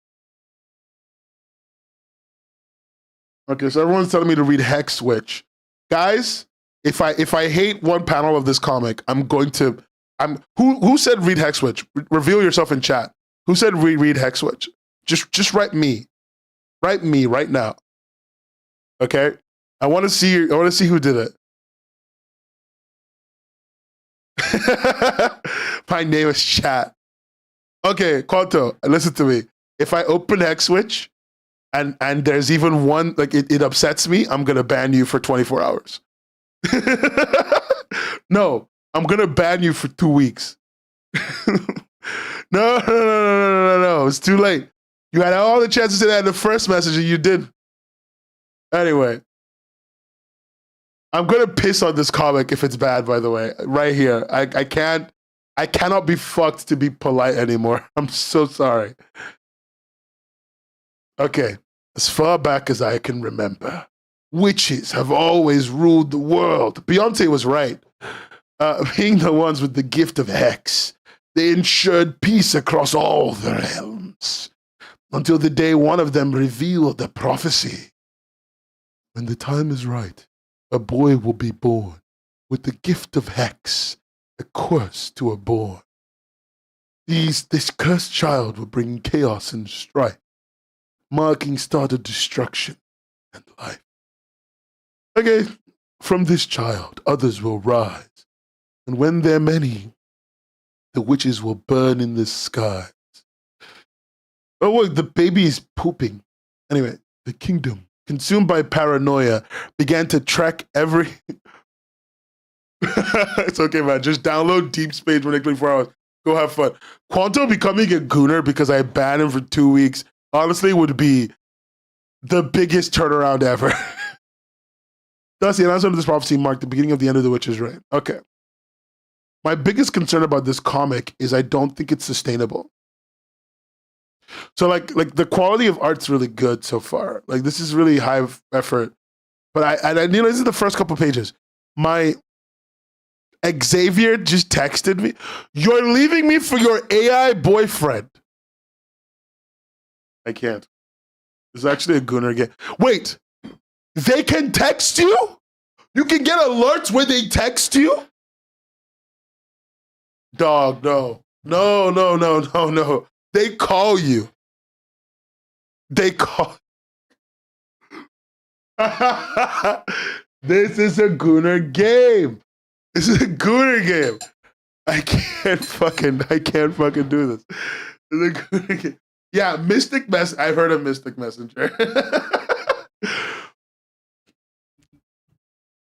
Speaker 1: Okay, so everyone's telling me to read Hex Switch. Guys, if I hate one panel of this comic, who said read Hex Switch? Reveal yourself in chat. Who said read Hex Switch? Just write me. Write me right now. Okay? I want to see who did it. My name is Chat. Okay, Quanto, listen to me. If I open Hex Switch and there's even one, like it upsets me, I'm gonna ban you for 24 hours. No, I'm gonna ban you for 2 weeks. No. It's too late. You had all the chances to that in the first message and you did. Anyway. I'm gonna piss on this comic if it's bad, by the way. Right here. I cannot be fucked to be polite anymore. I'm so sorry. Okay. As far back as I can remember, witches have always ruled the world. Beyonce was right. Being the ones with the gift of hex, they ensured peace across all the realms, until the day one of them revealed a prophecy. When the time is right, a boy will be born with the gift of hex, a curse to a born. This cursed child will bring chaos and strife, marking start of destruction and life. Okay, from this child, others will rise, and when they're many, the witches will burn in the skies. Oh, look, the baby is pooping. Anyway, the kingdom, consumed by paranoia, began to track every... It's okay, man. Just download Deep Space for the next 24 hours. Go have fun. Quanto becoming a gooner because I banned him for 2 weeks, honestly, would be the biggest turnaround ever. Thus, the announcement of this prophecy marked the beginning of the end of the witch's reign. Okay. My biggest concern about this comic is I don't think it's sustainable. So like the quality of art's really good so far. Like this is really high effort. But I you know, this is the first couple pages. My Xavier just texted me, "You're leaving me for your AI boyfriend." I can't. There's actually a gooner game. Wait, they can text you? You can get alerts when they text you? Dog, no. No. They call you. They call. This is a gooner game. This is a gooner game. I can't fucking do this. It's a gooner game. Yeah, Mystic Mess. I've heard of Mystic Messenger.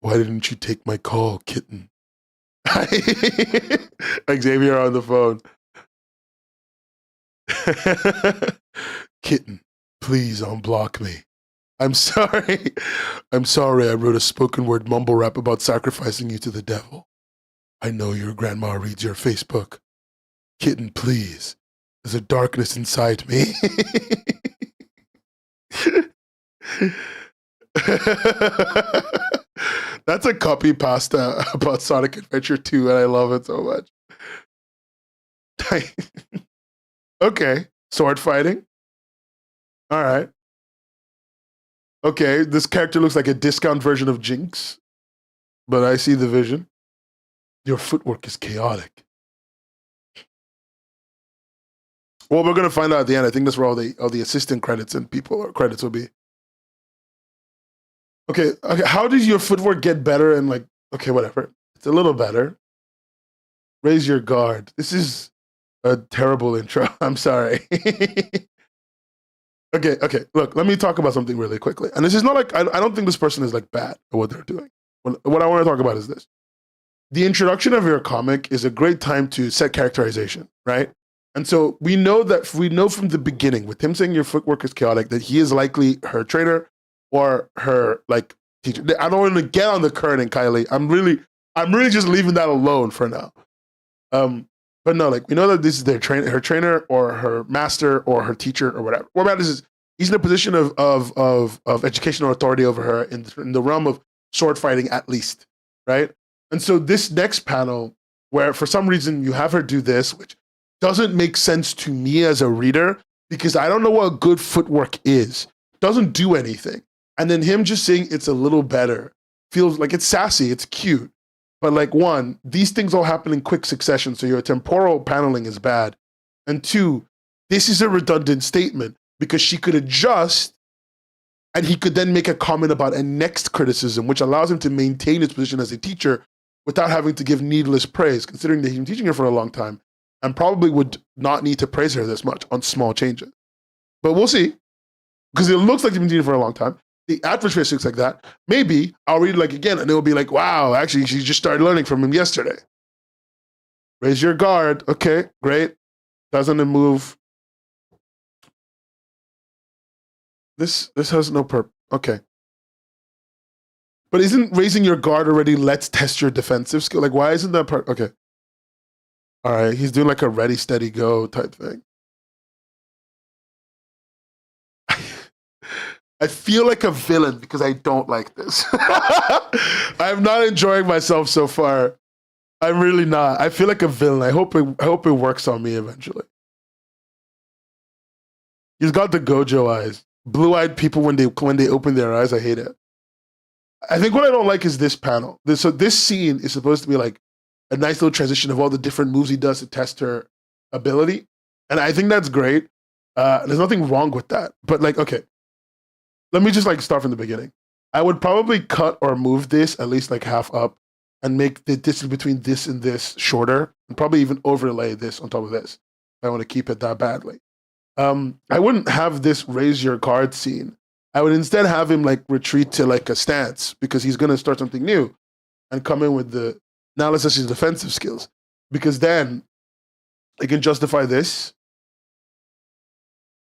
Speaker 1: Why didn't you take my call, kitten? Xavier on the phone. Kitten, please unblock me. I'm sorry. I'm sorry I wrote a spoken word mumble rap about sacrificing you to the devil. I know your grandma reads your Facebook. Kitten, please. There's a darkness inside me. That's a copy pasta about Sonic Adventure 2, and I love it so much. Okay, sword fighting. All right. Okay, this character looks like a discount version of Jinx, but I see the vision. Your footwork is chaotic. Well, we're gonna find out at the end. I think that's where all the assistant credits and people or credits will be. Okay, how does your footwork get better and like, okay, whatever. It's a little better. Raise your guard. This is a terrible intro. I'm sorry. Okay. Look, let me talk about something really quickly. And this is not like, I don't think this person is like bad at what they're doing. What I want to talk about is this. The introduction of your comic is a great time to set characterization, right? And so we know from the beginning with him saying your footwork is chaotic that he is likely her trainer or her like teacher. I don't want to get on the current and Kylie. I'm really just leaving that alone for now. But no, like we know that this is her trainer or her master or her teacher or whatever. What matters is he's in a position of educational authority over her in the realm of sword fighting at least, right? And so this next panel, where for some reason you have her do this, which doesn't make sense to me as a reader because I don't know what good footwork is. Doesn't do anything. And then him just saying it's a little better feels like it's sassy, it's cute. But like one, these things all happen in quick succession, so your temporal paneling is bad. And two, this is a redundant statement because she could adjust and he could then make a comment about a next criticism, which allows him to maintain his position as a teacher without having to give needless praise, considering that he's been teaching her for a long time and probably would not need to praise her this much on small changes. But we'll see, because it looks like they've been teaching for a long time. The atmosphere looks like that. Maybe I'll read it like again and it will be like, wow, actually, she just started learning from him yesterday. Raise your guard. Okay, great. Doesn't it move? This has no purpose. Okay. But isn't raising your guard already let's test your defensive skill? Like, why isn't that part? Okay. All right, he's doing like a ready, steady, go type thing. I feel like a villain because I don't like this. I'm not enjoying myself so far. I'm really not. I feel like a villain. I hope it works on me eventually. He's got the Gojo eyes. Blue-eyed people when they open their eyes, I hate it. I think what I don't like is this panel. This scene is supposed to be like a nice little transition of all the different moves he does to test her ability. And I think that's great. There's nothing wrong with that. But like, okay, let me just like start from the beginning. I would probably cut or move this at least like half up and make the distance between this and this shorter, and probably even overlay this on top of this. I want to keep it that badly. I wouldn't have this raise your card scene. I would instead have him like retreat to like a stance because he's going to start something new and come in with the now let's his defensive skills, because then they can justify this,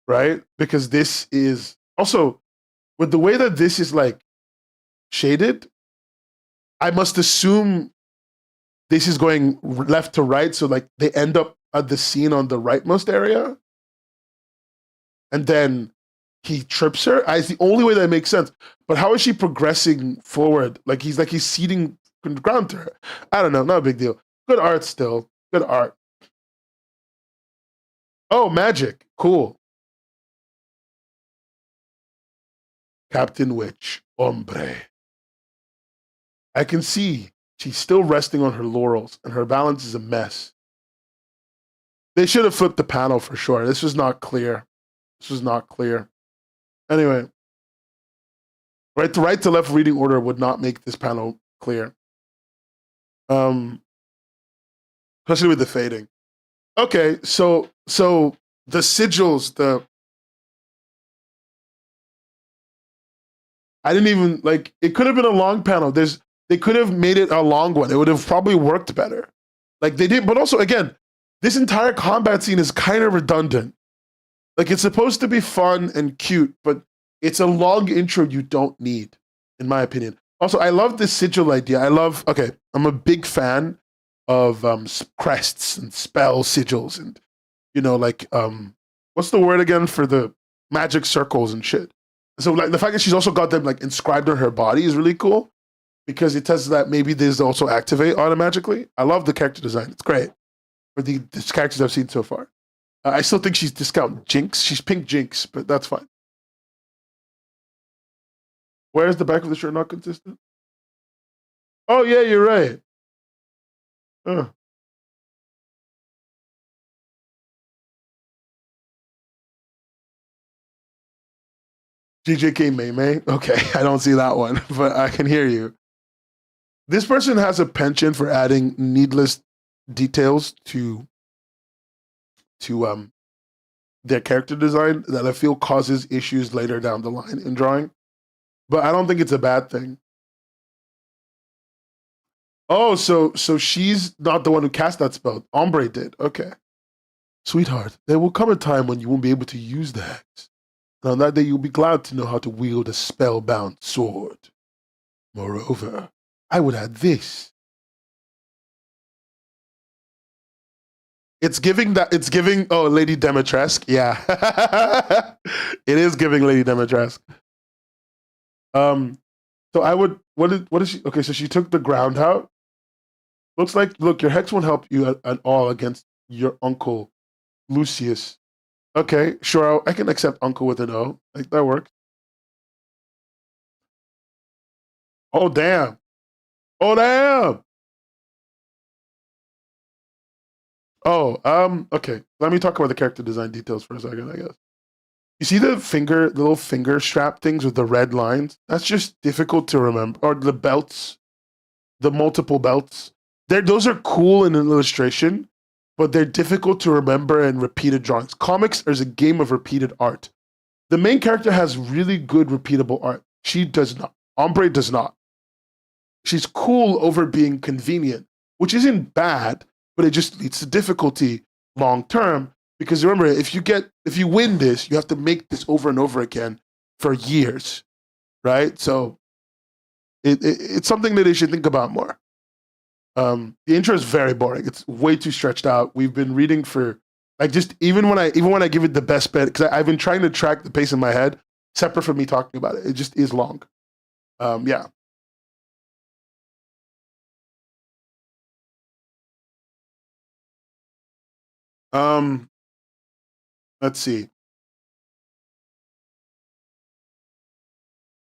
Speaker 1: right? Because this is also with the way that this is like shaded, I must assume this is going left to right. So like they end up at the scene on the rightmost area. And then he trips her. It's the only way that makes sense. But how is she progressing forward? Like he's ceding ground to her. I don't know. Not a big deal. Good art still. Good art. Oh, magic. Cool. Captain Witch. Hombre. I can see she's still resting on her laurels and her balance is a mess. They should have flipped the panel for sure. This was not clear. This was not clear. Anyway, right to left reading order would not make this panel clear. Especially with the fading. Okay, so the sigils, I didn't even like it could have been a long panel. They could have made it a long one. It would have probably worked better. Like they did, but also again, this entire combat scene is kind of redundant. Like it's supposed to be fun and cute, but it's a long intro you don't need, in my opinion. Also, I love this sigil idea. I'm a big fan of crests and spell sigils and, you know, like, what's the word again for the magic circles and shit? So like the fact that she's also got them like inscribed on her body is really cool because it tells that maybe these also activate automatically. I love the character design. It's great for the characters I've seen so far. I still think she's discount Jinx. She's pink Jinx, but that's fine. Where is the back of the shirt not consistent? Oh, yeah, you're right. GJK May. Okay, I don't see that one, but I can hear you. This person has a penchant for adding needless details to their character design that I feel causes issues later down the line in drawing. But I don't think it's a bad thing. Oh, so she's not the one who cast that spell. Ombre did. Okay. Sweetheart, there will come a time when you won't be able to use the hex. And on that day, you'll be glad to know how to wield a spellbound sword. Moreover, I would add this. It's giving Lady Demetresque. Yeah. It is giving Lady Demetresque. So I would, what is she? Okay, so she took the ground out. Looks like, look, your hex won't help you at all against your uncle, Lucius. Okay, sure, I can accept uncle with an O. Like, that works. Oh, damn. Oh, damn. Oh, okay. Let me talk about the character design details for a second, I guess. You see the little finger strap things with the red lines? That's just difficult to remember. Or the belts, the multiple belts. Those are cool in an illustration, but they're difficult to remember in repeated drawings. Comics is a game of repeated art. The main character has really good repeatable art. She does not. Ombre does not. She's cool over being convenient, which isn't bad, but it just leads to difficulty long term. Because remember, if you win this, you have to make this over and over again for years, right? So it's something that they should think about more. The intro is very boring. It's way too stretched out. We've been reading for like just even when I give it the best bet, because I've been trying to track the pace in my head. separate from me talking about it. It just is long. Yeah. Let's see.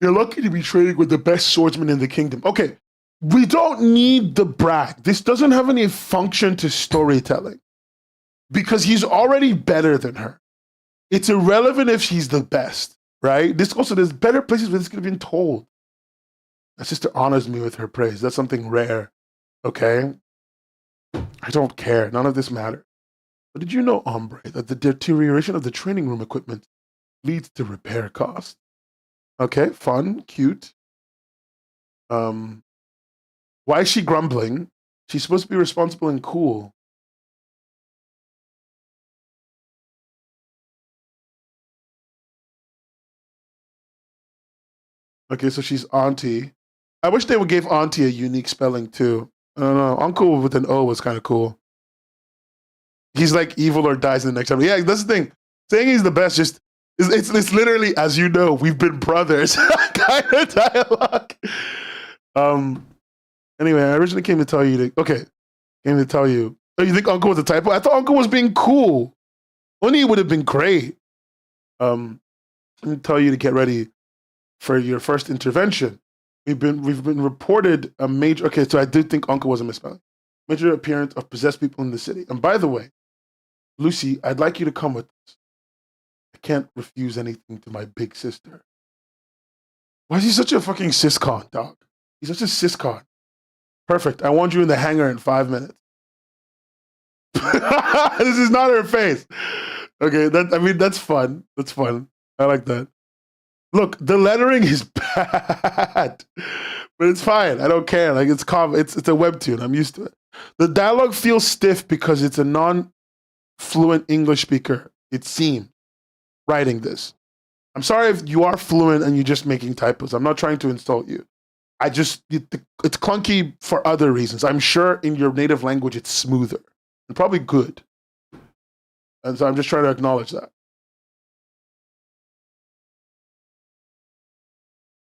Speaker 1: You're lucky to be training with the best swordsman in the kingdom. Okay, we don't need the brag. This doesn't have any function to storytelling because he's already better than her. It's irrelevant if she's the best, right? This also, there's better places where this could have been told. My sister honors me with her praise. That's something rare, okay? I don't care. None of this matters. But did you know, Ombre, that the deterioration of the training room equipment leads to repair costs? Okay, fun, cute. Why is she grumbling? She's supposed to be responsible and cool. Okay, so she's auntie. I wish they would give auntie a unique spelling too. I don't know. Uncle with an O was kind of cool. He's like evil or dies in the next chapter. Yeah, that's the thing. Saying he's the best just it's literally, as you know, we've been brothers kind of dialogue. Anyway, I originally came to tell you came to tell you. Oh, you think Uncle was a typo? I thought Uncle was being cool. Oni would have been great. Let me tell you to get ready for your first intervention. We've been reported a major. Okay, so I did think Uncle was a misspelling. Major appearance of possessed people in the city. And by the way, Lucy, I'd like you to come with us. I can't refuse anything to my big sister. Why is he such a fucking siscon, dog? He's such a siscon. Perfect. I want you in the hangar in 5 minutes. This is not her face. Okay, that's fun. That's fun. I like that. Look, the lettering is bad, but it's fine. I don't care. Like it's a webtoon. I'm used to it. The dialogue feels stiff because it's a non-fluent English speaker. It seems writing this. I'm sorry if you are fluent and you're just making typos. I'm not trying to insult you. It's clunky for other reasons. I'm sure in your native language it's smoother and probably good. And so I'm just trying to acknowledge that.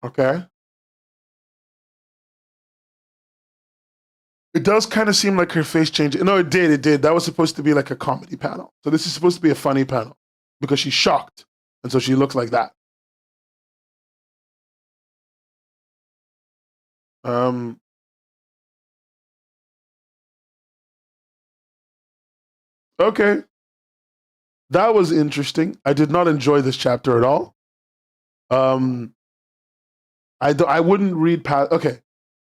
Speaker 1: Okay. It does kind of seem like her face changed. No, it did. That was supposed to be like a comedy panel. So this is supposed to be a funny panel because she's shocked. And so she looks like that. Okay. That was interesting. I did not enjoy this chapter at all. I wouldn't read past. Okay,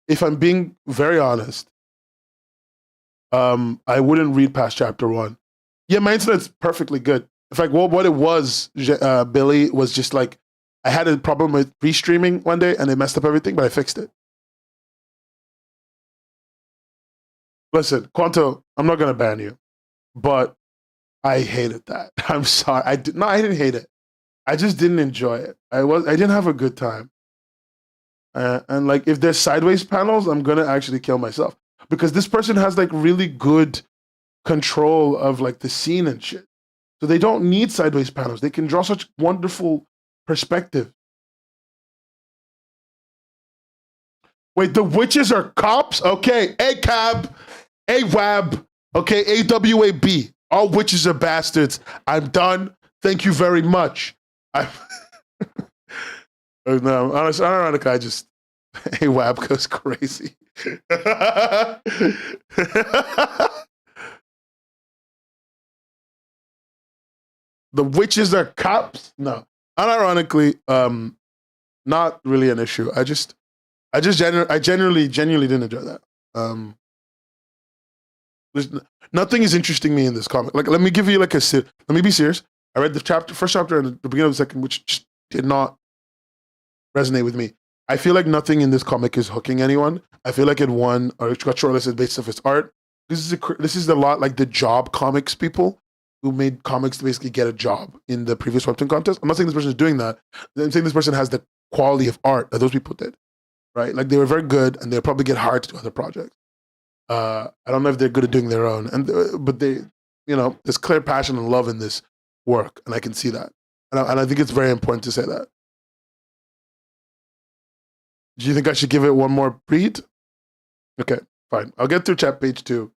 Speaker 1: if I'm being very honest, I wouldn't read past chapter 1. Yeah, my internet's perfectly good. In fact, what it was, Billy, was just like I had a problem with restreaming one day and it messed up everything, but I fixed it. Listen, Quanto, I'm not gonna ban you, but I hated that. I'm sorry. I didn't hate it. I just didn't enjoy it. I didn't have a good time. And like, if there's sideways panels, I'm gonna actually kill myself because this person has like really good control of like the scene and shit. So they don't need sideways panels. They can draw such wonderful perspective. Wait, the witches are cops? Okay, ACAB, AWAB, okay, AWAB. All witches are bastards. I'm done. Thank you very much. No, honestly, ironically, I just AWAB goes crazy. The witches are cops? No. Unironically, not really an issue. I genuinely didn't enjoy that. Nothing is interesting me in this comic. Like, let me give you like let me be serious. I read the first chapter and the beginning of the second, which just did not resonate with me. I feel like nothing in this comic is hooking anyone. I feel like it won or it got shortlisted based off its art. This is a lot like the job comics people who made comics to basically get a job in the previous Webtoon contest. I'm not saying this person is doing that. I'm saying this person has the quality of art that those people did, right? Like they were very good and they'll probably get hired to do other projects. I don't know if they're good at doing their own, but they, there's clear passion and love in this work, and I can see that. And I think it's very important to say that. Do you think I should give it one more read? Okay, fine. I'll get through chat page 2.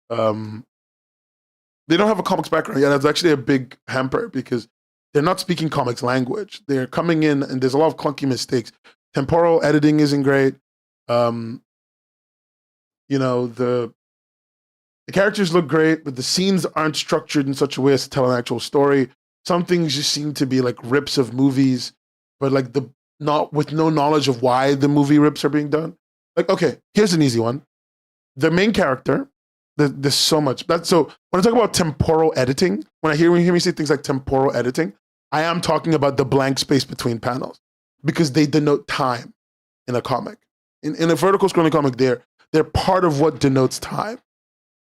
Speaker 1: They don't have a comics background yet. That's actually a big hamper because they're not speaking comics language. They're coming in and there's a lot of clunky mistakes. Temporal editing isn't great. The characters look great, but the scenes aren't structured in such a way as to tell an actual story. Some things just seem to be like rips of movies, but like not with no knowledge of why the movie rips are being done. Like, okay, here's an easy one. The main character, there's so much. So when I talk about temporal editing, when you hear me say things like temporal editing, I am talking about the blank space between panels because they denote time in a comic. In a vertical scrolling comic, they're part of what denotes time.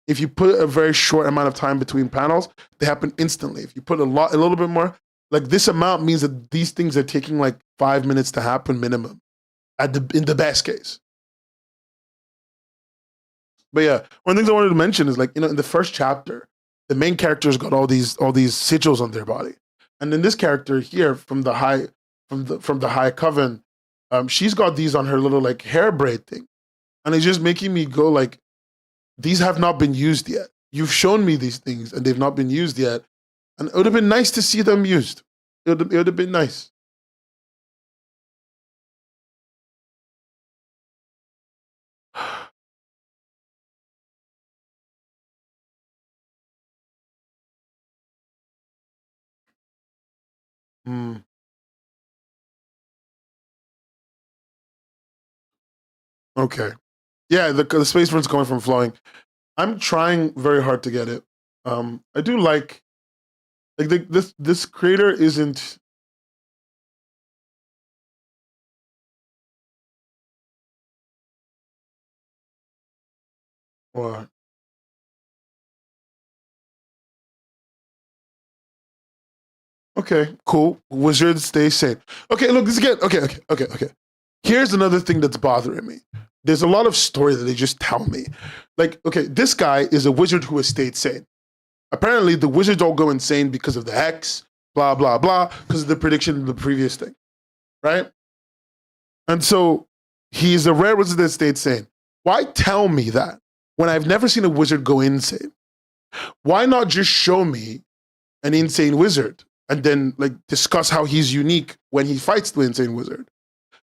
Speaker 1: If you put a very short amount of time between panels, they happen instantly. If you put a little bit more, like this amount means that these things are taking like 5 minutes to happen minimum, in the best case. But yeah, one of the things I wanted to mention is like, in the first chapter, the main character's got all these sigils on their body, and then this character here from the High Coven, she's got these on her little like hair braid thing, and it's just making me go like, these have not been used yet. You've shown me these things, and they've not been used yet, and it would have been nice to see them used. It would have been nice. Hmm. Okay. Yeah, the space run's going from flowing. I'm trying very hard to get it. I do like this creator isn't. What? Okay, cool. Wizards stay sane. Okay, look, this again. Okay. Here's another thing that's bothering me. There's a lot of story that they just tell me. Like, okay, this guy is a wizard who has stayed sane. Apparently, the wizards all go insane because of the hex, blah, blah, blah, because of the prediction of the previous thing, right? And so he's a rare wizard that stayed sane. Why tell me that when I've never seen a wizard go insane? Why not just show me an insane wizard and then like discuss how he's unique when he fights the insane wizard?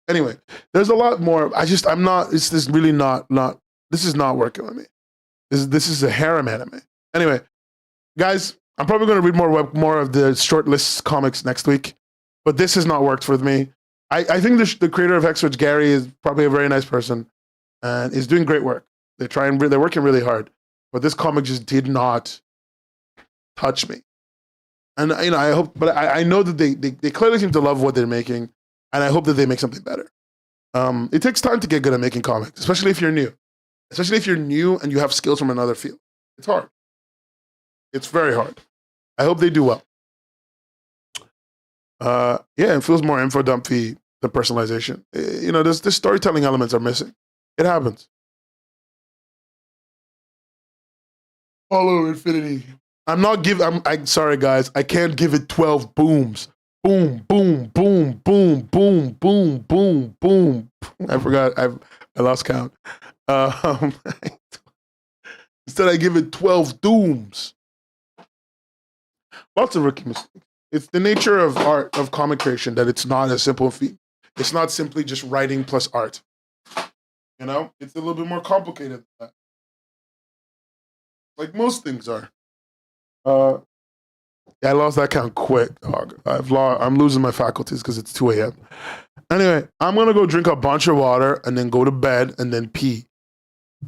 Speaker 1: Anyway, there's a lot more. I'm not. This is really not. This is not working with me. This is a harem anime. Anyway, guys, I'm probably going to read more of the short list comics next week, but this has not worked for me. I think the creator of Hexwitch, Gary, is probably a very nice person and is doing great work. They're working really hard, but this comic just did not touch me. And I hope, but I know that they clearly seem to love what they're making, and I hope that they make something better. It takes time to get good at making comics, especially if you're new. Especially if you're new and you have skills from another field. It's hard. It's very hard. I hope they do well. Yeah, it feels more info dumpy than personalization. This storytelling elements are missing. It happens. Follow Infinity. I'm sorry, guys. I can't give it 12 booms. Boom, boom, boom, boom, boom, boom, boom, boom. I forgot. I lost count. Instead, I give it 12 dooms. Lots of rookie mistakes. It's the nature of art, of comic creation, that it's not a simple feat. It's not simply just writing plus art. It's a little bit more complicated than that. Like most things are. Yeah, I lost that count quick, dog. I'm losing my faculties because it's 2 a.m. Anyway, I'm gonna go drink a bunch of water and then go to bed and then pee.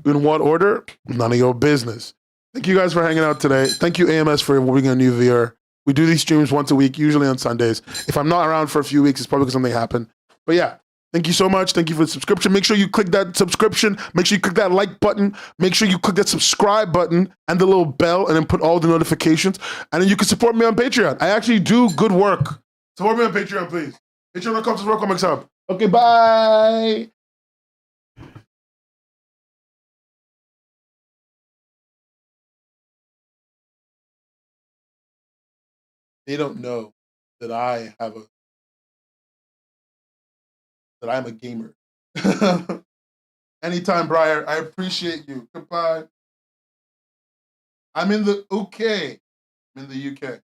Speaker 1: In what order? None of your business. Thank you guys for hanging out today. Thank you, AMS, for being a new viewer. We do these streams once a week, usually on Sundays. If I'm not around for a few weeks, it's probably because something happened. But yeah, thank you so much. Thank you for the subscription. Make sure you click that subscription. Make sure you click that like button. Make sure you click that subscribe button and the little bell and then put all the notifications. And then you can support me on Patreon. I actually do good work. Support me on Patreon, please. Patreon.com/Webcomics Hub. Okay, bye. They don't know that I'm a gamer. Anytime, Briar. I appreciate you. Goodbye. I'm in the UK. I'm in the UK.